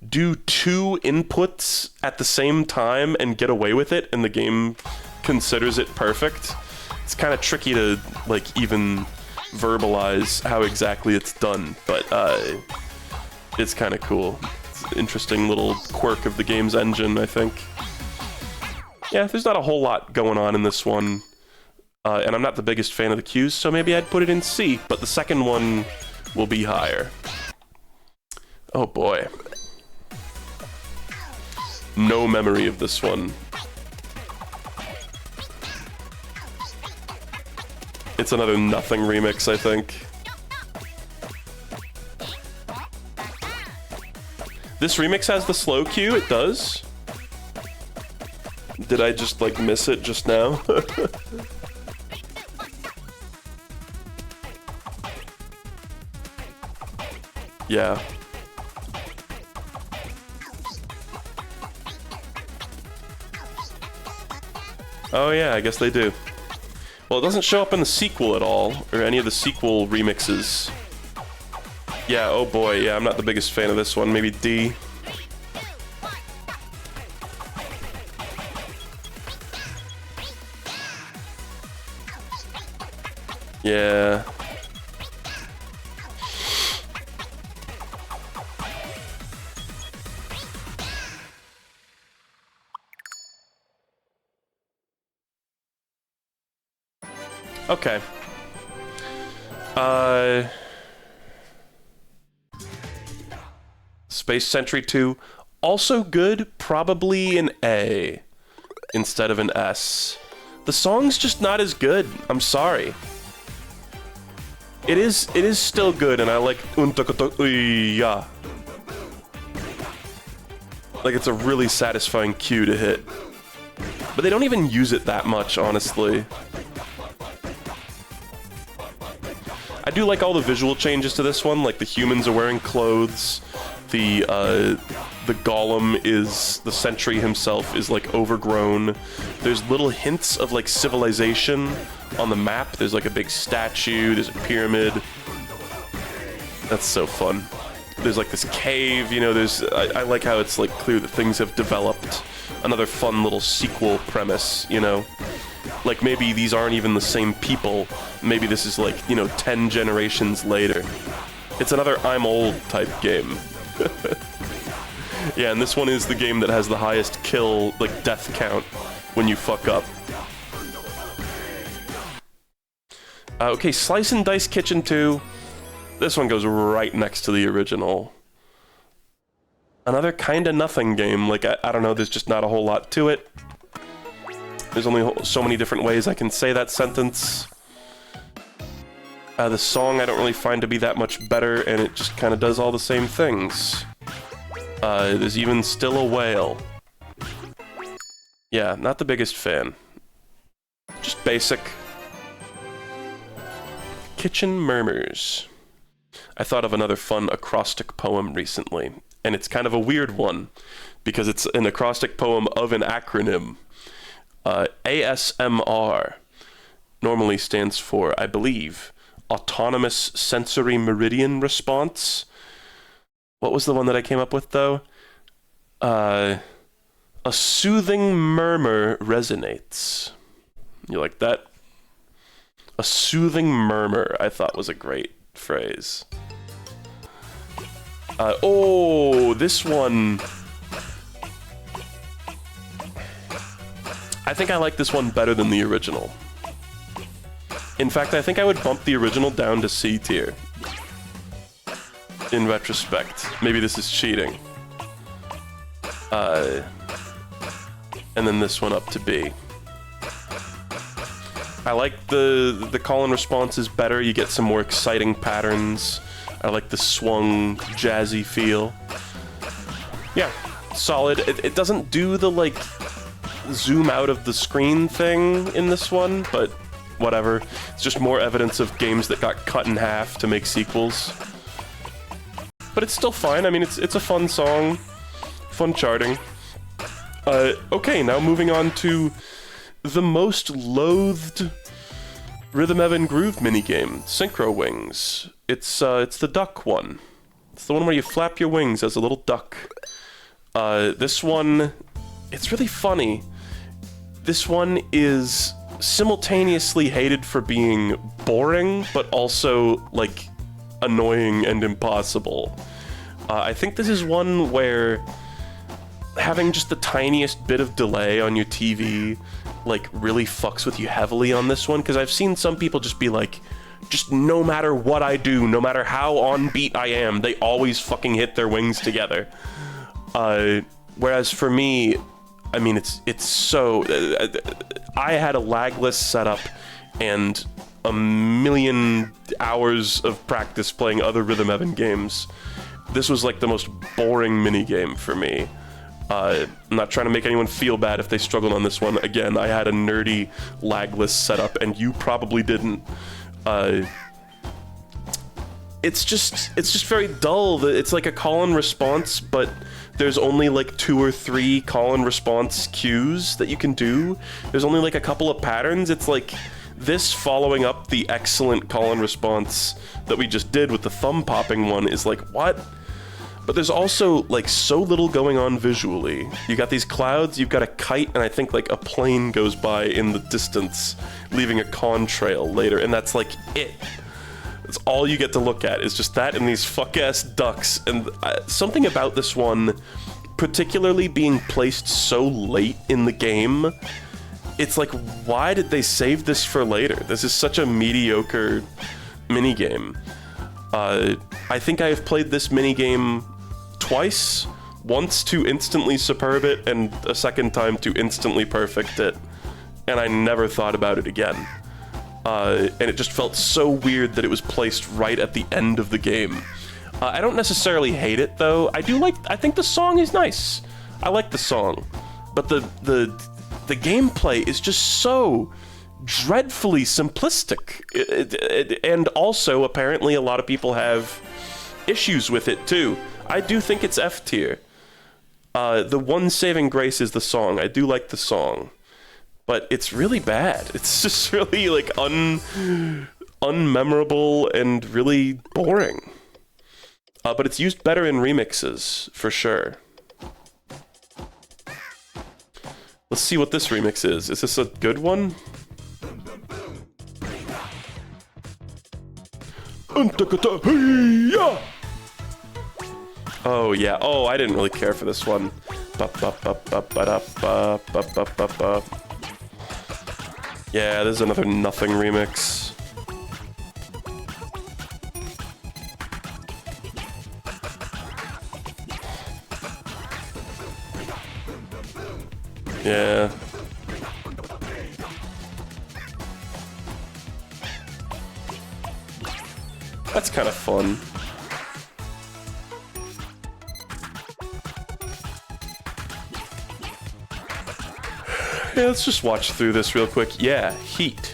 do 2 inputs at the same time and get away with it, and the game considers it perfect? It's kind of tricky to like even verbalize how exactly it's done, but it's kind of cool. It's an interesting little quirk of the game's engine, I think. Yeah, there's not a whole lot going on in this one, and I'm not the biggest fan of the cues, so maybe I'd put it in C, but the second one will be higher. Oh boy. No memory of this one. It's another Nothing remix, I think. This remix has the slow cue, it does. Did I just, like, miss it just now? Yeah. Oh yeah, I guess they do. Well, it doesn't show up in the sequel at all, or any of the sequel remixes. Yeah, oh boy, yeah, I'm not the biggest fan of this one. Maybe D. Yeah. Okay. Space Sentry 2, also good, probably an A instead of an S. The song's just not as good, I'm sorry. It is still good, and I like yeah. Like, it's a really satisfying cue to hit. But they don't even use it that much, honestly. I do like all the visual changes to this one, like the humans are wearing clothes, the golem is, the sentry himself is like overgrown. There's little hints of like civilization on the map. There's like a big statue, there's a pyramid. That's so fun. There's like this cave, you know, I like how it's like clear that things have developed. Another fun little sequel premise, you know? Like, maybe these aren't even the same people. Maybe this is like, you know, 10 generations later. It's another I'm old type game. Yeah, and this one is the game that has the highest kill, like, death count when you fuck up. Okay, Slice and Dice Kitchen 2. This one goes right next to the original. Another kinda nothing game. Like, I don't know, there's just not a whole lot to it. There's only so many different ways I can say that sentence. The song I don't really find to be that much better, and it just kind of does all the same things. There's even Still a Whale. Yeah, not the biggest fan. Just basic. Kitchen Murmurs. I thought of another fun acrostic poem recently, and it's kind of a weird one, because it's an acrostic poem of an acronym. ASMR normally stands for, I believe, Autonomous Sensory Meridian Response. What was the one that I came up with, though? A soothing murmur resonates. You like that? A soothing murmur, I thought was a great phrase. Oh, this one... I think I like this one better than the original. In fact, I think I would bump the original down to C tier. In retrospect. Maybe this is cheating. And then this one up to B. I like the call and response is better. You get some more exciting patterns. I like the swung, jazzy feel. Yeah, solid. It doesn't do the, like, zoom out of the screen thing in this one, but whatever. It's just more evidence of games that got cut in half to make sequels. But it's still fine. I mean, it's a fun song. Fun charting. Okay, now moving on to the most loathed Rhythm Heaven Groove minigame, Synchro Wings. It's the duck one. It's the one where you flap your wings as a little duck. This one, it's really funny. This one is simultaneously hated for being boring, but also, like, annoying and impossible. I think this is one where having just the tiniest bit of delay on your TV, like, really fucks with you heavily on this one, because I've seen some people just be like, just no matter what I do, no matter how on beat I am, they always fucking hit their wings together. Whereas for me, I mean, it's so... I had a lagless setup and a million hours of practice playing other Rhythm Heaven games. This was like the most boring minigame for me. I'm not trying to make anyone feel bad if they struggled on this one. Again, I had a nerdy, lagless setup, and you probably didn't. It's just very dull. It's like a call and response, but there's only like 2 or 3 call and response cues that you can do. There's only like a couple of patterns. It's like this following up the excellent call and response that we just did with the thumb popping one is like, what? But there's also, like, so little going on visually. You got these clouds, you've got a kite, and I think, like, a plane goes by in the distance, leaving a contrail later, and that's, like, it. That's all you get to look at, is just that and these fuck-ass ducks. And something about this one, particularly being placed so late in the game, it's like, why did they save this for later? This is such a mediocre minigame. I think I have played this minigame twice, once to instantly superb it, and a second time to instantly perfect it, and I never thought about it again. and it just felt so weird that it was placed right at the end of the game. I don't necessarily hate it though. I think the song is nice. I like the song, but the gameplay is just so dreadfully simplistic. And also, apparently, a lot of people have issues with it too. I do think it's F tier. The one saving grace is the song. I do like the song, but it's really bad. It's just really like unmemorable and really boring. But it's used better in remixes for sure. Let's see what this remix is. Is this a good one? Oh yeah. Oh, I didn't really care for this one. Yeah, this is another nothing remix. Yeah. That's kind of fun. Yeah, let's just watch through this real quick. Yeah, Heat.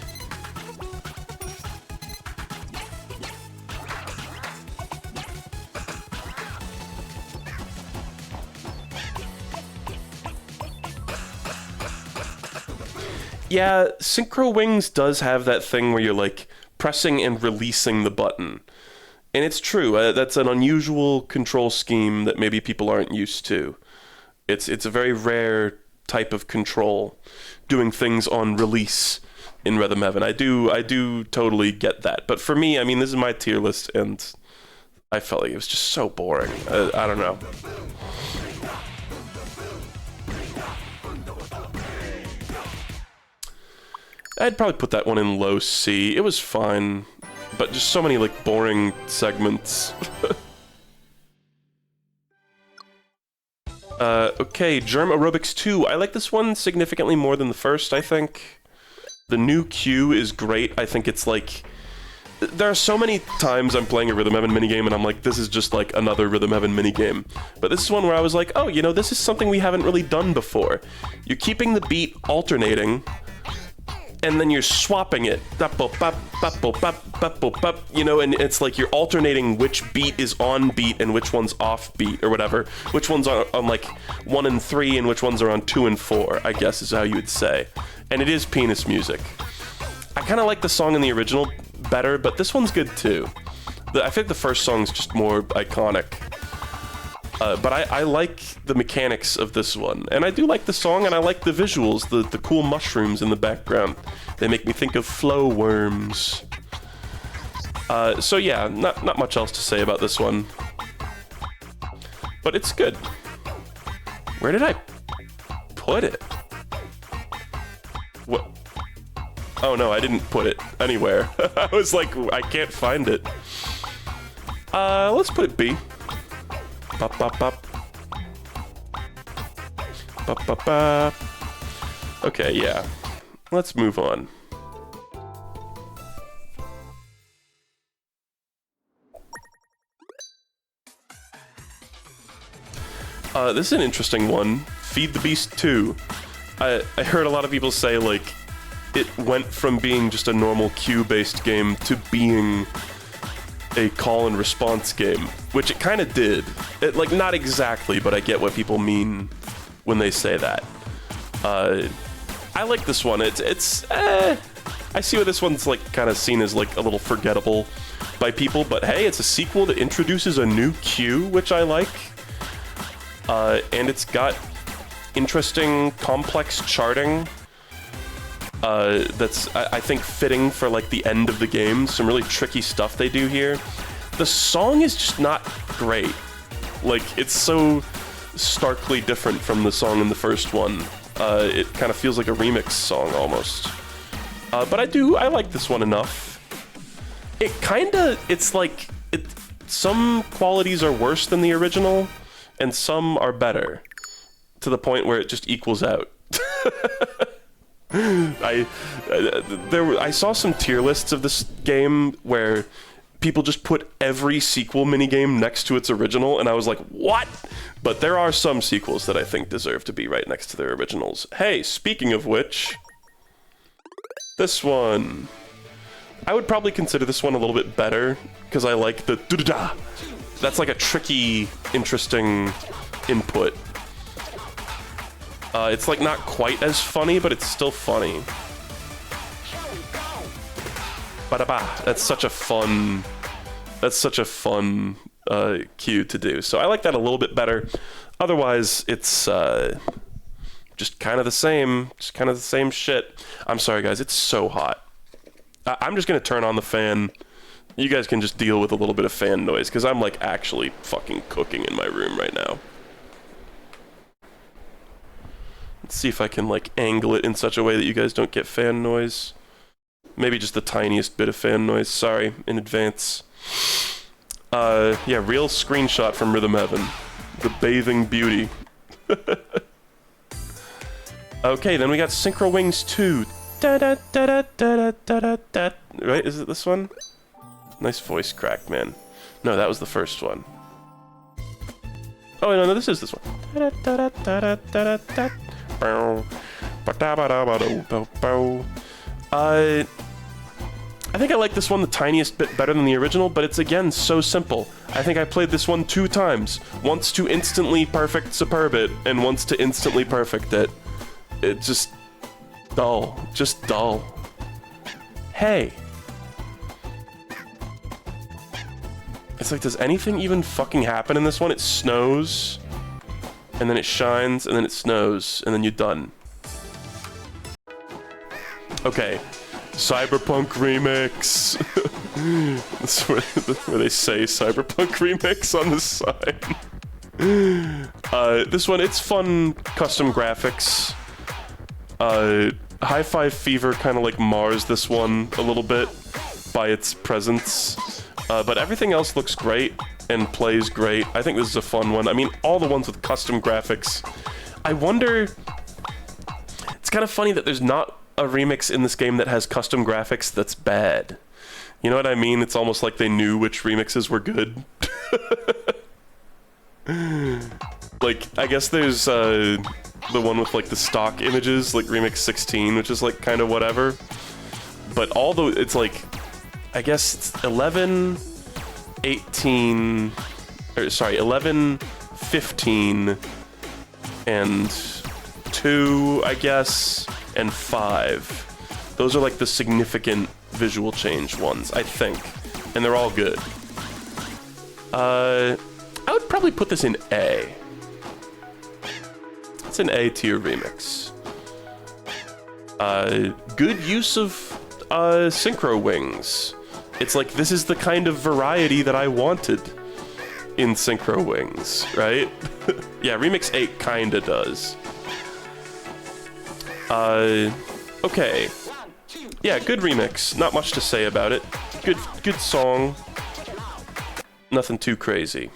Yeah, Synchro Wings does have that thing where you're like pressing and releasing the button. And it's true, that's an unusual control scheme that maybe people aren't used to. It's a very rare type of control, doing things on release in Rhythm Heaven. I do totally get that. But for me, I mean, this is my tier list, and I felt like it was just so boring. I don't know. I'd probably put that one in low C. It was fine, but just so many like boring segments. Okay, Germ Aerobics 2. I like this one significantly more than the first, I think. The new cue is great. I think it's like... There are so many times I'm playing a Rhythm Heaven minigame and I'm like, this is just like another Rhythm Heaven minigame. But this is one where I was like, oh, you know, this is something we haven't really done before. You're keeping the beat alternating, and then you're swapping it, you know, and it's like you're alternating which beat is on beat and which one's off beat or whatever. Which ones are on like 1 and 3 and which ones are on 2 and 4, I guess is how you would say. And it is penis music. I kind of like the song in the original better, but this one's good too. I think the first song's just more iconic. But I like the mechanics of this one. And I do like the song, and I like the visuals, the cool mushrooms in the background. They make me think of flow worms. So yeah, not much else to say about this one. But it's good. Where did I put it? What? Oh no, I didn't put it anywhere. I was like, I can't find it. Let's put it B. Bop, bop, bop. Bop, bop, bop. Okay, yeah. Let's move on. This is an interesting one. Feed the Beast 2. I heard a lot of people say, like, it went from being just a normal queue-based game to being a call and response game, which it kind of did. Like, not exactly, but I get what people mean when they say that. I like this one. I see why this one's like kind of seen as like a little forgettable by people, but hey, it's a sequel that introduces a new queue, which I like. And it's got interesting, complex charting. That's, I think, fitting for like the end of the game. Some really tricky stuff they do here. The song is just not great. Like, it's so starkly different from the song in the first one. It kind of feels like a remix song almost. But I like this one enough. It's like, some qualities are worse than the original, and some are better, to the point where it just equals out. I saw some tier lists of this game where people just put every sequel minigame next to its original, and I was like, what? But there are some sequels that I think deserve to be right next to their originals. Hey, speaking of which, this one. I would probably consider this one a little bit better, because I like the doo-da-da. That's like a tricky, interesting input. It's like not quite as funny, but it's still funny. Ba-da-ba. That's such a fun cue to do. So I like that a little bit better. Otherwise, it's just kind of the same shit. I'm sorry, guys. It's so hot. I'm just gonna turn on the fan. You guys can just deal with a little bit of fan noise, because I'm like actually fucking cooking in my room right now. Let's see if I can like angle it in such a way that you guys don't get fan noise. Maybe just the tiniest bit of fan noise. Sorry in advance. Yeah, real screenshot from Rhythm Heaven. The bathing beauty. Okay, then we got Synchro Wings 2. Da da da da da da da da. Right? Is it this one? Nice voice crack, man. No, that was the first one. Oh no, this is this one. Da da da da da da da. I think I like this one the tiniest bit better than the original, but it's again so simple. I think I played this one 2 times. Once to instantly perfect superb it, and once to instantly perfect it. It's just dull. Just dull. Hey. It's like, does anything even fucking happen in this one? It snows, and then it shines, and then it snows, and then you're done. Okay. Cyberpunk Remix. That's where they say Cyberpunk Remix on the sign. This one, it's fun custom graphics. High Five Fever kind of like mars this one a little bit by its presence. But everything else looks great and plays great. I think this is a fun one. I mean, all the ones with custom graphics. I wonder... It's kind of funny that there's not a remix in this game that has custom graphics that's bad. You know what I mean? It's almost like they knew which remixes were good. Like, I guess there's the one with like the stock images, like Remix 16, which is like kind of whatever. But although it's like, I guess it's 11, 18, or sorry, 11, 15, and 2, I guess, and 5. Those are like the significant visual change ones, I think. And they're all good. I would probably put this in A. It's an A tier remix. Good use of synchro wings. It's like, this is the kind of variety that I wanted in synchro wings, right? Yeah, remix 8 kinda does. Okay. Yeah, good remix. Not much to say about it. Good song. Nothing too crazy.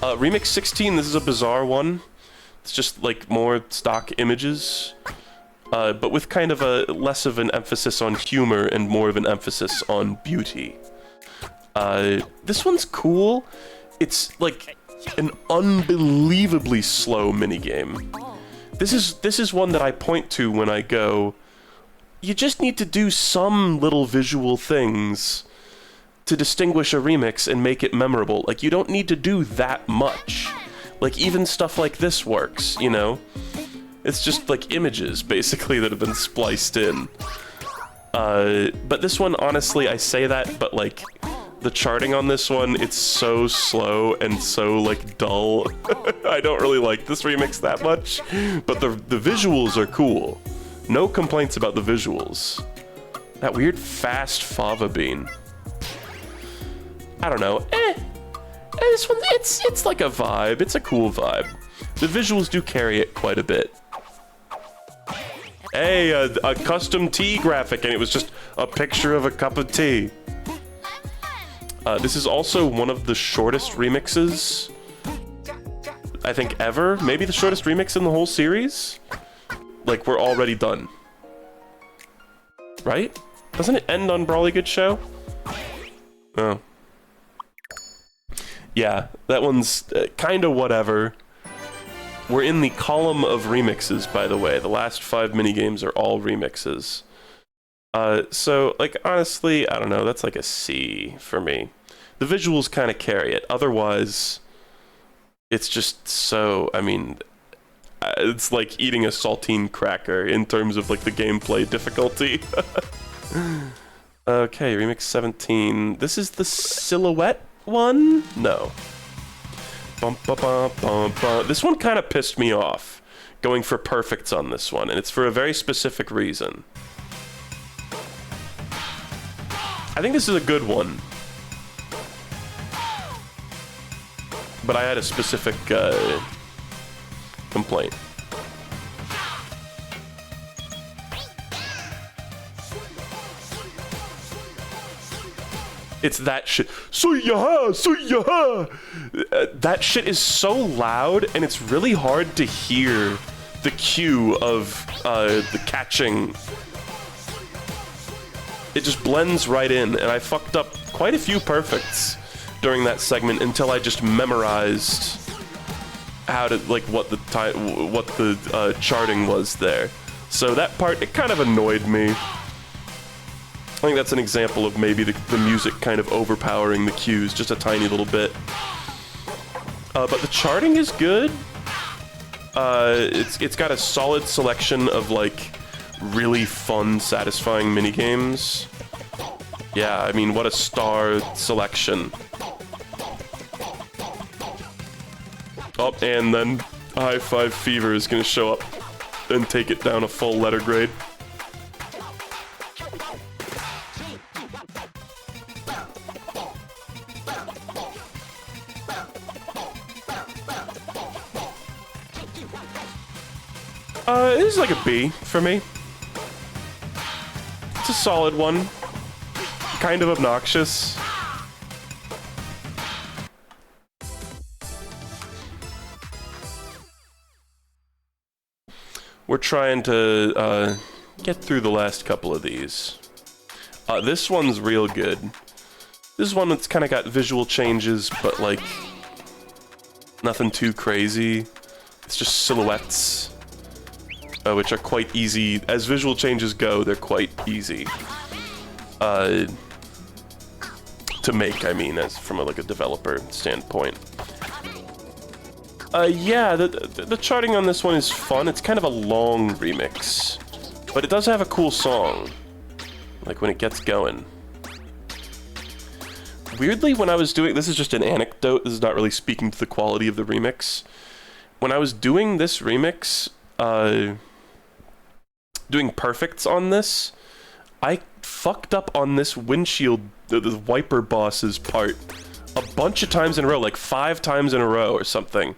Remix 16, this is a bizarre one. It's just like more stock images, but with kind of a less of an emphasis on humor and more of an emphasis on beauty. This one's cool. It's like an unbelievably slow minigame. This is one that I point to when I go, you just need to do some little visual things to distinguish a remix and make it memorable. Like, you don't need to do that much. Like, even stuff like this works, you know? It's just, like, images, basically, that have been spliced in. But this one, honestly, I say that, but, like, the charting on this one, it's so slow and so, like, dull. I don't really like this remix that much, but the visuals are cool. No complaints about the visuals. That weird fast fava bean. I don't know. This one, it's like a vibe. It's a cool vibe. The visuals do carry it quite a bit. Hey, a custom tea graphic, and it was just a picture of a cup of tea. This is also one of the shortest remixes, I think, ever. Maybe the shortest remix in the whole series. like we're already done. Right? Doesn't it end on Brawly Good Show? Oh. Yeah, that one's kinda whatever. We're in the column of remixes, by the way. The last 5 minigames are all remixes. So, like, honestly, I don't know, that's like a C for me. The visuals kind of carry it. Otherwise, it's just so, I mean, it's like eating a saltine cracker in terms of, like, the gameplay difficulty. Okay, remix 17. This is the silhouette one? No. Bum, ba, ba, bum, ba. This one kind of pissed me off, going for perfects on this one, and it's for a very specific reason. I think this is a good one, but I had a specific complaint. It's that shit. Suyaha, suyaha. That shit is so loud, and it's really hard to hear the cue of the catching. It just blends right in, and I fucked up quite a few perfects during that segment until I just memorized how to, like, what the charting was there. So that part, it kind of annoyed me. I think that's an example of maybe the music kind of overpowering the cues just a tiny little bit. But the charting is good. It's got a solid selection of, like, really fun, satisfying minigames. Yeah, I mean, what a star selection. Oh, and then High Five Fever is gonna show up and take it down a full letter grade. This is like a B for me. It's a solid one. Kind of obnoxious. We're trying to get through the last couple of these. This one's real good. This is one that's kind of got visual changes, but like nothing too crazy. It's just silhouettes. Which are quite easy. As visual changes go, they're quite easy to make, I mean, as from like a developer standpoint. Yeah, the charting on this one is fun. It's kind of a long remix, but it does have a cool song, like when it gets going. Weirdly, when I was doing, this is just an anecdote, this is not really speaking to the quality of the remix. When I was doing this remix, doing perfects on this, I fucked up on this windshield, the wiper boss's part, a bunch of times in a row, like 5 times in a row or something.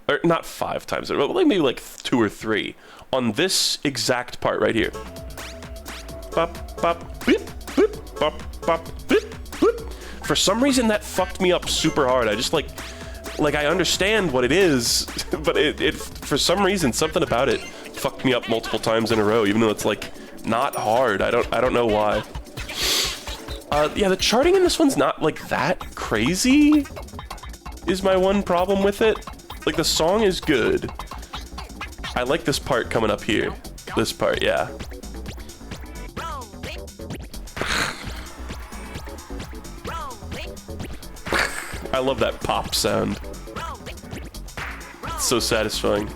Or not 5 times in a row, like maybe like 2 or 3. On this exact part right here. Bop, bop, beep, beep, bop, bop, beep, beep. For some reason that fucked me up super hard. I just like I understand what it is, but it for some reason, something about it fucked me up multiple times in a row, even though it's like not hard. I don't know why. Yeah, the charting in this one's not like that crazy, is my one problem with it. Like, the song is good. I like this part coming up here. This part, yeah. I love that pop sound. It's so satisfying.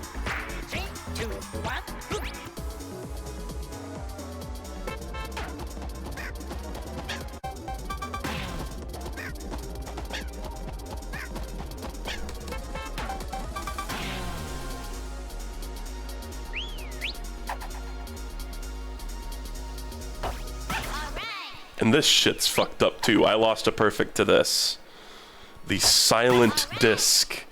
And this shit's fucked up too. I lost a perfect to this. The silent disc.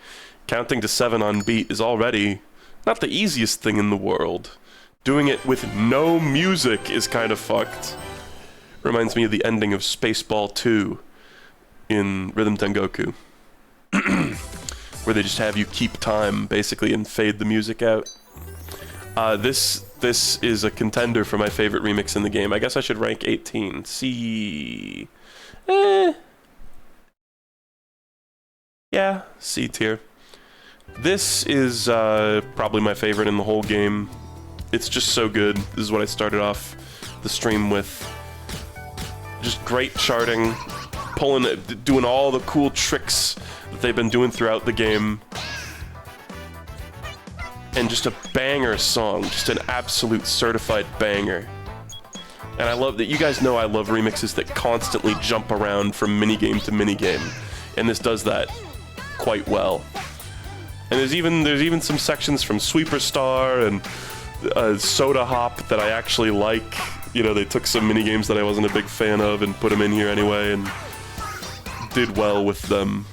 Counting to 7 on beat is already not the easiest thing in the world. Doing it with no music is kind of fucked. Reminds me of the ending of Spaceball 2 in Rhythm Tengoku. Where they just have you keep time, basically, and fade the music out. This this is a contender for my favorite remix in the game. I guess I should rank 18. C. Yeah, C tier. This is probably my favorite in the whole game. It's just so good. This is what I started off the stream with. Just great charting, doing all the cool tricks that they've been doing throughout the game. And just a banger song, just an absolute certified banger. And I love that, you guys know I love remixes that constantly jump around from minigame to minigame. And this does that quite well. And there's even some sections from Sweeper Star and Soda Hop that I actually like. You know, they took some minigames that I wasn't a big fan of and put them in here anyway, and did well with them.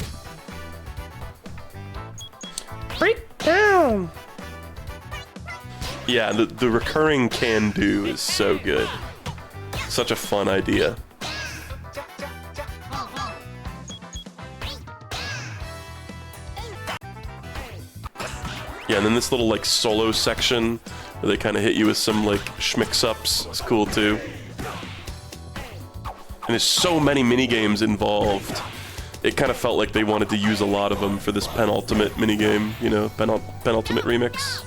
Break down! Yeah, the recurring can do is so good. Such a fun idea. Yeah, and then this little like solo section where they kind of hit you with some like schmix-ups is cool too. And there's so many minigames involved. It kind of felt like they wanted to use a lot of them for this penultimate minigame, you know, penultimate remix.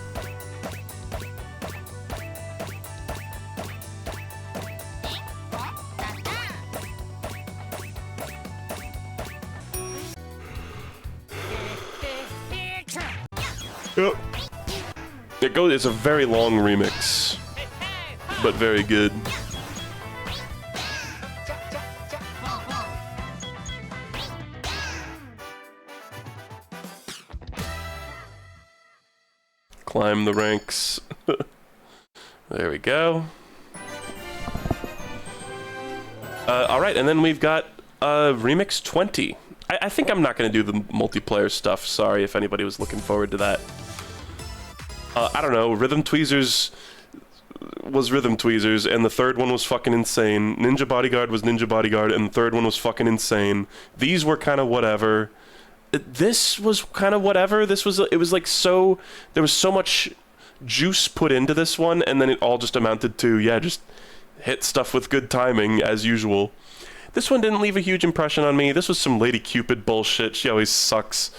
Yep. It's a very long remix, but very good. Climb the ranks. There we go. Alright, and then we've got Remix 20. I think I'm not going to do the multiplayer stuff. Sorry if anybody was looking forward to that. I don't know, Rhythm Tweezers was Rhythm Tweezers, and the third one was fucking insane. Ninja Bodyguard was Ninja Bodyguard, and the third one was fucking insane. These were kind of whatever. This was kind of whatever. It was like so, there was so much juice put into this one, and then it all just amounted to, yeah, just hit stuff with good timing, as usual. This one didn't leave a huge impression on me. This was some Lady Cupid bullshit. She always sucks.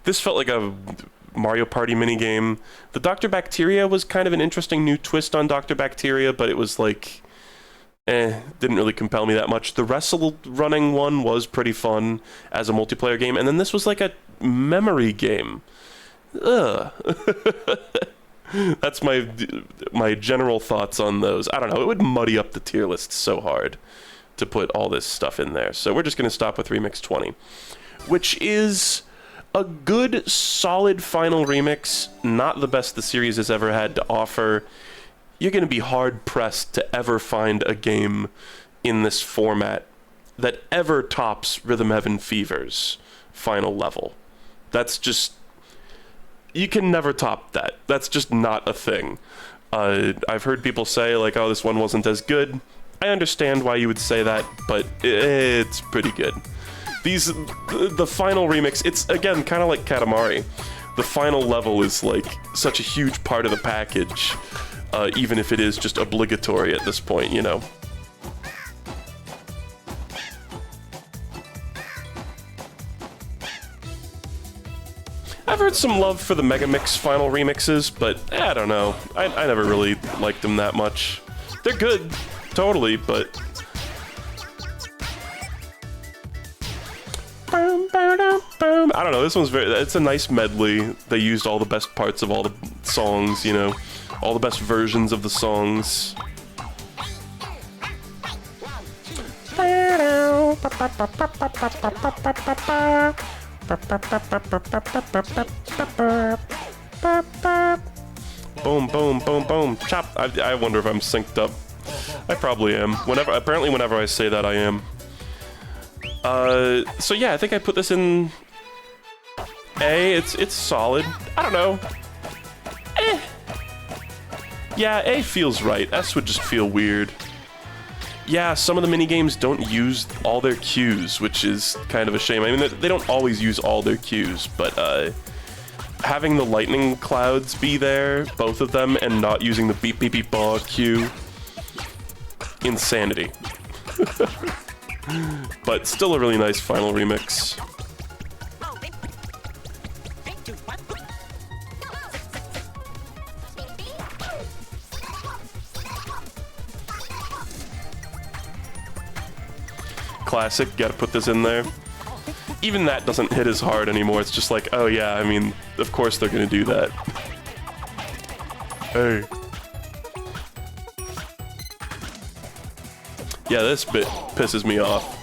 This felt like a Mario Party minigame. The Dr. Bacteria was kind of an interesting new twist on Dr. Bacteria, but it was like, didn't really compel me that much. The wrestle running one was pretty fun as a multiplayer game, and then this was like a memory game. Ugh. That's my general thoughts on those. I don't know, it would muddy up the tier list so hard to put all this stuff in there. So we're just going to stop with Remix 20, which is a good, solid final remix, not the best the series has ever had to offer. You're going to be hard-pressed to ever find a game in this format that ever tops Rhythm Heaven Fever's final level. That's just... You can never top that. That's just not a thing. I've heard people say, like, oh, this one wasn't as good. I understand why you would say that, but it's pretty good. The final remix, it's, again, kind of like Katamari. The final level is, like, such a huge part of the package, even if it is just obligatory at this point, you know? I've heard some love for the Megamix final remixes, but I don't know. I never really liked them that much. They're good, totally, but... I don't know, this one's it's a nice medley. They used all the best parts of all the songs, you know, all the best versions of the songs. Boom, boom, boom, boom. Chop. I wonder if I'm synced up. I probably am. Apparently whenever I say that, I am. So yeah, I think I put this in A. It's solid. I don't know. Yeah, A feels right. S would just feel weird. Yeah, some of the minigames don't use all their cues, which is kind of a shame. I mean, they don't always use all their cues, but having the lightning clouds be there, both of them, and not using the beep beep beep ball cue. Insanity. But still a really nice final remix. Classic, gotta put this in there. Even that doesn't hit as hard anymore, it's just like, oh yeah, I mean, of course they're gonna do that. Hey. Yeah, this bit pisses me off.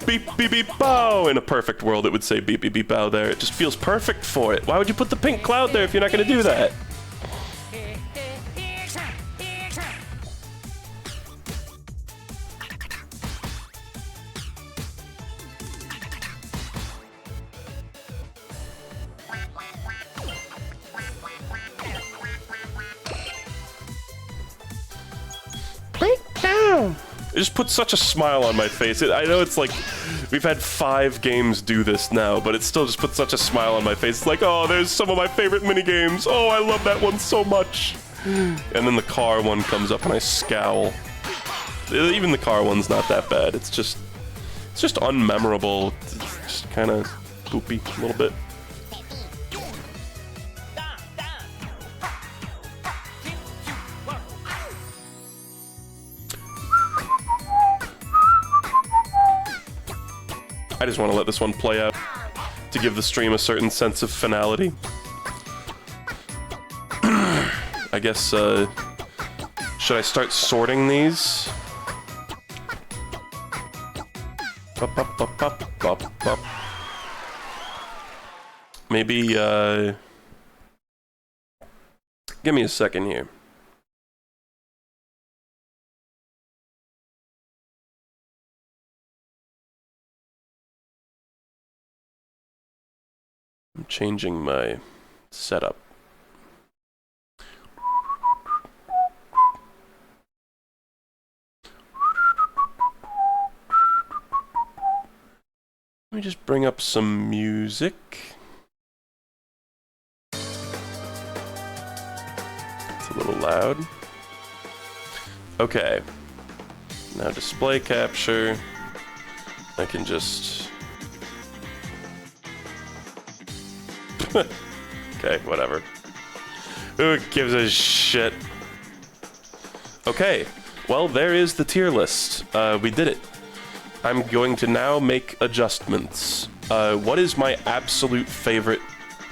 Beep beep beep bow! In a perfect world it would say beep beep beep bow there. It just feels perfect for it. Why would you put the pink cloud there if you're not gonna do that? It just puts such a smile on my face. I know it's like, we've had 5 games do this now, but it still just puts such a smile on my face. It's like, oh, there's some of my favorite minigames. Oh, I love that one so much. And then the car one comes up and I scowl. Even the car one's not that bad. It's just unmemorable. It's just kind of poopy a little bit. I just want to let this one play out to give the stream a certain sense of finality. I guess, should I start sorting these? Maybe, give me a second here. I'm changing my setup. Let me just bring up some music. It's a little loud. Okay. Now display capture. I can just... Okay, whatever. Who gives a shit? Okay, well, there is the tier list. We did it. I'm going to now make adjustments. What is my absolute favorite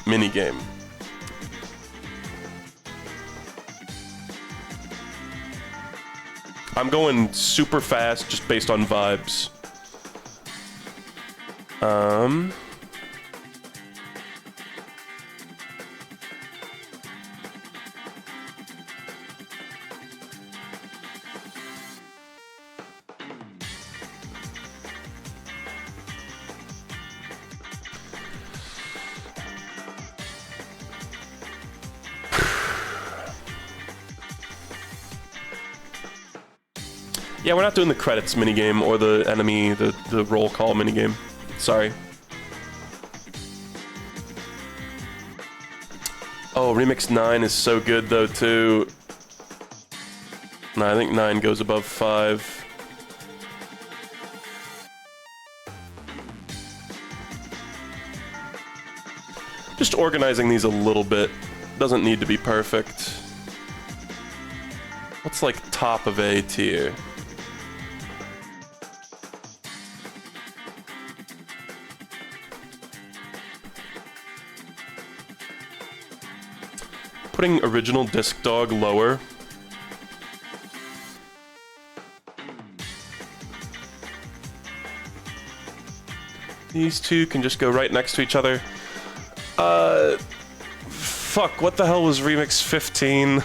minigame? I'm going super fast, just based on vibes. Yeah, we're not doing the credits minigame or the enemy, the roll call minigame. Sorry. Oh, Remix 9 is so good though too. No, I think 9 goes above 5. Just organizing these a little bit. Doesn't need to be perfect. What's like top of A tier? Putting original Disc Dog lower. These two can just go right next to each other. Fuck, what the hell was Remix 15?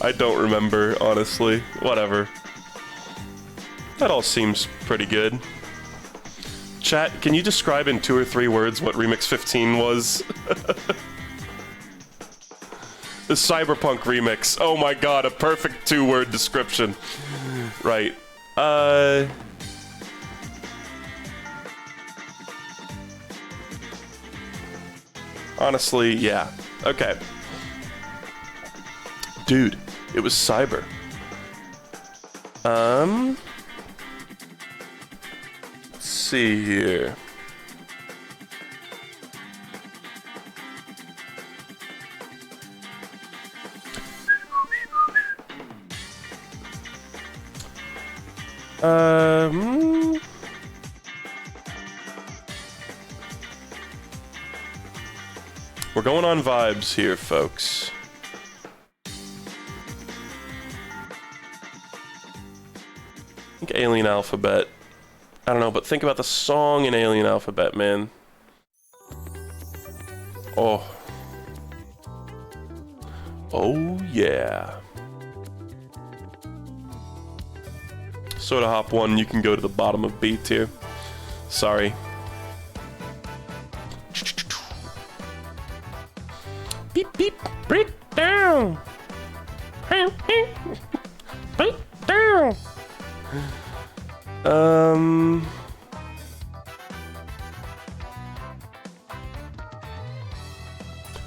I don't remember, honestly. Whatever. That all seems pretty good. Chat, can you describe in 2 or 3 words what Remix 15 was? The Cyberpunk remix. Oh my god, a perfect 2-word description. Right. Honestly, yeah. Okay. Dude, it was Cyber. Let's see here. We're going on vibes here, folks. I think Alien Alphabet. I don't know, but think about the song in Alien Alphabet, man. Oh. Oh, yeah. Soda Hop 1, you can go to the bottom of B tier. Sorry. Beep, beep, break down. Break down.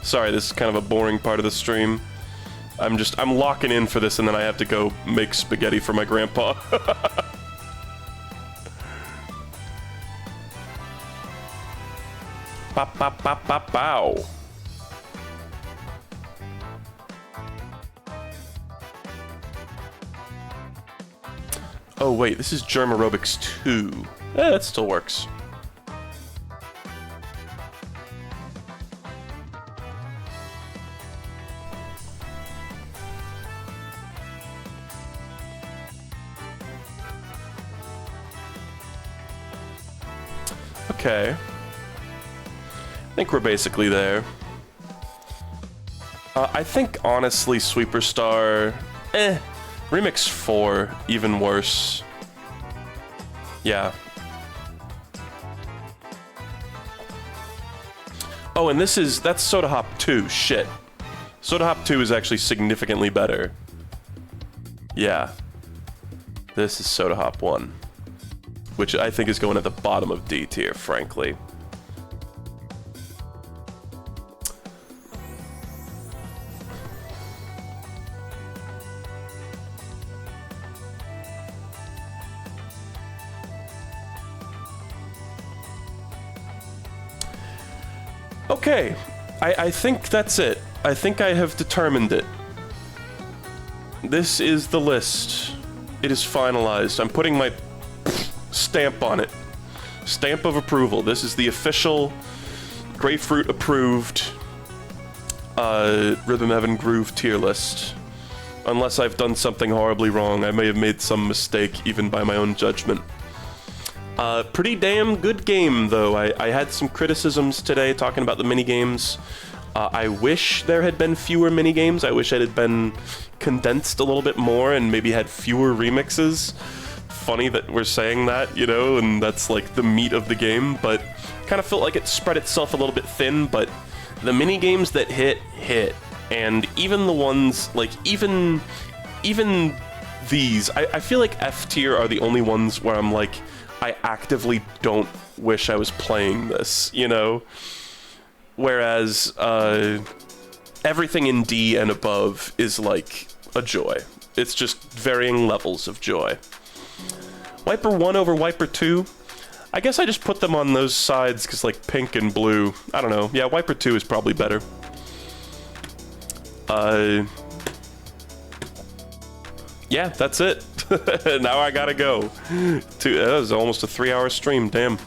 Sorry, this is kind of a boring part of the stream. I'm locking in for this and then I have to go make spaghetti for my grandpa. Pop, pop, pop, pop, pow. Oh wait, this is Germ Aerobics 2. That still works. Okay. I think we're basically there. I think, honestly, Sweeperstar... Remix 4, even worse. Yeah. Oh, and that's Soda Hop 2, shit. Soda Hop 2 is actually significantly better. Yeah. This is Soda Hop 1. Which I think is going at the bottom of D tier, frankly. Okay, I think that's it. I think I have determined it. This is the list. It is finalized. I'm putting my stamp on it. Stamp of approval. This is the official Grapefruit approved Rhythm Heaven Groove tier list. Unless I've done something horribly wrong. I may have made some mistake even by my own judgment. Pretty damn good game, though. I had some criticisms today talking about the minigames. I wish there had been fewer minigames. I wish it had been condensed a little bit more and maybe had fewer remixes. Funny that we're saying that, you know, and that's like the meat of the game, but kind of felt like it spread itself a little bit thin, but the minigames that hit. And even the ones, like, even these, I feel like F tier are the only ones where I'm like, I actively don't wish I was playing this, you know? Whereas, everything in D and above is like a joy. It's just varying levels of joy. Wiper 1 over Wiper 2? I guess I just put them on those sides because, like, pink and blue. I don't know. Yeah, Wiper 2 is probably better. Yeah, that's it. Now I gotta go. That was almost a 3-hour stream, damn.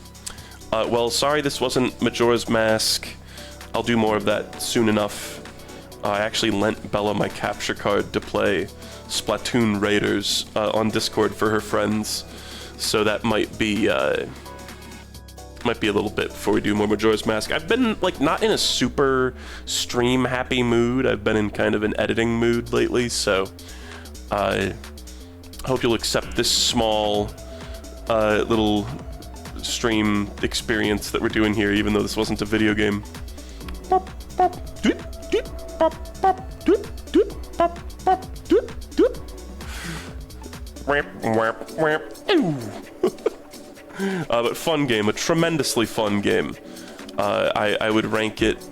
Well, sorry this wasn't Majora's Mask. I'll do more of that soon enough. I actually lent Bella my capture card to play Splatoon Raiders on Discord for her friends. So that might be a little bit before we do more Majora's Mask. I've been, like, not in a super stream-happy mood. I've been in kind of an editing mood lately, so... I hope you'll accept this small little stream experience that we're doing here, even though this wasn't a video game. But fun game, a tremendously fun game. I would rank it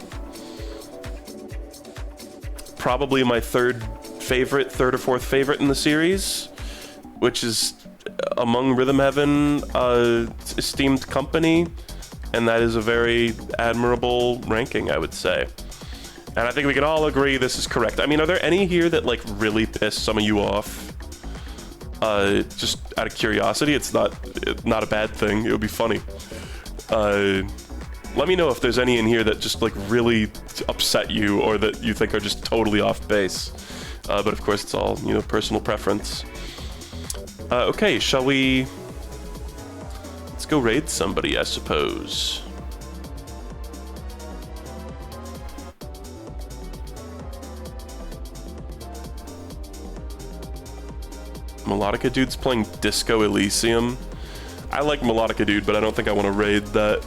probably my third or fourth favorite in the series, which is among Rhythm Heaven esteemed company, and that is a very admirable ranking, I would say. And I think we can all agree this is correct. I mean, are there any here that like really piss some of you off? Just out of curiosity, it's not a bad thing. It would be funny. Let me know if there's any in here that just like really upset you or that you think are just totally off base. But of course, it's all, you know, personal preference. Okay, shall we... Let's go raid somebody, I suppose. Melodica Dude's playing Disco Elysium. I like Melodica Dude, but I don't think I want to raid that.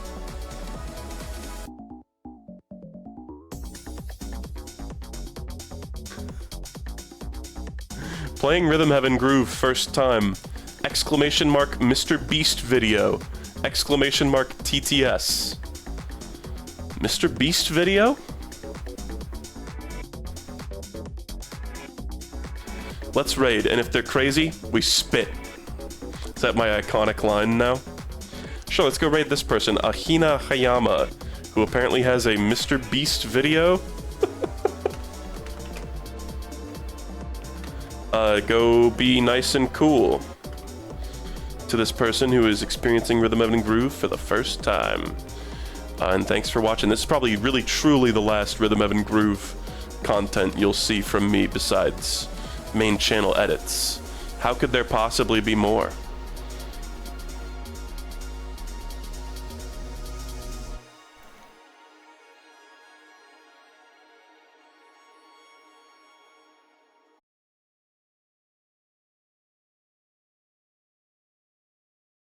Playing Rhythm Heaven Groove first time. Exclamation mark Mr. Beast video. Exclamation mark TTS. Mr. Beast video? Let's raid, and if they're crazy, we spit. Is that my iconic line now? Sure, let's go raid this person, Ahina Hayama, who apparently has a Mr. Beast video. Go be nice and cool to this person who is experiencing Rhythm Heaven Groove for the first time. And thanks for watching. This is probably really truly the last Rhythm Heaven Groove content you'll see from me besides main channel edits. How could there possibly be more?